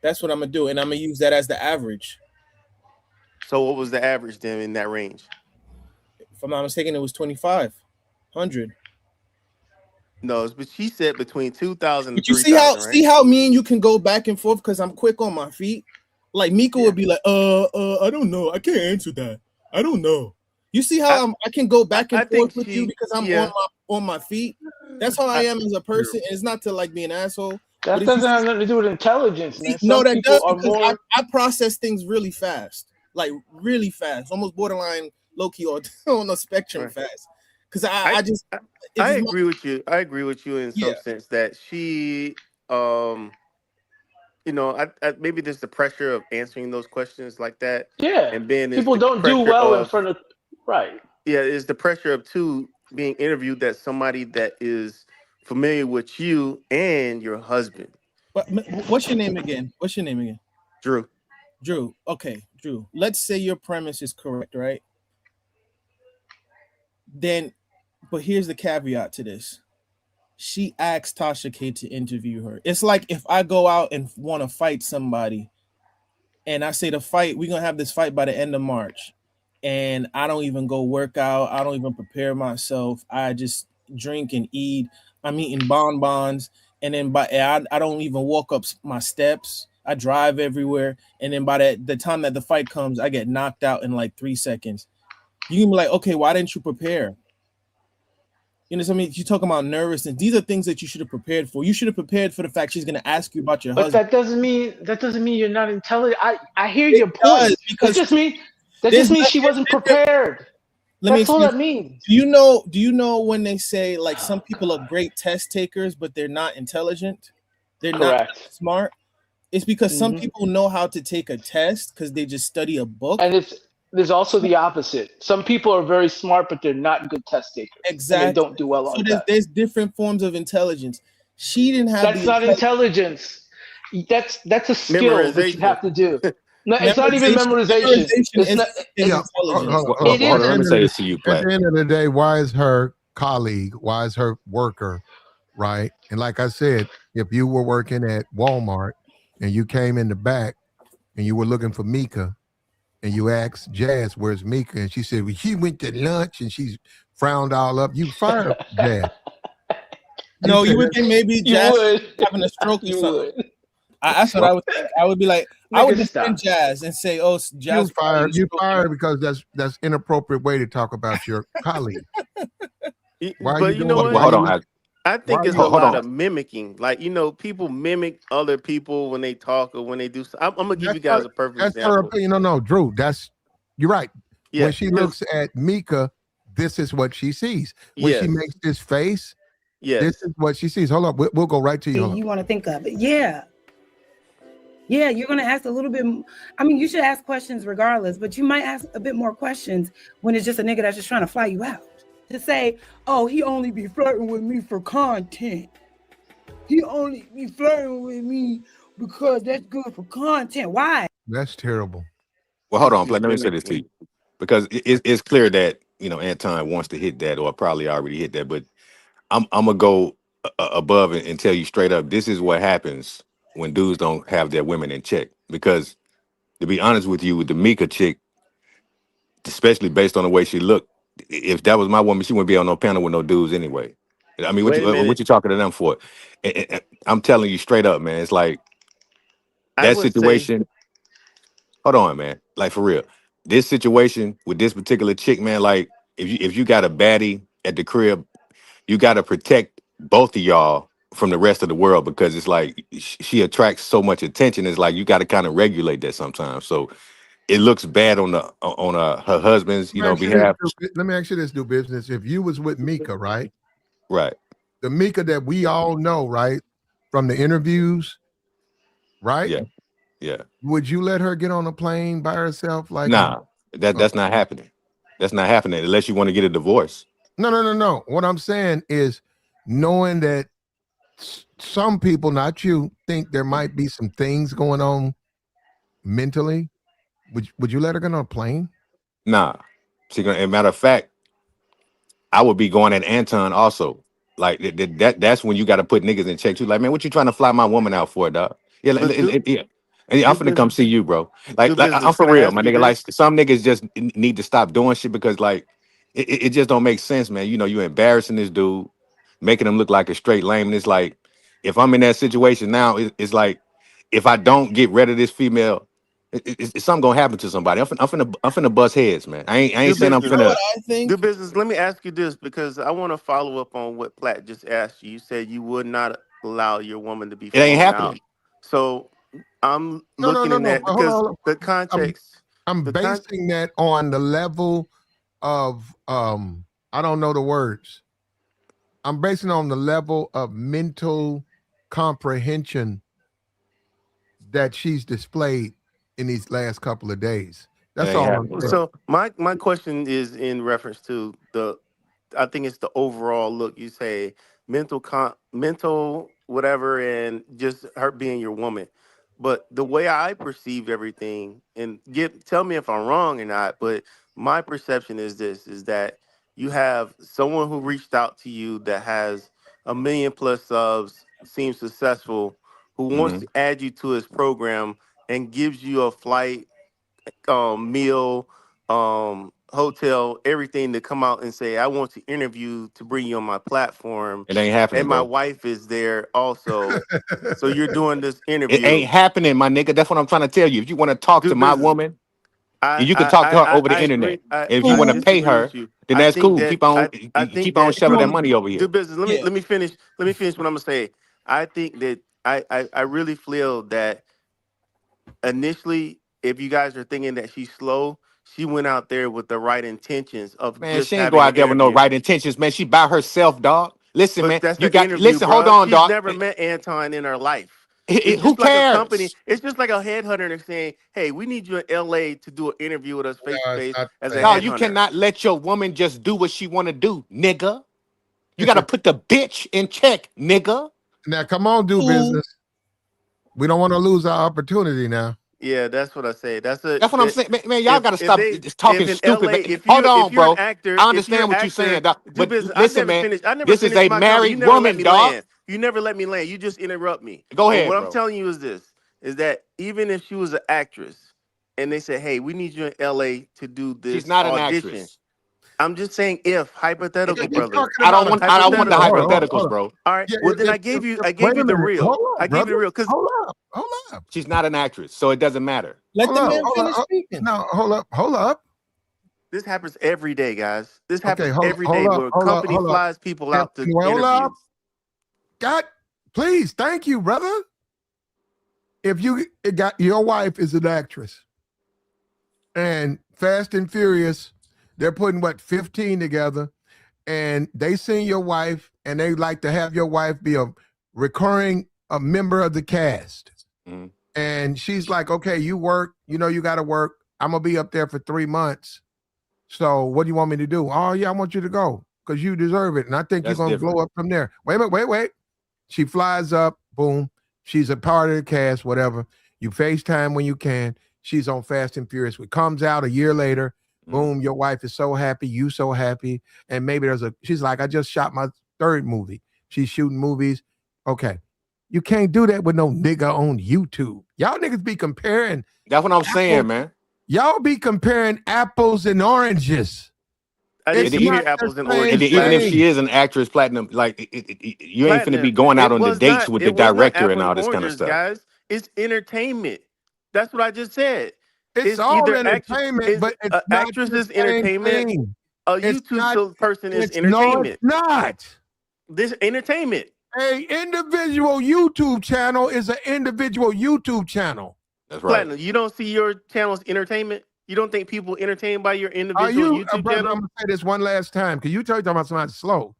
That's what I'm gonna do, and I'm gonna use that as the average.
So what was the average then in that range?
If I'm not mistaken, it was 2,500.
No, but she said between 2,000 and
But you
3,000, right?
see how me and you can go back and forth because I'm quick on my feet. Like Mika would be like, I don't know, I can't answer that. I don't know. You see how I can go back and forth with you because I'm on my feet. That's how I am as a person. And it's not to like be an asshole.
That doesn't have nothing to do with intelligence, man.
No,
Some
that
people
does,
are
because
more.
I process things really fast, like really fast, almost borderline low key or on the spectrum fast. Because I
agree with you. I agree with you in some sense that she, you know, maybe there's the pressure of answering those questions like that.
Yeah,
and then
people don't do well in front of right.
Yeah, it's the pressure of being interviewed that somebody that is familiar with you and your husband.
What's your name again?
Drew.
Drew. Okay, Drew. Let's say your premise is correct, right? Then, but here's the caveat to this. She asked Tasha K to interview her. It's like if I go out and want to fight somebody and I say we're going to have this fight by the end of March, and I don't even go work out. I don't even prepare myself. I just drink and eat. I'm eating bonbons. And then I don't even walk up my steps. I drive everywhere. And then by the time that the fight comes, I get knocked out in like 3 seconds. You can be like, okay, why didn't you prepare? You know what I mean? You talk about nervousness. These are things that you should have prepared for. You should have prepared for the fact she's going to ask you about your husband.
But that doesn't mean you're not intelligent. I hear your point. That just means she wasn't prepared. That's all that means.
Do you know when they say like some people are great test takers, but they're not intelligent? They're not smart. It's because some people know how to take a test because they just study a book.
And there's also the opposite. Some people are very smart, but they're not good test takers.
Exactly.
They don't do well on tests.
There's different forms of intelligence. She didn't have.
That's not intelligence. That's a skill that you have to do. No, it's not even memorization.
Let me say this to you, Platt.
At the end of the day, why is her colleague, why is her worker, right? And like I said, if you were working at Walmart and you came in the back and you were looking for MICCA and you asked JAS, where's MICCA? And she said, well, she went to lunch and she's frowned all up. You fired JAS.
No, you would think maybe JAS having a stroke or something. That's what I would think. I would be like, I would defend JAS and say, "Oh, JAS
fired. You fired because that's inappropriate way to talk about your colleague."
Why but you know what? Hold on. I think it's a lot of mimicking. Like, you know, people mimic other people when they talk or when they do. I'm gonna give you guys a perfect example.
Her opinion. No, Drew. You're right. Yeah, when she looks at MICCA, this is what she sees. When she makes this face, this is what she sees. Hold up, we'll go right to you.
You want to think of it, Yeah, you're going to ask a little bit. I mean, you should ask questions regardless, but you might ask a bit more questions when it's just a nigga that's just trying to fly you out. To say, oh, he only be flirting with me for content. He only be flirting with me because that's good for content. Why?
That's terrible.
Well, hold on. Let me say this to you. Because it's clear that, you know, Anton wants to hit that or probably already hit that. But I'm going to go above and tell you straight up, this is what happens when dudes don't have their women in check. Because to be honest with you, with the Mika chick, especially based on the way she looked, if that was my woman, she wouldn't be on no panel with no dudes anyway. I mean,
Wait a
what
minute.
you talking to them for? I'm telling you straight up, man. It's like
I
that
would say,
situation. Hold on, man. Like for real, this situation with this particular chick, man. Like if you got a baddie at the crib, you got to protect both of y'all from the rest of the world because it's like she attracts so much attention. It's like you got to kind of regulate that sometimes. So it looks bad on her husband's
Let me ask you this,
behalf.
let me ask you this, do business. If you was with Mika, right?
Right.
The Mika that we all know, right? From the interviews, right?
Yeah. Yeah.
Would you let her get on a plane by herself? Like,
Nah, that's not happening. That's not happening unless you want to get a divorce.
no. What I'm saying is knowing that some people, not you, think there might be some things going on mentally. Would you let her get on a plane?
Nah. See, as a matter of fact, I would be going at Anton also. Like that's when you got to put niggas in check too. Like, man, what you trying to fly my woman out for, dog? Yeah,
but do
yeah. And I'm
do
finna come
business.
see you, bro.
Do
Like I'm
business.
for
Can I
real,
ask
my
you
nigga. Like
this?
some niggas just need to stop doing shit because like it just don't make sense, man. You know, you embarrassing this dude, making him look like a straight lame. And it's like if I'm in that situation now, it's like if I don't get rid of this female, it's something gonna happen to somebody. I'm finna bust heads, man. I
Do
ain't saying I'm
You
business.
know what
finna.
I think?
Do business. Let me ask you this because I want to follow up on what Platt just asked you. You said you would not allow your woman to be
It ain't
flown out.
happening.
So I'm
No.
looking in
But
that because the
I'm
context,
I'm
the con
basing that on the level of I don't know the words. I'm basing on the level of mental comprehension that she's displayed in these last couple of days.
It
That's
ain't
all I'm
happening,
saying.
bro.
so my question is in reference to the I think it's the overall look. You say mental whatever, and just her being your woman. But the way I perceive everything, and tell me if I'm wrong or not. But my perception is this: is that you have someone who reached out to you that has 1 million plus subs, seems successful, who wants
Hmm.
to add you to his program and gives you a flight, meal, hotel, everything to come out and say, I want to interview to bring you on my platform.
It ain't happening,
And my
bro.
wife is there also. So you're doing this
It
interview.
ain't happening, my nigga. That's what I'm trying to tell you. If you want to talk
Do
to my
business.
woman,
I
you can
I
talk to
I
her
I
over the
I
internet.
agree. I
If you
I
want to
Who?
pay
disagree
her,
with you.
then
I
that's
think
cool.
that I think
Keep on
that
shoving that
Who?
money over
do
here.
business.
Yeah.
Let me finish. Let me finish what I'm gonna say. I think that I really feel that initially, if you guys are thinking that she's slow, she went out there with the right intentions of
Man,
just
she ain't go
having an
out there with no
interview.
right intentions, man. She by herself, dog. Listen,
But
man.
that's
You
an
got
interview,
listen. Hold
bro.
on,
She's
dog.
never met Anton in her life. It's
Who
just like a company.
cares?
It's just like a headhunter that's saying, "Hey, we need you in LA to do an interview with us face to
No, it's
face
not
as
the
a
Dog, you
headhunter."
cannot let your woman just do what she want to do, nigga. You got to put the bitch in check, nigga.
now come on, do
Who?
business. We don't want to lose our opportunity now.
Yeah, that's what I say.
That's what I'm saying, man. Y'all got to
If
stop
they
just
if
talking
in
stupid, man.
LA
Hold
if
on,
you're an
bro.
actor,
I
if you're
understand
an
what you're
actor,
saying, dog.
do
But
business.
listen, man.
I never
This is
finished
a
my comment. You
married
never let
woman,
me
dog.
land. You never let me land. You just interrupt me.
Go
But
ahead,
what I'm
bro.
telling you is this: is that even if she was an actress and they said, "Hey, we need you in LA to do
She's
this
not an
audition,"
actress.
I'm just saying, if hypothetical,
You're
brother,
talking about a
I don't want the
female. Hold on,
hypothetical.
hypotheticals,
hold on.
bro.
All right.
Yeah,
Well, then I gave
wait
you
a
the
minute.
real.
Hold
I
up,
gave you
brother.
the real because
Hold up.
She's not an actress, so it doesn't matter.
Let the man
Hold
finish
up.
speaking.
No, hold up.
this happens every day, guys. This
Okay,
happens every day where a company
hold up.
flies people
And
out to
hold
interview.
up. God, please, thank you, brother. If you got your wife is an actress and Fast and Furious, they're putting what 15 together, and they seen your wife and they like to have your wife be a recurring a member of the cast.
Mhm.
And she's like, okay, you work, you know, you got to work. I'm gonna be up there for 3 months. So what do you want me to do? Oh yeah, I want you to go because you deserve it, and I think you're
That's
gonna
different.
blow up from there. Wait a minute, wait. She flies up, boom. She's a part of the cast, whatever. You FaceTime when you can. She's on Fast and Furious. It comes out a year later.
Mhm.
Boom, your wife is so happy, you so happy. And maybe she's like, I just shot my third movie. She's shooting movies. Okay. You can't do that with no nigga on YouTube. Y'all niggas be comparing.
That's what I'm saying, man.
Y'all be comparing apples and oranges.
I didn't
It's
compare
not
apples
the
and
same
And
oranges.
then even if
thing.
she is an actress, platinum, like you ain't finna be
Platinum.
going out
It
on the
was
dates
not.
with the
It was not
director and
apples
all
and
this kind of
oranges,
stuff.
guys. It's entertainment. That's what I just said.
It's
It's
all
either actress
entertainment,
is
but it's not
actress
the
is
same
entertainment.
thing.
A
It's
YouTube
not.
person is
It's no, it's
entertainment.
not.
This entertainment.
A individual YouTube channel is an individual YouTube channel.
That's right.
Platinum. You don't see your channel's entertainment. You don't think people entertained by your
Are
individual
you,
YouTube
brother? I'm
channel?
gonna say this one last time because you talking about something slow.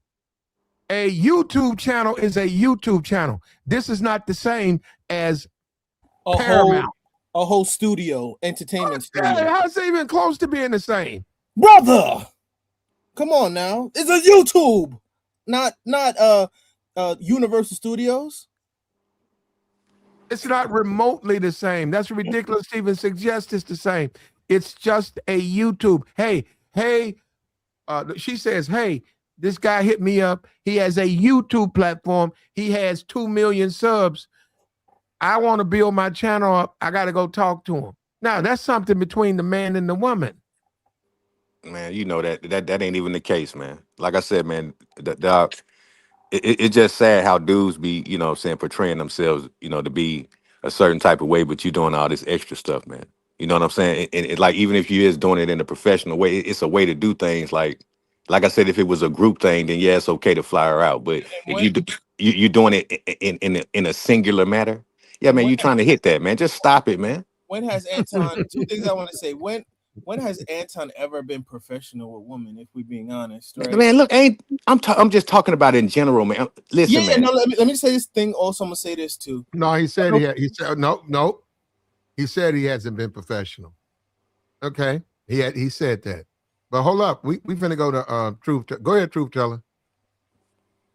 A YouTube channel is a YouTube channel. This is not the same as Paramount.
A whole studio, entertainment studio.
How's it even close to being the same?
Brother, come on now. It's a YouTube, not Universal Studios.
It's not remotely the same. That's ridiculous to even suggest it's the same. It's just a YouTube. Hey, she says, hey, this guy hit me up. He has a YouTube platform. He has 2 million subs. I want to build my channel up. I got to go talk to him. Now, that's something between the man and the woman.
Man, you know that ain't even the case, man. Like I said, man, it's just sad how dudes be, you know what I'm saying, portraying themselves, you know, to be a certain type of way, but you doing all this extra stuff, man. You know what I'm saying? And like, even if you is doing it in a professional way, it's a way to do things. Like I said, if it was a group thing, then yeah, it's okay to fly her out. But if you doing it in a singular matter, yeah, man, you trying to hit that, man. Just stop it, man.
When has Anton? Two things I want to say. When has Anton ever been professional with women? If we're being honest, right?
Man, look, I'm just talking about in general, man. Listen, man.
No, let me say this thing. Also, I'm gonna say this too.
No, he said he said no. He said he hasn't been professional. Okay, he said that. But hold up, we finna go to truth. Go ahead, truth teller.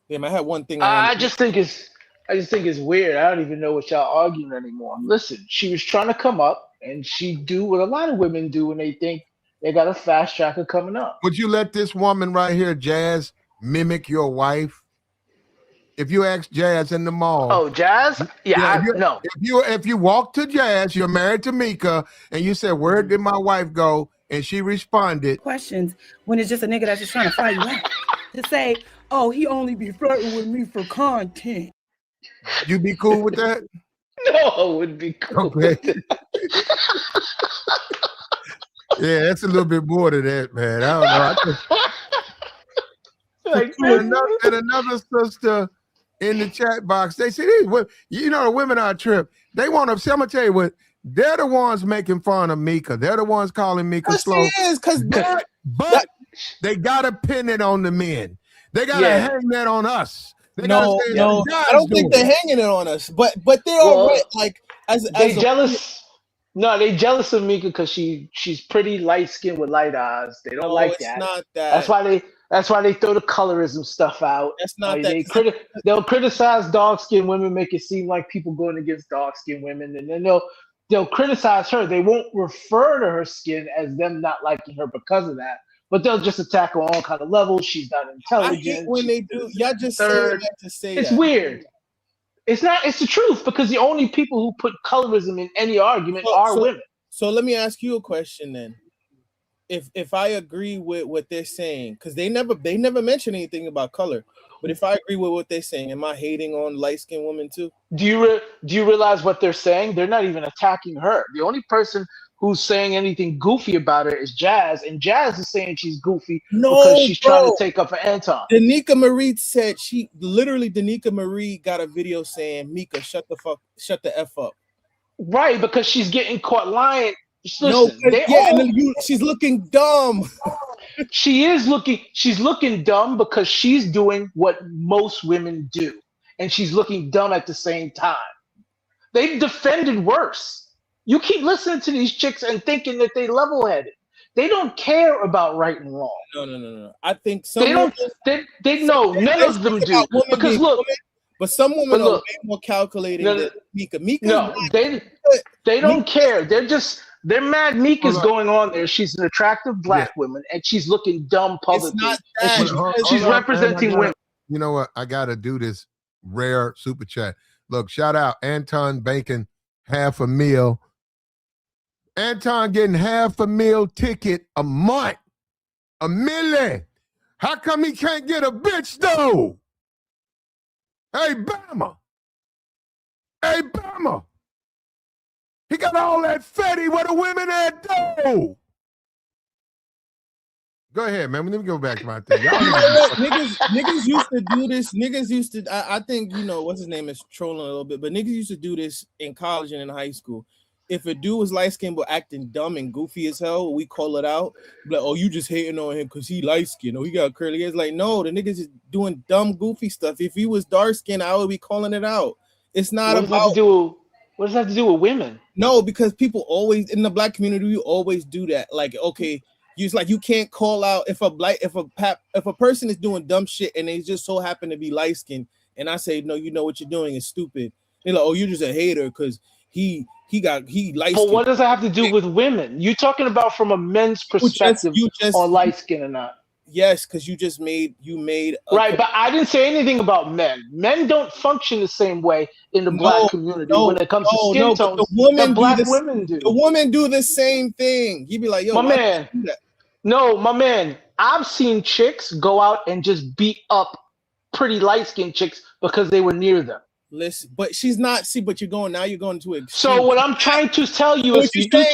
Yeah, I had one thing.
I just think it's weird. I don't even know what y'all arguing anymore. Listen, she was trying to come up, and she do what a lot of women do when they think they got a fast tracker coming up.
Would you let this woman right here, Jazz, mimic your wife? If you ask Jazz in the mall.
Oh, Jazz? Yeah, no.
If you walk to Jazz, you're married to Micca, and you said, "Where did my wife go?" and she responded,
questions when it's just a nigga that's just trying to fight you out. To say, "Oh, he only be flirting with me for content."
You be cool with that?
No, I wouldn't be cool.
Okay. Yeah, that's a little bit more than that, man. I don't know. And another sister in the chat box, they say, you know, the women are a trip. They want to, see, I'm going to tell you what, they're the ones making fun of Micca. They're the ones calling Micca slow. But they got to pin it on the men. They got to hang that on us.
No, I don't think they're hanging it on us, but they're already like
they jealous. No, they jealous of Micca because she's pretty light skinned with light eyes. They don't like that.
Not that.
That's why they throw the colorism stuff out.
That's not
like
that.
They'll criticize dark skinned women, make it seem like people going against dark skinned women, and then they'll criticize her. They won't refer to her skin as them not liking her because of that. But they'll just attack her on all kind of levels. She's not intelligent.
I hate when they do. Y'all just say that to say
it's
that.
weird. It's not. It's the truth because the only people who put colorism in any argument are women.
So let me ask you a question then. If I agree with what they're saying, because they never mention anything about color, but if I agree with what they're saying, am I hating on light-skinned women too?
Do you realize what they're saying? They're not even attacking her. The only person who's saying anything goofy about her is Jazz, and Jazz is saying she's goofy because she's trying to take up for Anton.
Danica Marie said Danica Marie got a video saying, "Micca, shut the F up."
Right, because she's getting caught lying.
Listen, she's looking dumb.
She's looking dumb because she's doing what most women do, and she's looking dumb at the same time. They've defended worse. You keep listening to these chicks and thinking that they level-headed. They don't care about right and wrong.
No. I think
none of them do. Because look,
but some women are way more calculating than Micca.
They don't care. They're mad Mika's going on there. She's an attractive black woman, and she's looking dumb publicly.
It's not that.
She's representing women.
You know what? I got to do this rare super chat. Look, shout out Anton Bacon, half a meal. Anton getting half a meal ticket a month. A million. How come he can't get a bitch though? Hey, Bama. Hey, Bama. He got all that fatty where the women at though. Go ahead, man. Let me go back to my thing. Y'all
niggas used to do this. Niggas used to. I think what's his name is trolling a little bit, but niggas used to do this in college and in high school. If a dude was light skinned but acting dumb and goofy as hell, we call it out. Like, oh, you just hating on him because he light skinned. Oh, he got curly hair. Like, no, the niggas is doing dumb, goofy stuff. If he was dark skinned, I would be calling it out. It's not
what
about.
What does that have to do with women?
No, because people always in the black community, we always do that. Like, okay. It's like you can't call out if a person is doing dumb shit and they just so happen to be light skinned, and I say no, you know what you're doing is stupid. They're like, oh, you're just a hater because he light skinned.
But what does that have to do with women? You're talking about from a men's perspective on light skin or not?
Yes, because you made
right, but I didn't say anything about men. Men don't function the same way in the black community when it comes to skin tones. The black women do.
The women do the same thing. You'd be like, yo,
my man. No, my man. I've seen chicks go out and just beat up pretty light skinned chicks because they were near them.
Listen, but she's not. See, but you're going to extreme.
So what I'm trying to tell you is,
you do a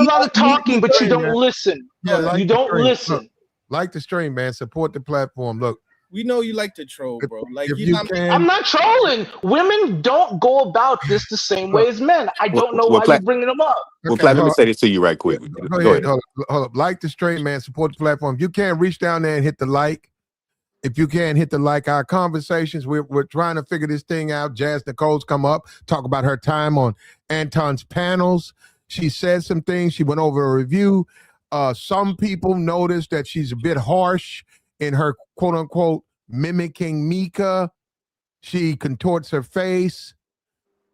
lot of talking, but you don't listen. You don't listen.
Look, like the stream, man. Support the platform. Look,
we know you like to troll, bro. Like
I'm not trolling. Women don't go about this the same way as men. I don't know why you're bringing them up.
Well, let me say this to you right quick.
Go ahead. Hold up. Like the stream, man. Support the platform. If you can't reach down there and hit the like. If you can't hit the like, our conversations, we're trying to figure this thing out. Jazz Nicole's come up, talk about her time on Anton's panels. She said some things. She went over a review. Some people noticed that she's a bit harsh in her quote unquote mimicking MICCA. She contorts her face.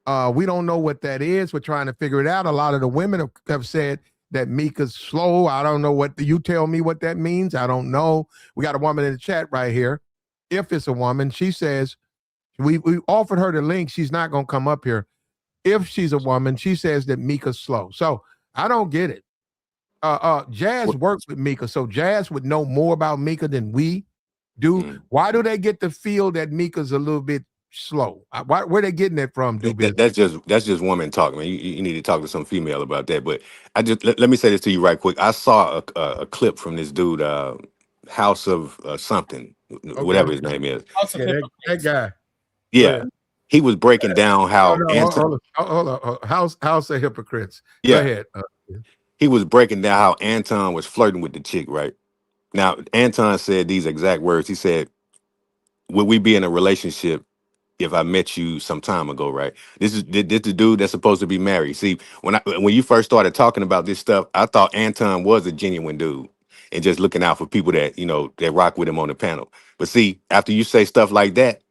We don't know what that is. We're trying to figure it out. A lot of the women have said that MICCA's slow. I don't know you tell me what that means. I don't know. We got a woman in the chat right here. If it's a woman, she says, we offered her the link. She's not going to come up here. If she's a woman, she says that MICCA's slow. So I don't get it. Jazz works with MICCA, so Jazz would know more about MICCA than we do. Why do they get the feel that MICCA's a little bit slow? Where they getting that from?
That's just woman talk, man. You need to talk to some female about that. But I just let me say this to you right quick. I saw a clip from this dude, House of something, whatever his name is.
That guy.
Yeah, he was breaking down how
hold on. House of Hypocrites.
Yeah.
Go ahead.
He was breaking down how Anton was flirting with the chick. Right now, Anton said these exact words. He said, "Would we be in a relationship if I met you some time ago?" Right. This is the dude that's supposed to be married. See, when you first started talking about this stuff, I thought Anton was a genuine dude and just looking out for people that that rock with him on the panel. But see, after you say stuff like that,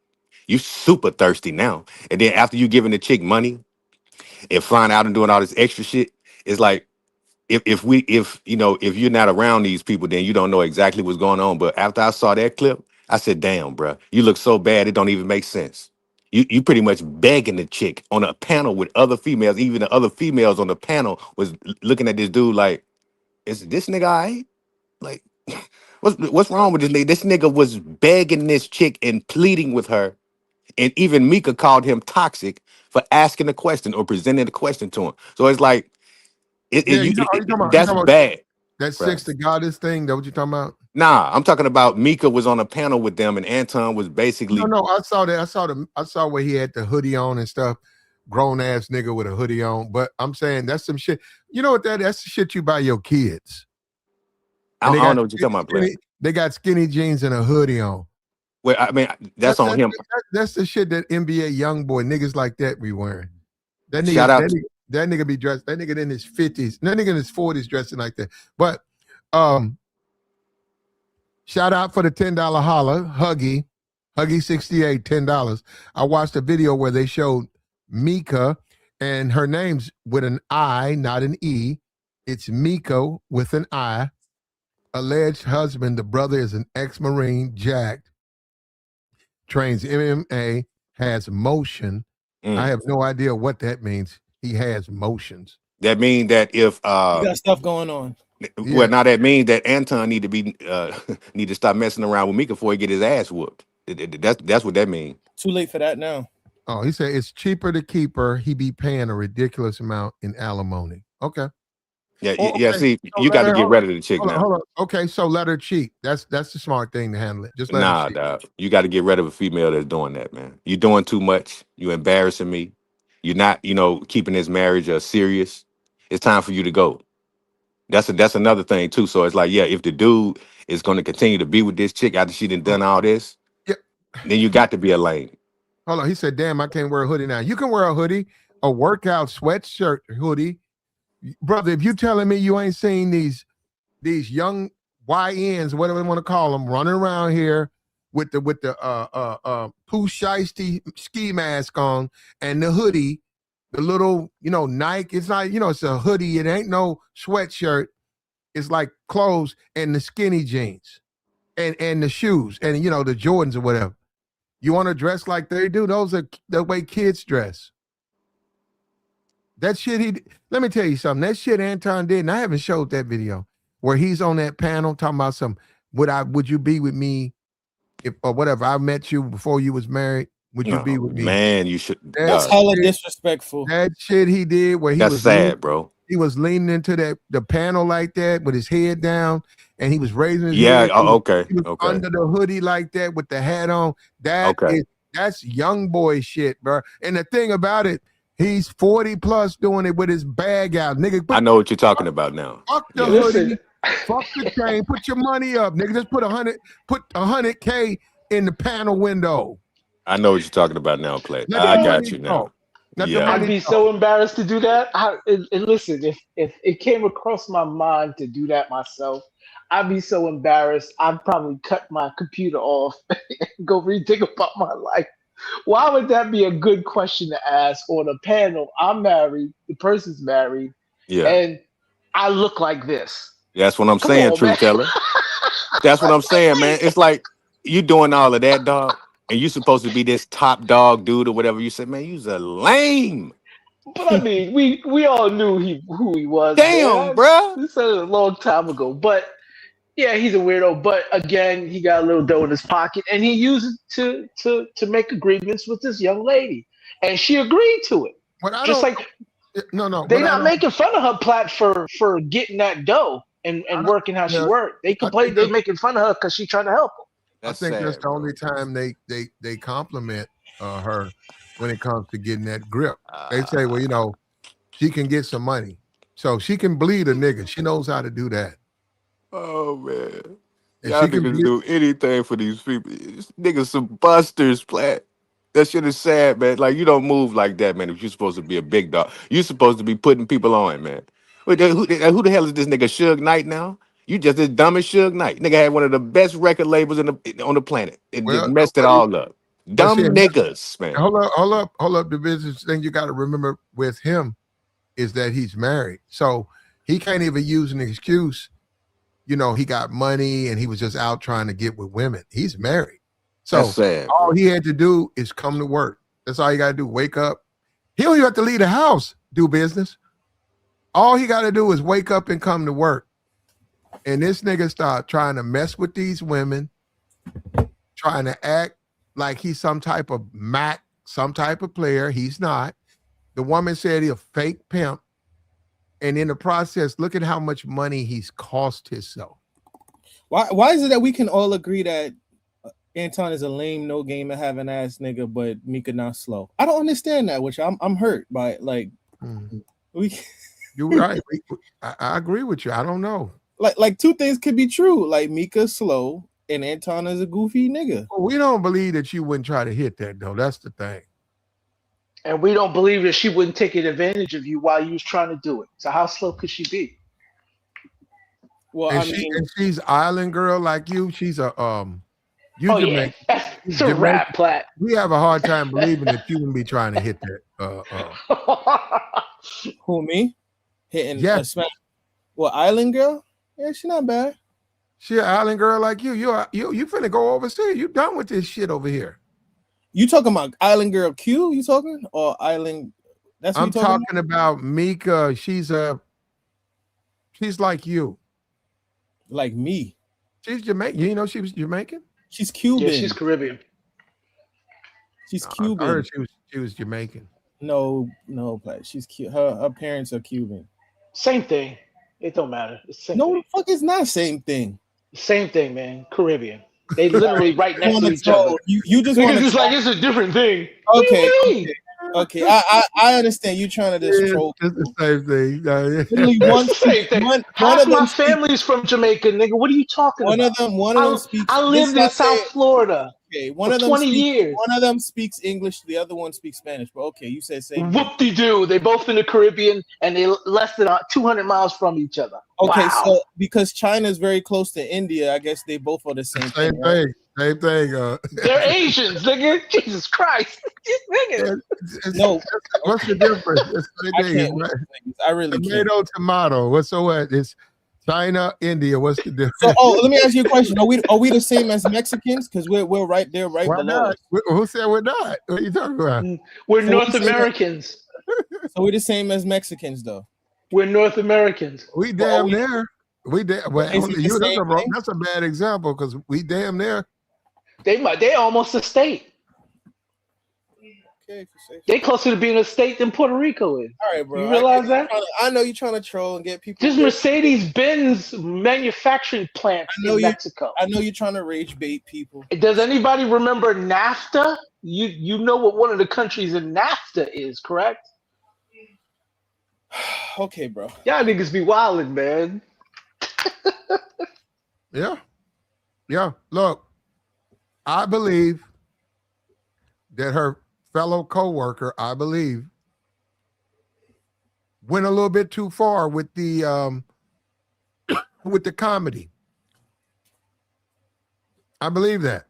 you super thirsty now. And then after you giving the chick money and flying out and doing all this extra shit, it's like if you're not around these people, then you don't know exactly what's going on. But after I saw that clip, I said, damn, bro, you look so bad, it don't even make sense. You pretty much begging the chick on a panel with other females. Even the other females on the panel was looking at this dude like, is this nigga all right? Like, what's wrong with this nigga? This nigga was begging this chick and pleading with her. And even MICCA called him toxic for asking a question or presenting a question to him. So it's like, that's bad.
That sex to goddess thing, that what you talking about?
Nah, I'm talking about MICCA was on a panel with them and Anton was basically.
No, I saw that. I saw where he had the hoodie on and stuff. Grown ass nigga with a hoodie on. But I'm saying that's some shit. You know what that's the shit you buy your kids.
I don't know what you're talking about.
They got skinny jeans and a hoodie on.
Well, I mean, that's on him.
That's the shit that NBA young boy niggas like that be wearing. That nigga,
Shout out
that nigga be dressed. That nigga in his 50s. That nigga in his 40s dressing like that. But shout out for the $10 holler, Huggy 68, $10. I watched a video where they showed MICCA, and her name's with an I, not an E. It's MICCA with an I. alleged husband, the brother is an ex-Marine, jacked, trains MMA, has motion. I have no idea what that means. He has motions.
That means that if
You got stuff going on.
well, now that means that Anton need to be need to stop messing around with Mika before he get his ass whooped. That's what that means.
Too late for that now.
Oh, he said it's cheaper to keep her. He be paying a ridiculous amount in alimony. Okay.
Yeah,
Oh,
yeah.
okay.
See,
So
you got to
let her-
get
hold
rid
on,
of the chick
hold on,
now.
hold on. Okay, so let her cheat. That's the smart thing to handle it. Just let
Nah,
her cheat.
dog. You got to get rid of a female that's doing that, man. You're doing too much. You embarrassing me. You're not, keeping this marriage serious. It's time for you to go. That's another thing too. So it's like, yeah, if the dude is going to continue to be with this chick after she done all this,
Yeah.
then you got to be a lane.
Hold on. He said, damn, I can't wear a hoodie now. You can wear a hoodie, a workout sweatshirt hoodie. Brother, if you telling me you ain't seen these young YNs, whatever they want to call them, running around here with the Pooh Shiesty ski mask on and the hoodie, the little, Nike, it's not, it's a hoodie. It ain't no sweatshirt. It's like clothes and the skinny jeans and the shoes and, the Jordans or whatever. You want to dress like they do? Those are the way kids dress. That shit let me tell you something. That shit Anton did, and I haven't showed that video where he's on that panel talking about would you be with me if or whatever? I met you before you was married. Would you be with me?
Man, you should.
That's hella disrespectful.
That shit he did where
That's sad, bro.
He was leaning into the panel like that with his head down, and he was raising his
Yeah.
head.
Okay.
He was
Okay.
under the hoodie like that with the hat on. That's young boy shit, bro. And the thing about it, he's 40 plus doing it with his bag out, nigga.
I know what you're talking about now.
Fuck the hoodie, fuck the chain. Put your money up, nigga. Just put 100K in the panel window.
I know what you're talking about now, Clay. I got you now.
I'd be so embarrassed to do that. And listen, if it came across my mind to do that myself, I'd be so embarrassed. I'd probably cut my computer off and go rethink about my life. Why would that be a good question to ask on a panel? I'm married, the person's married, and I look like this.
That's what I'm saying, truth teller. That's what I'm saying, man. It's like you doing all of that, dog, and you supposed to be this top dog dude or whatever. You said, man, you's a lame.
But I mean, we all knew who he was.
Damn, bro.
We said it a long time ago. But yeah, he's a weirdo. But again, he got a little dough in his pocket, and he used it to make agreements with this young lady, and she agreed to it. They're not making fun of her Platt for getting that dough and working how she worked. They complain they're making fun of her because she's trying to help them.
I think that's the only time they compliment her when it comes to getting that grip. They say, well, she can get some money, so she can bleed a nigga. She knows how to do that.
Oh man,
and
y'all niggas do anything for these people. These niggas some busters, Platt. That shit is sad, man. Like, you don't move like that, man. If you're supposed to be a big dog, you're supposed to be putting people on, man. Who the hell is this nigga Suge Knight now? You just as dumb as Suge Knight. Nigga had one of the best record labels on the planet. It just messed it all up. Dumb niggas, man.
Hold up. The business thing you got to remember with him is that he's married, so he can't even use an excuse. He got money and he was just out trying to get with women. He's married. So
that's sad,
all he had to do is come to work. That's all you got to do. Wake up. He don't even have to leave the house, do business. All he got to do is wake up and come to work. And this nigga start trying to mess with these women, trying to act like he's some type of Mac, some type of player. He's not. The woman said he's a fake pimp. And in the process, look at how much money he's cost himself.
Why is it that we can all agree that Anton is a lame, no game and having ass nigga, but Micca not slow? I don't understand that, which I'm hurt by it. Like,
you're right. I agree with you. I don't know.
Like two things could be true. Like Micca's slow and Anton is a goofy nigga.
Well, we don't believe that you wouldn't try to hit that though. That's the thing.
And we don't believe that she wouldn't take advantage of you while you was trying to do it. So how slow could she be?
Well,
and she's island girl like you. She's a
it's a rap, Platt.
We have a hard time believing that you wouldn't be trying to hit that.
Who, me? Hitting
yes.
Island girl? Yeah, she not bad.
She an island girl like you. You finna go overseas. You done with this shit over here.
You talking about Island Girl Q? You talking or Island? That's what
I'm
you talking
talking about Micca. She's like you.
Like me.
She's Jamaican. You know she was Jamaican?
She's Cuban.
Yeah, she's Caribbean.
She's
I
Cuban.
heard she was Jamaican.
No, but she's cute. Her parents are Cuban.
Same thing. It don't matter. It's the same
No,
thing.
the fuck is not same thing.
Same thing, man. Caribbean. They literally right next to each
troll.
other.
You just want
Niggas
to
is like it's a different thing.
Okay.
What do you mean?
Okay. I understand you trying to just troll.
It's the same thing.
Literally
It's the same thing.
one
Half
of them
my
speak-
family's from Jamaica, nigga. What are you talking
one
about?
of them speaks.
I lived in South Florida
Okay,
for 20 years.
One of them speaks English. The other one speaks Spanish. But okay, you said same.
Whoop-de-doo. They both in the Caribbean, and they less than 200 miles from each other.
Okay,
Wow.
so because China is very close to India, I guess they both are the same thing. Right?
Same thing.
They're Asians, nigga. Jesus Christ. Nigga.
No,
What's the difference? It's the
I
same
can't.
thing.
I really can't.
Tomato. What's so what? It's China, India. What's the difference?
So, let me ask you a question. Are we the same as Mexicans? Because we're right there, right
Why
below.
not? Who said we're not? What are you talking about?
We're
So
North
we say that-
Americans.
So we're the same as Mexicans, though.
We're North Americans.
We damn near. Well,
Is it the
you,
same thing?
that's a bad example because we damn near.
They almost a state.
Okay,
They closer to being a state than Puerto Rico is.
all right, bro.
You realize that?
I know you're trying to troll and get people.
There's Mercedes-Benz manufacturing plants in Mexico.
I know you're trying to rage bait people.
Does anybody remember NAFTA? You know what one of the countries in NAFTA is, correct?
Okay, bro.
Y'all niggas be wildin', man.
Yeah. Look, I believe that her fellow co-worker, I believe, went a little bit too far with the with the comedy. I believe that.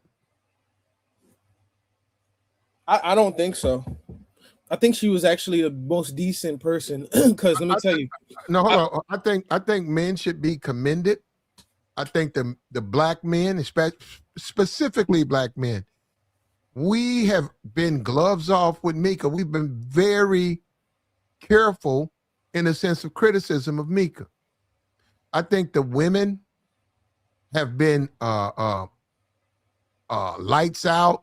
I don't think so. I think she was actually the most decent person. Because let me tell you.
No, hold on. I think men should be commended. I think the black men, specifically black men, we have been gloves off with Micca. We've been very careful in a sense of criticism of Micca. I think the women have been lights out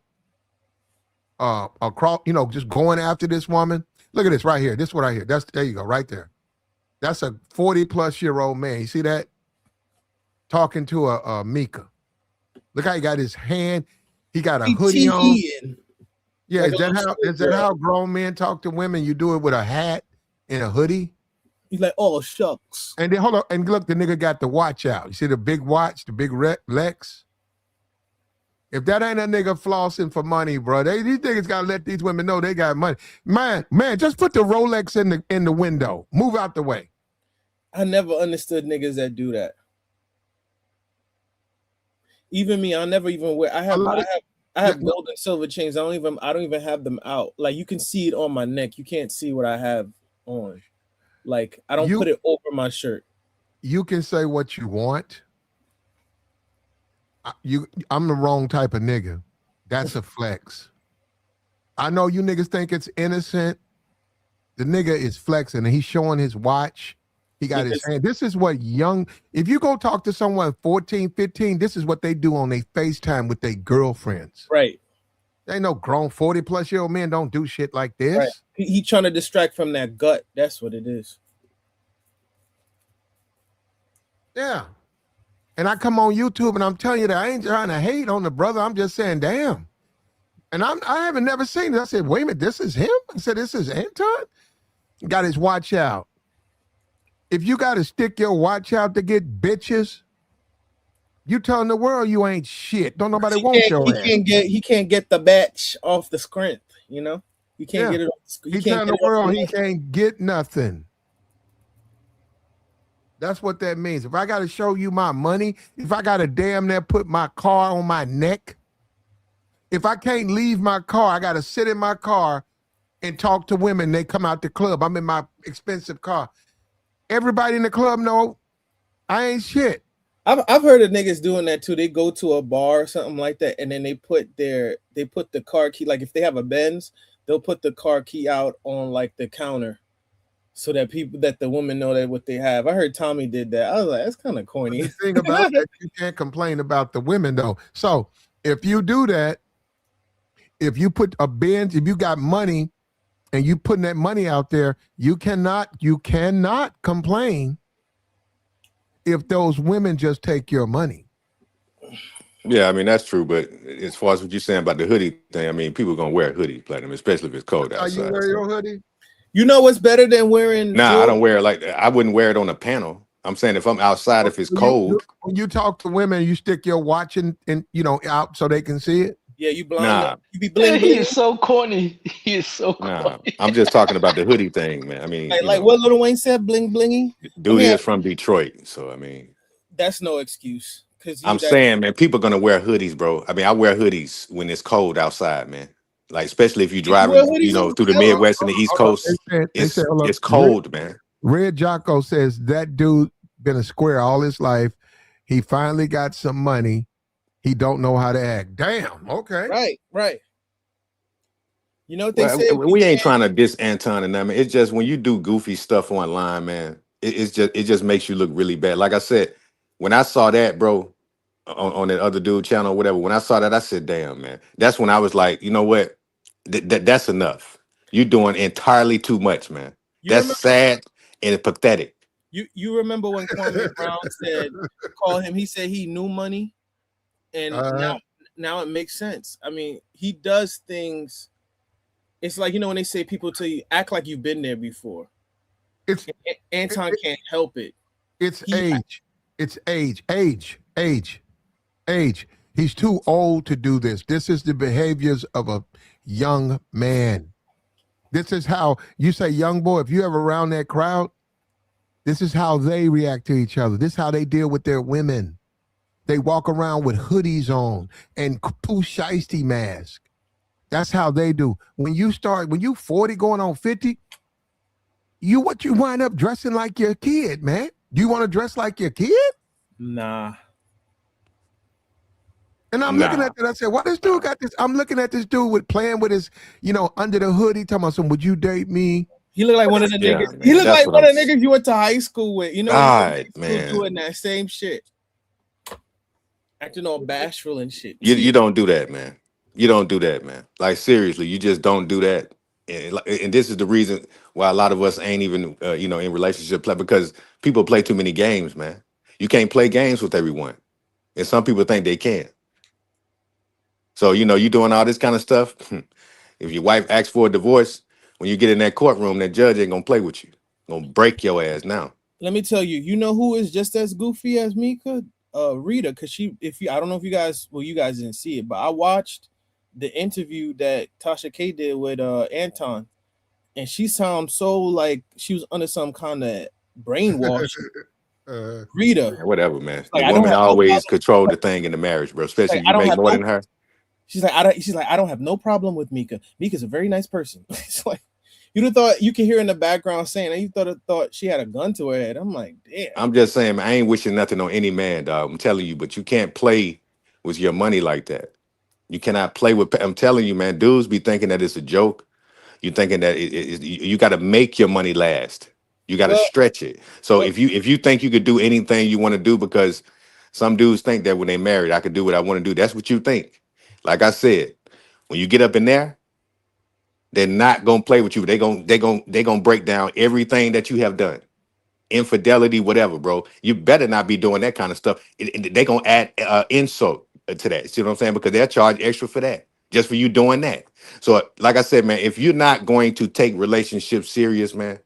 across, just going after this woman. Look at this right here. This is what I hear. There you go, right there. That's a 40-plus-year-old man. You see that? Talking to a Micca. Look how he got his hand. He got a hoodie on. Yeah,
Like
is that how grown men talk to women? You do it with a hat and a hoodie.
He's like, oh shucks.
And then hold on, and look, the nigga got the watch out. You see the big watch, the big Lex. If that ain't a nigga flossing for money, bro, these niggas gotta let these women know they got money. Man, just put the Rolex in the window. Move out the way.
I never understood niggas that do that. Even me, I never even wear. I have gold and silver chains. I don't even have them out. Like you can see it on my neck. You can't see what I have on. Like I don't put it over my shirt.
You can say what you want. I'm the wrong type of nigga. That's a flex. I know you niggas think it's innocent. The nigga is flexing and he's showing his watch. He got his hand. This is what if you go talk to someone 14, 15, this is what they do on their FaceTime with their girlfriends.
Right.
They know grown 40-plus-year-old men don't do shit like this.
Right. He trying to distract from that gut. That's what it is.
Yeah. And I come on YouTube and I'm telling you that I ain't trying to hate on the brother. I'm just saying, damn. And I haven't never seen it. I said, wait a minute, this is him? I said, this is Anton? Got his watch out. If you got to stick your watch out to get bitches, you telling the world you ain't shit. Don't nobody want your ass.
He can't get the batch off the screen, you know? He can't get it off the screen.
He's telling the world he can't get nothing. That's what that means. If I got to show you my money, if I got to damn near put my car on my neck, if I can't leave my car, I got to sit in my car and talk to women. They come out the club. I'm in my expensive car. Everybody in the club know I ain't shit.
I've heard of niggas doing that too. They go to a bar or something like that, and then they put the car key. Like if they have a Benz, they'll put the car key out on like the counter so that the women know that what they have. I heard Tommy did that. I was like, that's kind of
But
corny.
the thing about that, you can't complain about the women though. So if you do that, if you put a Benz, if you got money and you putting that money out there, you cannot complain if those women just take your money.
Yeah, I mean that's true. But as far as what you're saying about the hoodie thing, I mean people gonna wear a hoodie, Platinum, especially if it's cold
How you
outside.
wear
So.
your hoodie?
You know what's better than wearing
Nah, I
Jordan?
don't wear it like that. I wouldn't wear it on a panel. I'm saying if I'm outside, if it's cold,
When you talk to women, you stick your watch in out so they can see it.
Yeah, you blind.
nah,
You be bling
He
bling.
is so corny. He is so
nah.
corny.
I'm just talking about the hoodie thing, man. I mean,
Like what Lil Wayne said, bling blingy. I
dude
mean,
is from Detroit, so I mean,
that's no excuse because
I'm saying, man, people gonna wear hoodies, bro. I mean, I wear hoodies when it's cold outside, man. Like especially if you're
you wear
driving,
hoodies in
through the
hell.
Midwest and the East
Hold up.
Coast.
They said, hold up.
It's cold, man.
Red Jocko says that dude been a square all his life. He finally got some money. He don't know how to act. Damn. Okay.
Right. You know what they
Well,
say? If you
we ain't
can't,
trying to diss Anton and them. It's just when you do goofy stuff online, man, it just makes you look really bad. Like I said, when I saw that, bro, on that other dude channel or whatever, when I saw that, I said, "Damn, man." That's when I was like, you know what? That's enough. You're doing entirely too much, man.
you
That's
remember
sad and pathetic.
you remember when Kwame Brown said call him. He said he knew money, and now it makes sense. I mean, he does things. It's like when they say people tell you act like you've been there before.
It's
Anton can't help it.
it's age. It's age. He's too old to do this. This is the behaviors of a young man. This is how you say, young boy, if you ever around that crowd, this is how they react to each other. This is how they deal with their women. They walk around with hoodies on and poo shiesty mask. That's how they do. When you 40 going on 50, you wind up dressing like your kid, man. Do you want to dress like your kid?
Nah.
And I'm looking at that. I said, why this dude got this? I'm looking at this dude playing with his, under the hoodie, talking about some, would you date me?
He looked like one of the niggas.
Man,
He looked like one of the
I'm-
niggas you went to high school with. You know,
God, man.
doing that same shit. Acting all bashful and shit.
You don't do that, man. You don't do that, man. Like seriously, you just don't do that. And this is the reason why a lot of us ain't even in relationship play, because people play too many games, man. You can't play games with everyone, and some people think they can. So you doing all this kind of stuff. If your wife asks for a divorce, when you get in that courtroom, that judge ain't gonna play with you. Gonna break your ass now.
Let me tell you, you know who is just as goofy as Mika? Rita, because I don't know if you guys didn't see it, but I watched the interview that Tasha K did with Anton, and she sounds so like she was under some kind of brainwash. Rita,
Whatever, man.
like,
The
I don't
woman
have no
always
problem.
control the thing in the marriage, bro. Especially
Like,
if you make more than her.
She's like, I don't have no problem with Mika. Mika's a very nice person. It's like you'd have thought you could hear in the background saying, and you thought she had a gun to her head. I'm like, damn.
I'm just saying, man, I ain't wishing nothing on any man, dog. I'm telling you, but you can't play with your money like that. You cannot play with. I'm telling you, man. Dudes be thinking that it's a joke. You thinking that you got to make your money last. You got to
Well,
stretch it. So if you think you could do anything you want to do, because some dudes think that when they married, I could do what I want to do. That's what you think. Like I said, when you get up in there, they're not gonna play with you. They gonna break down everything that you have done. Infidelity, whatever, bro. You better not be doing that kind of stuff. They gonna add insult to that. See what I'm saying? Because they'll charge extra for that, just for you doing that. So, like I said, man, if you're not going to take relationships serious, man,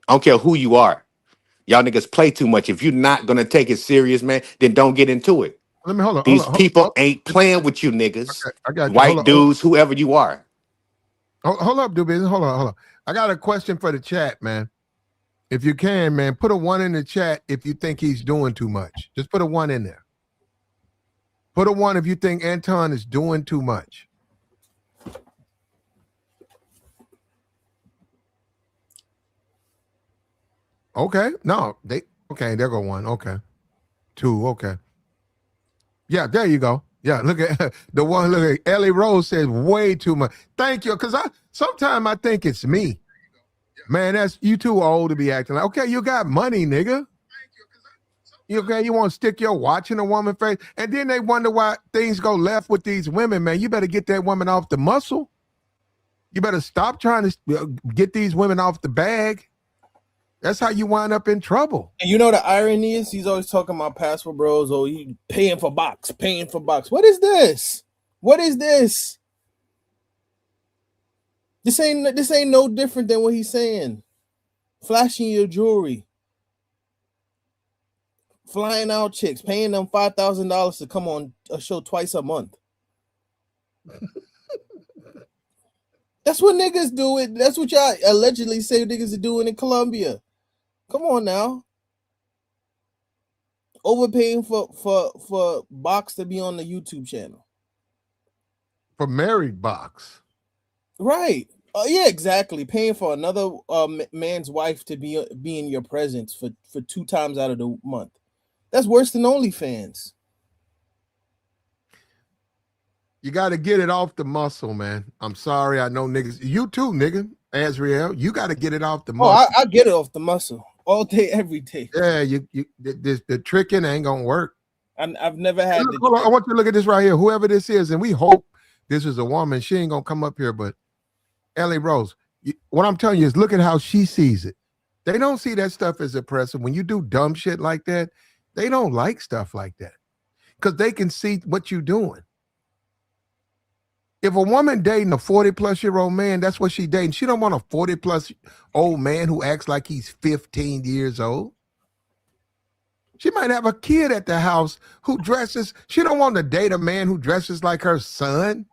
I don't care who you are. Y'all niggas play too much. If you're not gonna take it serious, man, then don't get into it.
Let me hold
These
on.
people ain't playing with you niggas.
Okay, I got you.
White dudes, whoever you are.
Hold up, do business. Hold on. I got a question for the chat, man. If you can, man, put a 1 in the chat if you think he's doing too much. Just put a 1 in there. Put a 1 if you think Anton is doing too much. Okay. No, there go 1. Okay. 2. Okay. Yeah, there you go. Yeah, look at the one. Look at Ellie Rose says way too much. Thank you, because sometimes I think it's me. Man, that's you too old to be acting like. Okay, you got money, nigga. You okay? You want to stick your watch in a woman's face, and then they wonder why things go left with these women. Man, you better get that woman off the muscle. You better stop trying to get these women off the bag. That's how you wind up in trouble.
And you know the irony is he's always talking about password bros. Oh, he paying for box. What is this? What is this? This ain't no different than what he's saying. Flashing your jewelry, flying out chicks, paying them $5,000 to come on a show twice a month. That's what niggas do. That's what y'all allegedly say niggas are doing in Colombia. Come on now. Overpaying for Box to be on the YouTube channel.
For married Box.
Right. Yeah, exactly. Paying for another man's wife to be in your presence for 2 times out of the month. That's worse than OnlyFans.
You got to get it off the muscle, man. I'm sorry. I know niggas. You too, nigga. Azriel, you got to get it off the muscle.
I get it off the muscle all day, every day.
Yeah, the tricking ain't going to work.
I've never had.
Hold on, I want you to look at this right here. Whoever this is, and we hope this is a woman. She ain't going to come up here, but Ellie Rose, what I'm telling you is look at how she sees it. They don't see that stuff as oppressive. When you do dumb shit like that, they don't like stuff like that because they can see what you're doing. If a woman dating a 40-plus-year-old man, that's what she dating. She don't want a 40-plus old man who acts like he's 15 years old. She might have a kid at the house who dresses. She don't want to date a man who dresses like her son.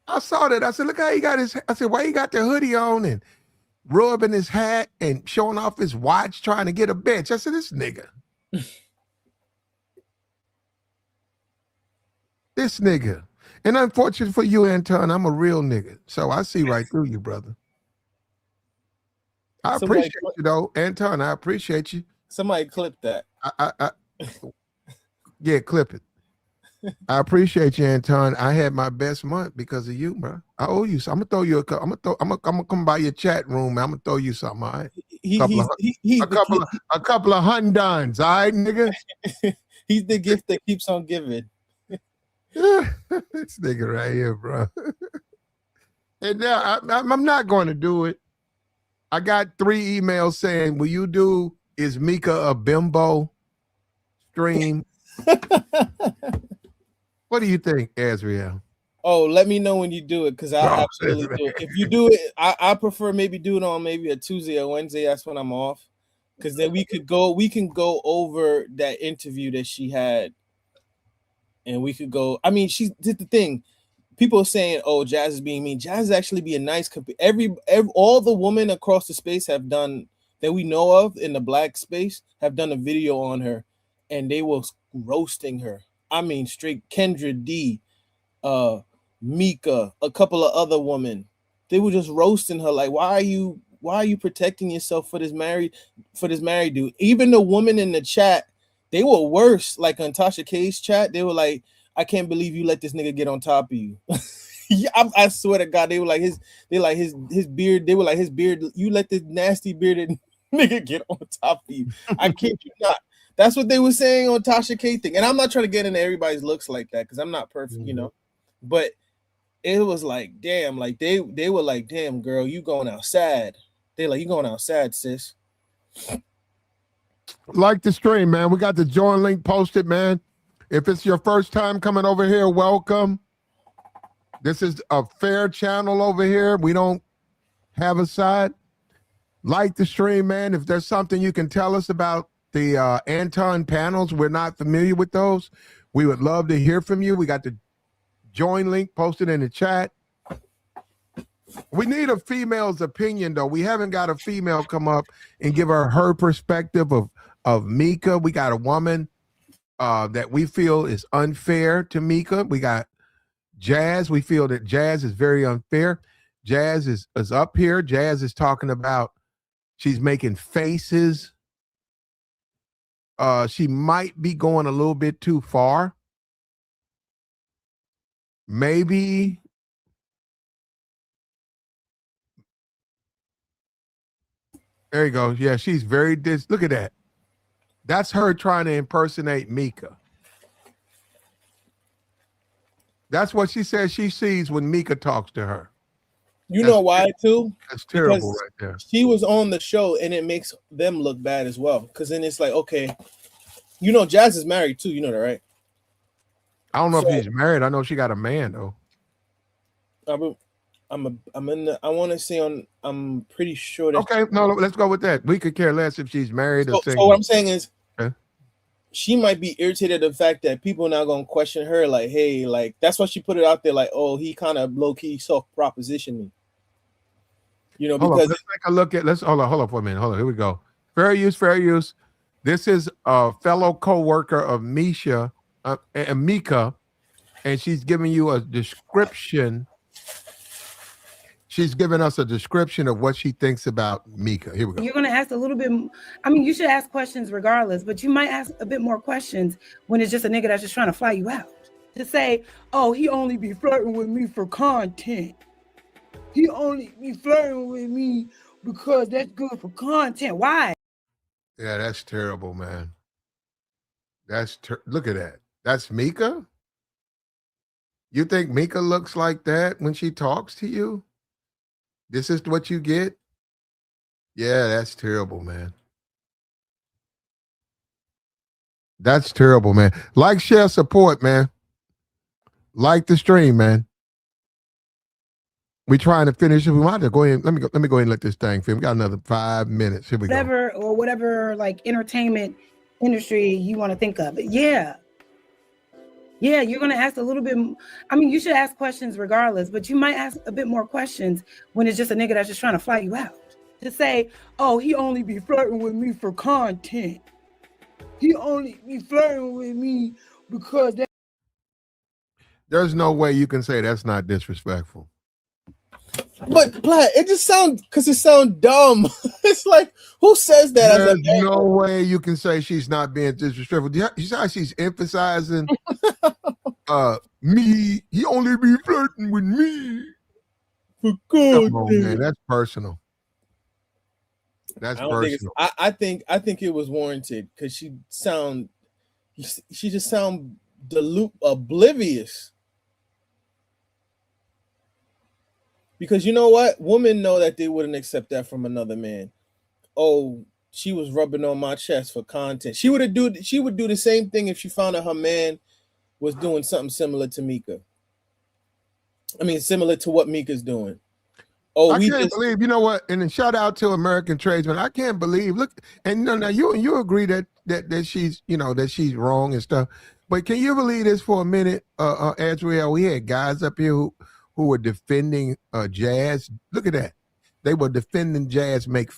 I saw that. I said, look how he got his. I said, why he got the hoodie on and rubbing his hat and showing off his watch trying to get a bitch. I said, this nigga. This nigga. And unfortunate for you, Anton, I'm a real nigga. So I see right through you, brother. I appreciate you, though. Anton, I appreciate you.
Somebody clip that.
Yeah, clip it. I appreciate you, Anton. I had my best month because of you, bro. I owe you something. I'm gonna throw you I'm gonna come by your chat room. I'm gonna throw you something. All right. A couple of Hundons, all right, nigga.
He's the gift that keeps on giving.
This nigga right here, bro. And now I'm not going to do it. I got 3 emails saying, will you do Is MICCA a Bimbo stream? What do you think, Azriel?
Oh, let me know when you do it, because I absolutely do it. If you do it, I prefer maybe do it on maybe a Tuesday or Wednesday. That's when I'm off. Because then we can go over that interview that she had. And we could go. I mean, she did the thing. People are saying, "Oh, Jazz is being mean." Jazz is actually being nice. All the women across the space have done that we know of in the black space have done a video on her, and they were roasting her. I mean, straight Kendra D, MICCA, a couple of other women. They were just roasting her. Like, why are you protecting yourself for this married dude? Even the woman in the chat. They were worse, like on Tasha K's chat. They were like, I can't believe you let this nigga get on top of you. Yeah, I swear to God, they were like his beard. They were like his beard. You let this nasty bearded nigga get on top of you. I kid you not. That's what they were saying on Tasha K thing. And I'm not trying to get into everybody's looks like that because I'm not perfect, you know. But it was like, damn, like they were like, damn, girl, you going outside. They like, you going outside, sis.
Like the stream, man. We got the join link posted, man. If it's your first time coming over here, welcome. This is a fair channel over here. We don't have a side. Like the stream, man. If there's something you can tell us about the Anton panels, we're not familiar with those. We would love to hear from you. We got the join link posted in the chat. We need a female's opinion, though. We haven't got a female come up and give her perspective of MICCA. We got a woman that we feel is unfair to MICCA. We got Jazz. We feel that Jazz is very unfair. Jazz is up here. Jazz is talking about she's making faces she might be going a little bit too far. Maybe there you go. Yeah, she's very look at that. That's her trying to impersonate Micca. That's what she says she sees when Micca talks to her.
You know why too?
That's terrible
Because
right there.
she was on the show, and it makes them look bad as well. Because then it's like, okay, you know, Jazz is married too. You know that, right?
I don't know if she's married. I know she got a man though.
I'm pretty sure that.
Okay, no, let's go with that. We could care less if she's married or single.
So what I'm saying is, she might be irritated at the fact that people are now gonna question her, like, hey, like that's why she put it out there, like, oh, he kind of low key soft propositioned me. You know, because
let's take a look at hold on for a minute. Hold on, here we go. Fair use. This is a fellow co-worker of Misha and Micca, and she's giving you a description. She's giving us a description of what she thinks about Micca. Here we go.
You're going to ask a little bit. I mean, you should ask questions regardless, but you might ask a bit more questions when it's just a nigga that's just trying to fly you out. To say, oh, he only be flirting with me for content. He only be flirting with me because that's good for content. Why?
Yeah, that's terrible, man. Look at that. That's Micca? You think Micca looks like that when she talks to you? This is what you get? Yeah, that's terrible, man. That's terrible, man. Like, share, support, man. Like the stream, man. We trying to finish it. We might have to go ahead. Let me go ahead and let this thing finish. We got another 5 minutes. Here we
go. Whatever like entertainment industry you want to think of. But yeah, you're going to ask a little bit. I mean, you should ask questions regardless, but you might ask a bit more questions when it's just a nigga that's just trying to fly you out. To say, oh, he only be flirting with me for content. He only be flirting with me because
there's no way you can say that's not disrespectful.
But it just sounds dumb. It's like, who says that?
There's no way you can say she's not being disrespectful. You see how she's emphasizing me? He only be flirting with me. Come on, man. That's personal. That's personal.
I think it was warranted because she just sound oblivious. Because you know what? Women know that they wouldn't accept that from another man. Oh, she was rubbing on my chest for content. She would do the same thing if she found out her man was doing something similar to Micca. I mean, similar to what Micca's doing. Oh,
I can't believe, you know what? And then shout out to American tradesmen. I can't believe. Look, and now you agree that she's, you know, that she's wrong and stuff. But can you believe this for a minute, Azrael? We had guys up here who were defending Jazz. Look at that. They were defending Jazz, make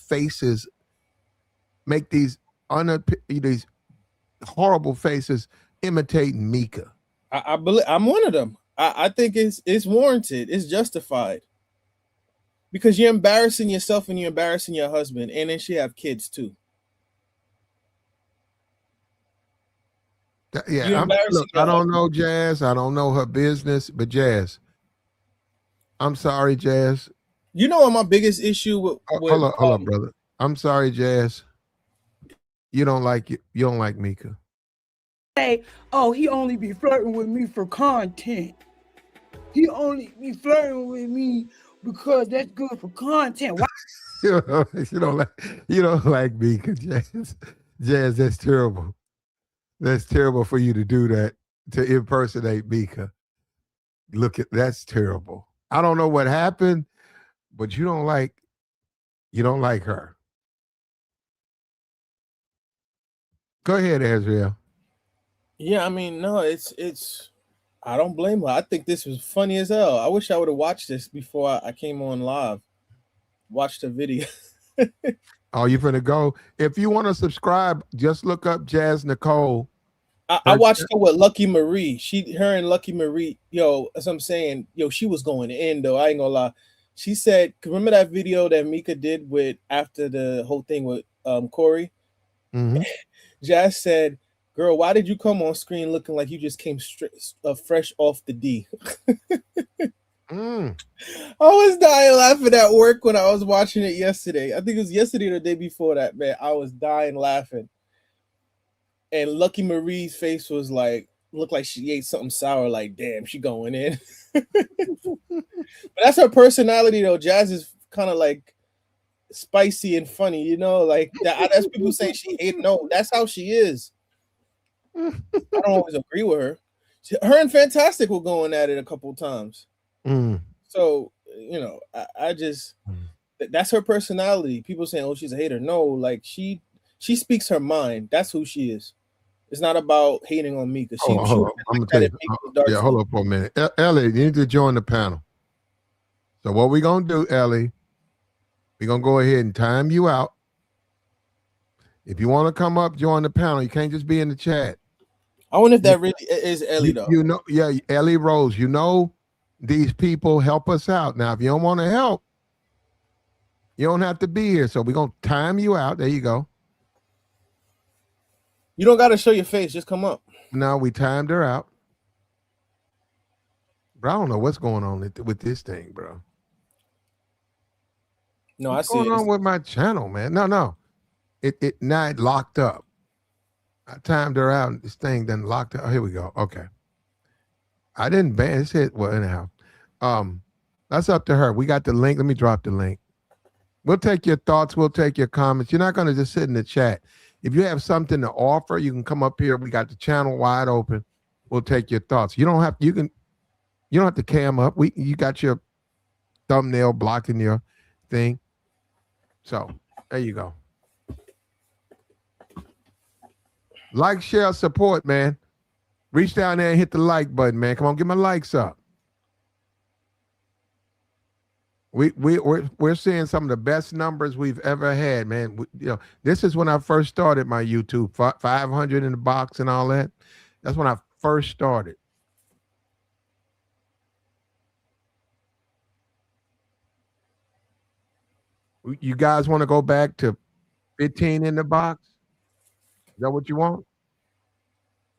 these horrible faces imitating Micca.
I believe I'm one of them. I think it's warranted. It's justified. Because you're embarrassing yourself and you're embarrassing your husband, and then she have kids too.
Yeah, I don't know Jazz. I don't know her business, but Jazz, I'm sorry, Jazz.
You know what my biggest issue with
hold up, brother. I'm sorry, Jazz. You don't like Micca.
Say, oh, he only be flirting with me for content. He only be flirting with me because that's good for content. Why?
you don't like Micca, Jazz. Jazz, that's terrible. That's terrible for you to do that, to impersonate Micca. That's terrible. I don't know what happened, but you don't like her. Go ahead, Azrael.
Yeah, I mean, no, it's I don't blame her. I think this was funny as hell. I wish I would have watched this before I came on live. Watched the video.
Oh, you're gonna go. If you want to subscribe, just look up Jazz Nicole.
I watched her with Lucky Marie. Her and Lucky Marie, as I'm saying, she was going in though. I ain't gonna lie. She said, remember that video that Micca did after the whole thing with Corey? Jazz said, "Girl, why did you come on screen looking like you just came straight, fresh off the D?"
Mm.
I was dying laughing at work when I was watching it yesterday. I think it was yesterday or the day before that, man. I was dying laughing. And Lucky Marie's face was like, looked like she ate something sour, like, damn, she going in. But that's her personality, though. Jazz is kind of like spicy and funny, you know, like that. That's people saying she hate. No, that's how she is. I don't always agree with her. Her and Fantastic were going at it a couple times. So, you know, I just that's her personality. People saying, "Oh, she's a hater." No, like she speaks her mind. That's who she is. It's not about hating on Micca. She
Hold on. I'm gonna tell you. Yeah, hold up for a minute. Ellie, you need to join the panel. So what we gonna do, Ellie? We're gonna go ahead and time you out. If you want to come up, join the panel. You can't just be in the chat.
I wonder if that really is Ellie, though.
You know, yeah, Ellie Rose. You know, these people help us out. Now, if you don't want to help, you don't have to be here. So we're gonna time you out. There you go.
You don't got to show your face. Just come up.
Now we timed her out. Bro, I don't know what's going on with this thing, bro.
No,
what's
I see.
What's going on with my channel, man? No. It now it locked up. I timed her out. This thing then locked up. Oh, here we go. Okay. I didn't ban. It's hit. Well, anyhow, that's up to her. We got the link. Let me drop the link. We'll take your thoughts. We'll take your comments. You're not going to just sit in the chat. If you have something to offer, you can come up here. We got the channel wide open. We'll take your thoughts. You don't have. You don't have to cam up. You got your thumbnail blocking your thing. So there you go. Like, share, support, man. Reach down there and hit the like button, man. Come on, get my likes up. We're seeing some of the best numbers we've ever had, man. This is when I first started my YouTube, 500 in the box and all that. That's when I first started. You guys want to go back to 15 in the box? Is that what you want?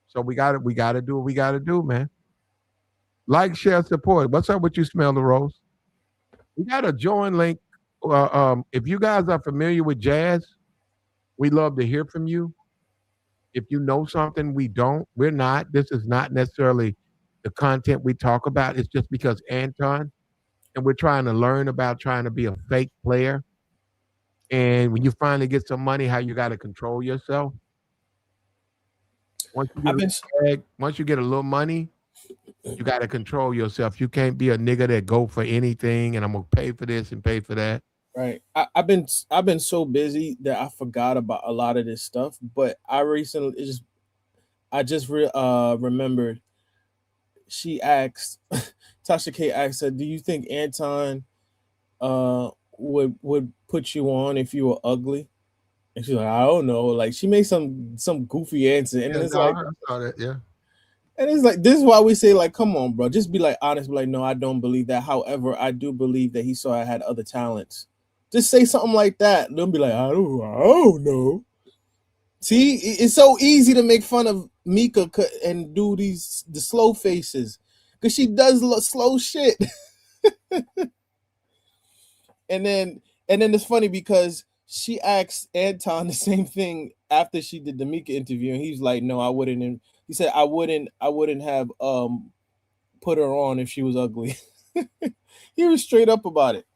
So we got to do what we got to do, man. Like, share, support. What's up with you, Smell the Rose? We got a join link. If you guys are familiar with Jazz, we'd love to hear from you. If you know something we don't, we're not. This is not necessarily the content we talk about. It's just because Anton, and we're trying to learn about trying to be a fake player. And when you finally get some money, how you got to control yourself. Once you get a little money, you got to control yourself. You can't be a nigga that go for anything and I'm gonna pay for this and pay for that.
Right. I've been so busy that I forgot about a lot of this stuff. But I recently remembered. She asked, Tasha K asked her, "Do you think Anton would put you on if you were ugly?" And she's like, "I don't know." Like she made some goofy answer, and it's like,
I saw that, yeah.
And it's like, this is why we say, like, come on, bro, just be like honest, be like, no, I don't believe that. However, I do believe that he saw I had other talents. Just say something like that. Don't be like, I don't know. See, it's so easy to make fun of Micca and do the slow faces because she does slow shit. And then it's funny because she asked Anton the same thing after she did the Micca interview, and he's like, "No, I wouldn't." And he said, "I wouldn't have put her on if she was ugly." He was straight up about it.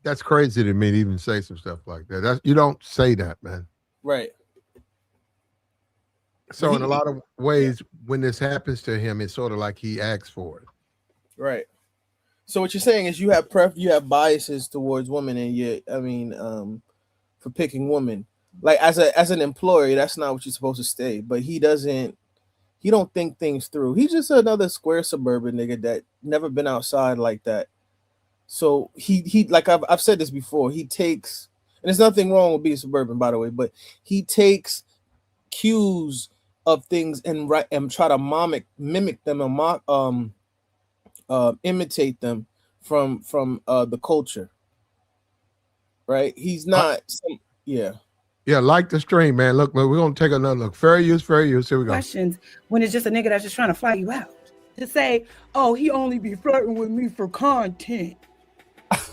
That's crazy to me to even say some stuff like that. You don't say that, man.
Right.
So in a lot of ways, when this happens to him, it's sort of like he asks for it.
Right. So what you're saying is you have biases towards women, and for picking women. Like as an employee, that's not what you're supposed to say. But he don't think things through. He's just another square suburban nigga that never been outside like that. So he like I've said this before. He takes, and there's nothing wrong with being suburban, by the way, but he takes cues of things and try to mimic them and imitate them from the culture. Right? He's not. Yeah.
Yeah, like the stream, man. Look, we're gonna take another look. Fair use, fair use. Here we go.
Questions when it's just a nigga that's just trying to fly you out. To say, oh, he only be flirting with me for content.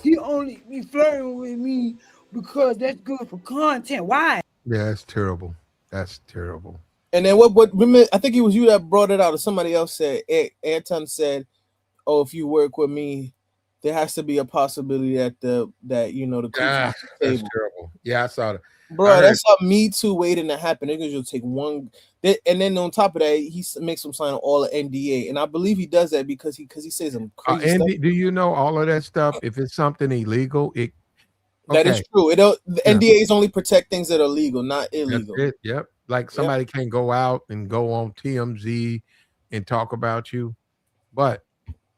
He only be flirting with me because that's good for content. Why?
Yeah, that's terrible. That's terrible.
And then what remember, I think it was you that brought it out, or somebody else said, Anton said, oh, if you work with me, there has to be a possibility that the coochie
Ah,
table.
that's terrible. Yeah, I saw that.
Bro, that's a Me Too waiting to happen. Niggas will take one, and then on top of that, he makes them sign all the NDA, and I believe he does that because he says some crazy stuff.
Andy, do you know all of that stuff? If it's something illegal,
that is true. The NDAs only protect things that are legal, not illegal.
That's it. Yep. Like somebody can't go out and go on TMZ and talk about you, but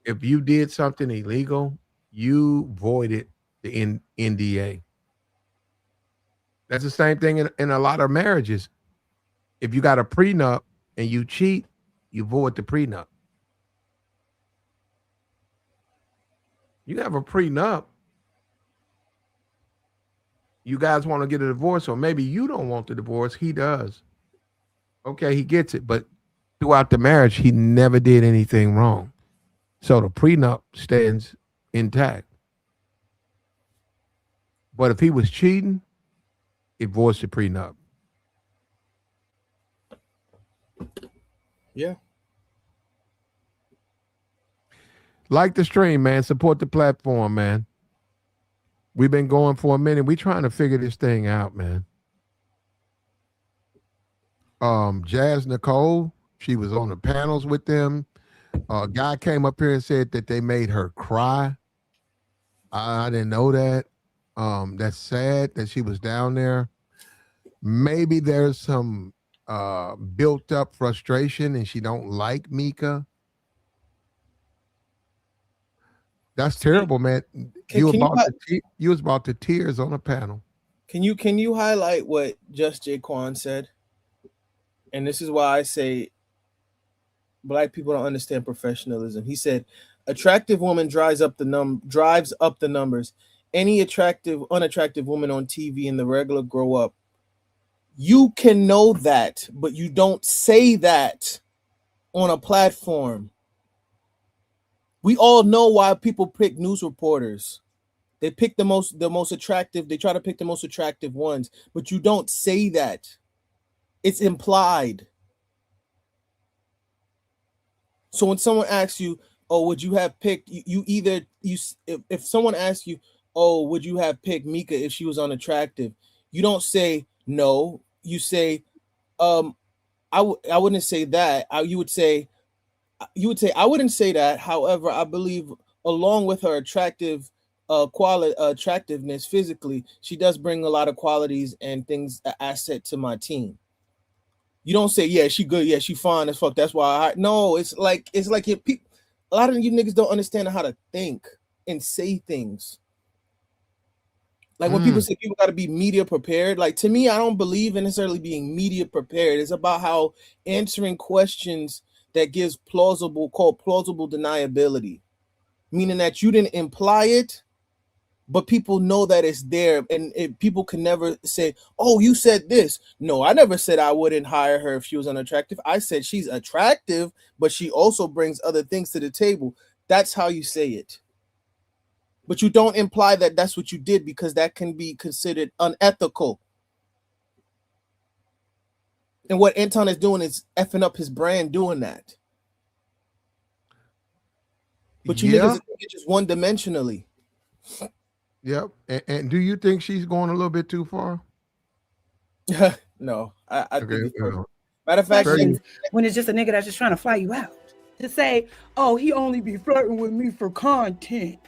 if you did something illegal, you voided the NDA. That's the same thing in a lot of marriages. If you got a prenup and you cheat, you void the prenup. You have a prenup. You guys want to get a divorce, or maybe you don't want the divorce. He does. Okay, he gets it. But throughout the marriage, he never did anything wrong. So the prenup stands intact. But if he was cheating, it voids the prenup.
Yeah.
Like the stream, man. Support the platform, man. We've been going for a minute. We trying to figure this thing out, man. Jazz Nicole, she was on the panels with them. A guy came up here and said that they made her cry. I didn't know that. That's sad that she was down there. Maybe there's some built up frustration and she don't like MICCA. That's terrible, man. You was about to tears on a panel.
Can you highlight what Just Jaquan said? And this is why I say Black people don't understand professionalism. He said, "Attractive woman drives up the numbers. Any unattractive woman on TV in the regular grow up. You can know that, but you don't say that on a platform. We all know why people pick news reporters. They pick the most attractive. They try to pick the most attractive ones, but you don't say that. It's implied. So when someone asks you, "Oh, would you have picked?" If someone asks you, "Oh, would you have picked MICCA if she was unattractive?" You don't say no. You say, I wouldn't say that. You would say, I wouldn't say that. However, I believe along with her attractiveness physically, she does bring a lot of qualities and things, an asset to my team. You don't say, yeah, she good, yeah, she fine as fuck. That's why no, it's like a lot of you niggas don't understand how to think and say things. Like when people say people got to be media prepared, like to me, I don't believe in necessarily being media prepared. It's about how answering questions that gives plausible deniability, meaning that you didn't imply it, but people know that it's there, and people can never say, "Oh, you said this." No, I never said I wouldn't hire her if she was unattractive. I said she's attractive, but she also brings other things to the table. That's how you say it. But you don't imply that that's what you did, because that can be considered unethical. And what Anton is doing is effing up his brand doing that. But you niggas think it just one-dimensionally.
Yep. And do you think she's going a little bit too far?
No, I think it's
perfect. Matter of fact, when it's just a nigga that's just trying to fly you out. To say, oh, he only be flirting with me for content.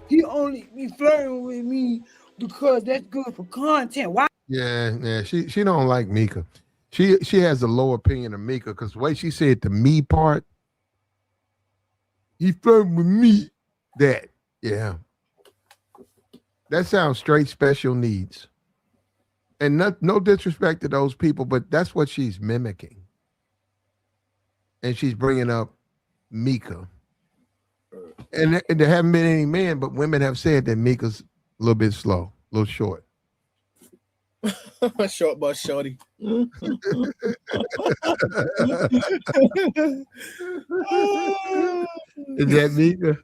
He only be flirting with me because that's good for content. Why?
Yeah. She don't like MICCA. She has a low opinion of MICCA because the way she said the me part, he flirting with me. That, yeah. That sounds straight special needs. And no disrespect to those people, but that's what she's mimicking. And she's bringing up MICCA. And there haven't been any men, but women have said that MICCA's a little bit slow, a little short.
Short but shorty.
Is that Mika?